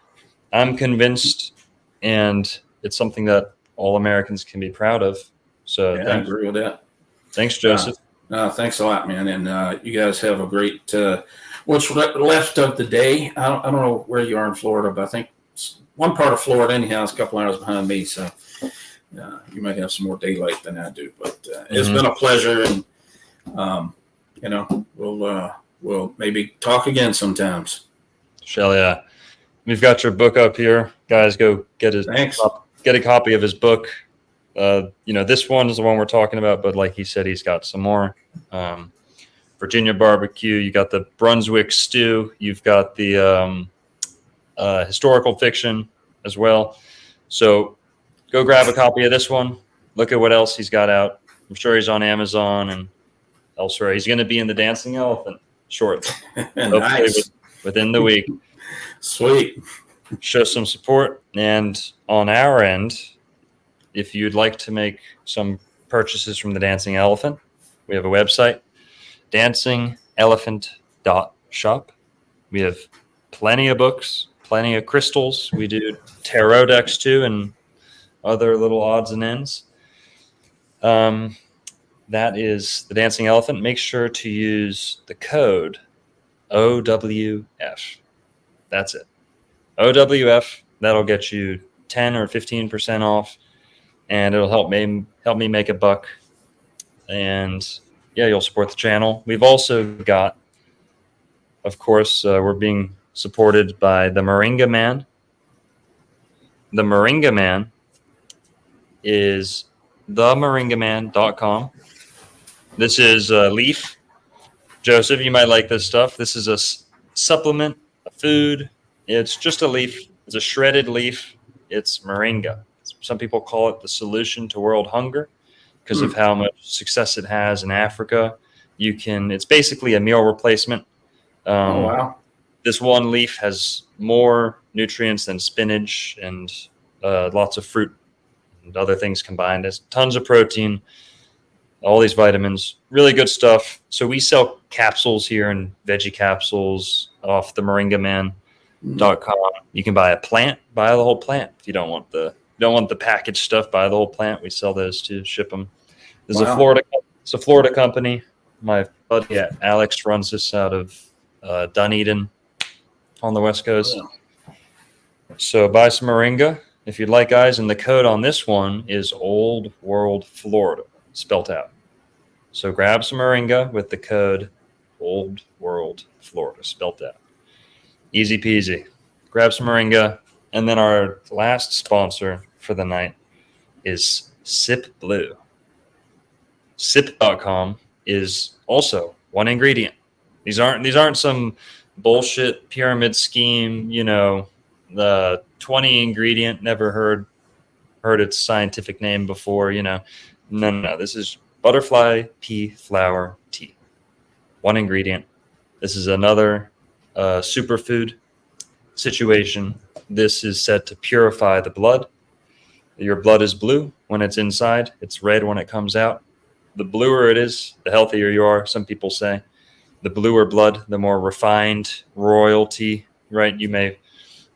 I'm convinced, and it's something that all Americans can be proud of. So Yeah, I agree with that. thanks, Joseph. Thanks a lot, man. And you guys have a great, what's left of the day. I don't know where you are in Florida, but I think one part of Florida anyhow is a couple hours behind me. So you might have some more daylight than I do, but it's been a pleasure. And, we'll maybe talk again sometimes. Shell, yeah. We've got your book up here. Guys, go get a copy of his book. This one is the one we're talking about, but like he said, he's got some more. Virginia barbecue. You got the Brunswick stew. You've got the historical fiction as well. So go grab a copy of this one. Look at what else he's got out. I'm sure he's on Amazon and elsewhere. He's going to be in the Dancing Elephant shortly. Nice. Within the week. Sweet. Show some support. And on our end, if you'd like to make some purchases from the Dancing Elephant, we have a website, dancingelephant.shop. We have plenty of books, plenty of crystals. We do tarot decks too, and other little odds and ends. That is the Dancing Elephant. Make sure to use the code OWF. That's it. OWF. That'll get you 10 or 15% off, and it'll help me make a buck. And yeah, you'll support the channel. We've also got, of course, we're being supported by the Moringa Man. The Moringa Man is themoringaman.com. This is a leaf. Joseph, you might like this stuff. This is a supplement, a food. It's just a leaf. It's a shredded leaf. It's moringa. Some people call it the solution to world hunger because of how much success it has in Africa. It's basically a meal replacement. Oh, wow. This one leaf has more nutrients than spinach and lots of fruit and other things combined. There's tons of protein, all these vitamins, really good stuff. So we sell capsules here and veggie capsules off the moringaman.com. You can buy the whole plant. If you don't want the packaged stuff, buy the whole plant. We sell those too, ship them. It's a Florida company. My buddy Alex runs this out of Dunedin on the West Coast. Yeah. So buy some moringa if you'd like, guys. And the code on this one is Old World Florida, spelt out. So grab some moringa with the code Old World Florida, spelt out. Easy peasy. Grab some moringa. And then our last sponsor for the night is Sip Blue. Sip.com is also one ingredient. These aren't some bullshit pyramid scheme, the 20 ingredient, never heard its scientific name before, No. This is butterfly pea flower tea. One ingredient. This is another superfood situation. This is said to purify the blood. Your blood is blue when it's inside. It's red when it comes out. The bluer it is, the healthier you are, some people say. The bluer blood, the more refined royalty, right? You may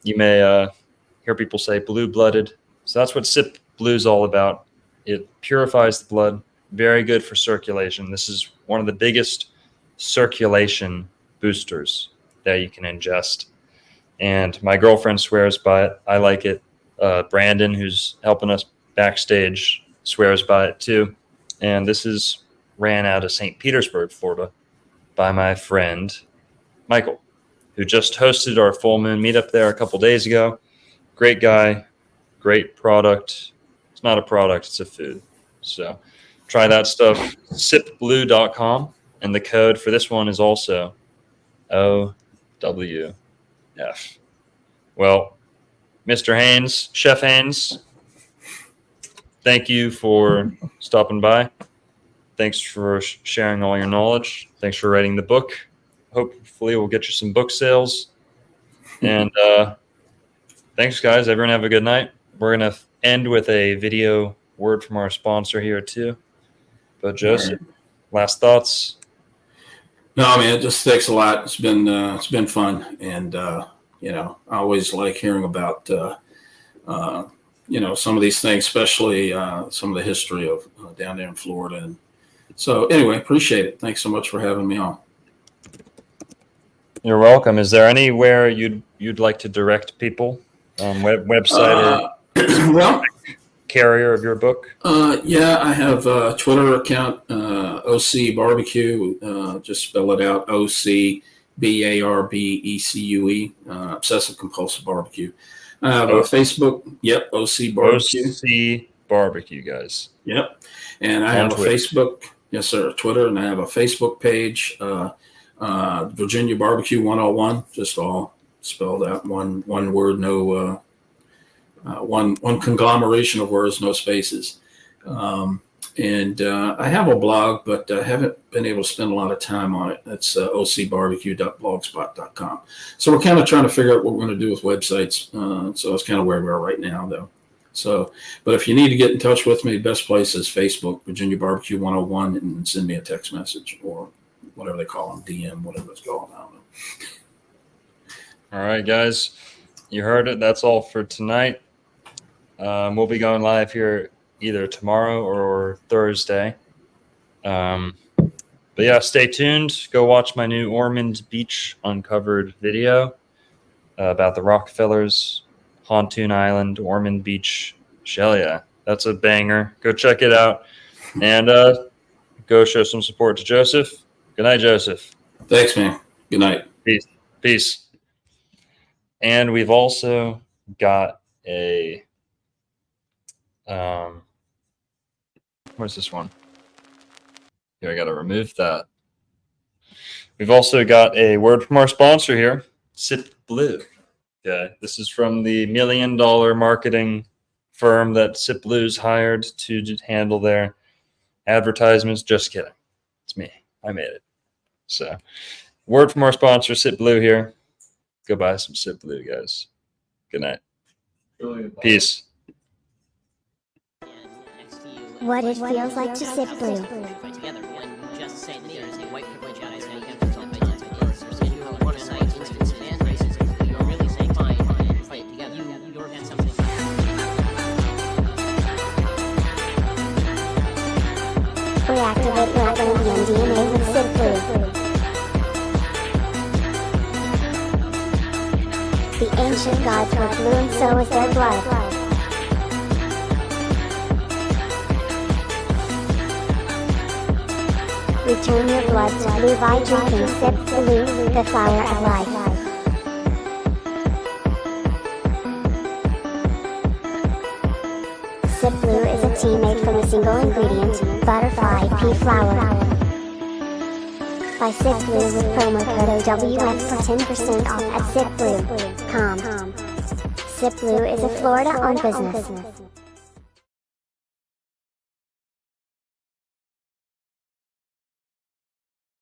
hear people say blue-blooded. So that's what Sip Blue is all about. It purifies the blood. Very good for circulation. This is one of the biggest circulation boosters that you can ingest. And my girlfriend swears by it. I like it. Brandon, who's helping us backstage, swears by it too. And this is ran out of St. Petersburg, Florida, by my friend Michael, who just hosted our full moon meetup there a couple days ago. Great guy, great product. It's not a product, it's a food. So Try that stuff. Sipblue.com. And the code for this one is also OWF. Well, Mr. Haynes, Chef Haynes, thank you for stopping by. Thanks for sharing all your knowledge. Thanks for writing the book. Hopefully we'll get you some book sales. And thanks, guys. Everyone have a good night. We're going to end with a video word from our sponsor here, too. But Joseph, last thoughts? No, man, it just takes a lot. It's been fun. And, you know, I always like hearing about, you know, some of these things, especially some of the history of down there in Florida. And so anyway, appreciate it. Thanks so much for having me on. You're welcome. Is there anywhere you'd like to direct people? Website or well, carrier of your book? Yeah, I have a Twitter account, OC Barbecue. Just spell it out, OC BARBECUE, Obsessive Compulsive Barbecue. I have a Facebook. Yep, OC Barbecue. OC Barbecue, guys. Yep, and I have a Facebook. Yes, sir. Twitter, and I have a Facebook page. Virginia Barbecue 101, just all spelled out, one word, no one conglomeration of words, no spaces. And I have a blog, but I haven't been able to spend a lot of time on it. That's ocbarbecue.blogspot.com. So we're kind of trying to figure out what we're going to do with websites. So that's kind of where we are right now, though. So, but if you need to get in touch with me, best place is Facebook, Virginia Barbecue 101, and send me a text message or whatever they call them, DM, whatever it's called. I don't know. All right, guys, you heard it. That's all for tonight. We'll be going live here either tomorrow or Thursday. But yeah, stay tuned. Go watch my new Ormond Beach Uncovered video about the Rockefellers, Pontoon Island, Ormond Beach. Yeah, that's a banger. Go check it out. And go show some support to Joseph. Good night, Joseph. Thanks, man. Good night. Peace. And we've also got a where's this one? Here, I got to remove that. We've also got a word from our sponsor here, Sip Blue. Okay, this is from the $1 million marketing firm that Sip Blue's hired to handle their advertisements. Just kidding. It's me. I made it. So, word from our sponsor, Sip Blue here. Go buy some Sip Blue, guys. Good night. Peace. What it feels like to sip blue. Reactivate your Atlantean DNA with sip blue. The ancient gods were blue and so is their blood. Return your blood to blue by drinking Sip Blue, the flower of life. Sip Blue is a tea made from a single ingredient, butterfly pea flower. Buy Sip Blue with promo code OWF for 10% off at sipblue.com. Sip Blue is a Florida-owned business.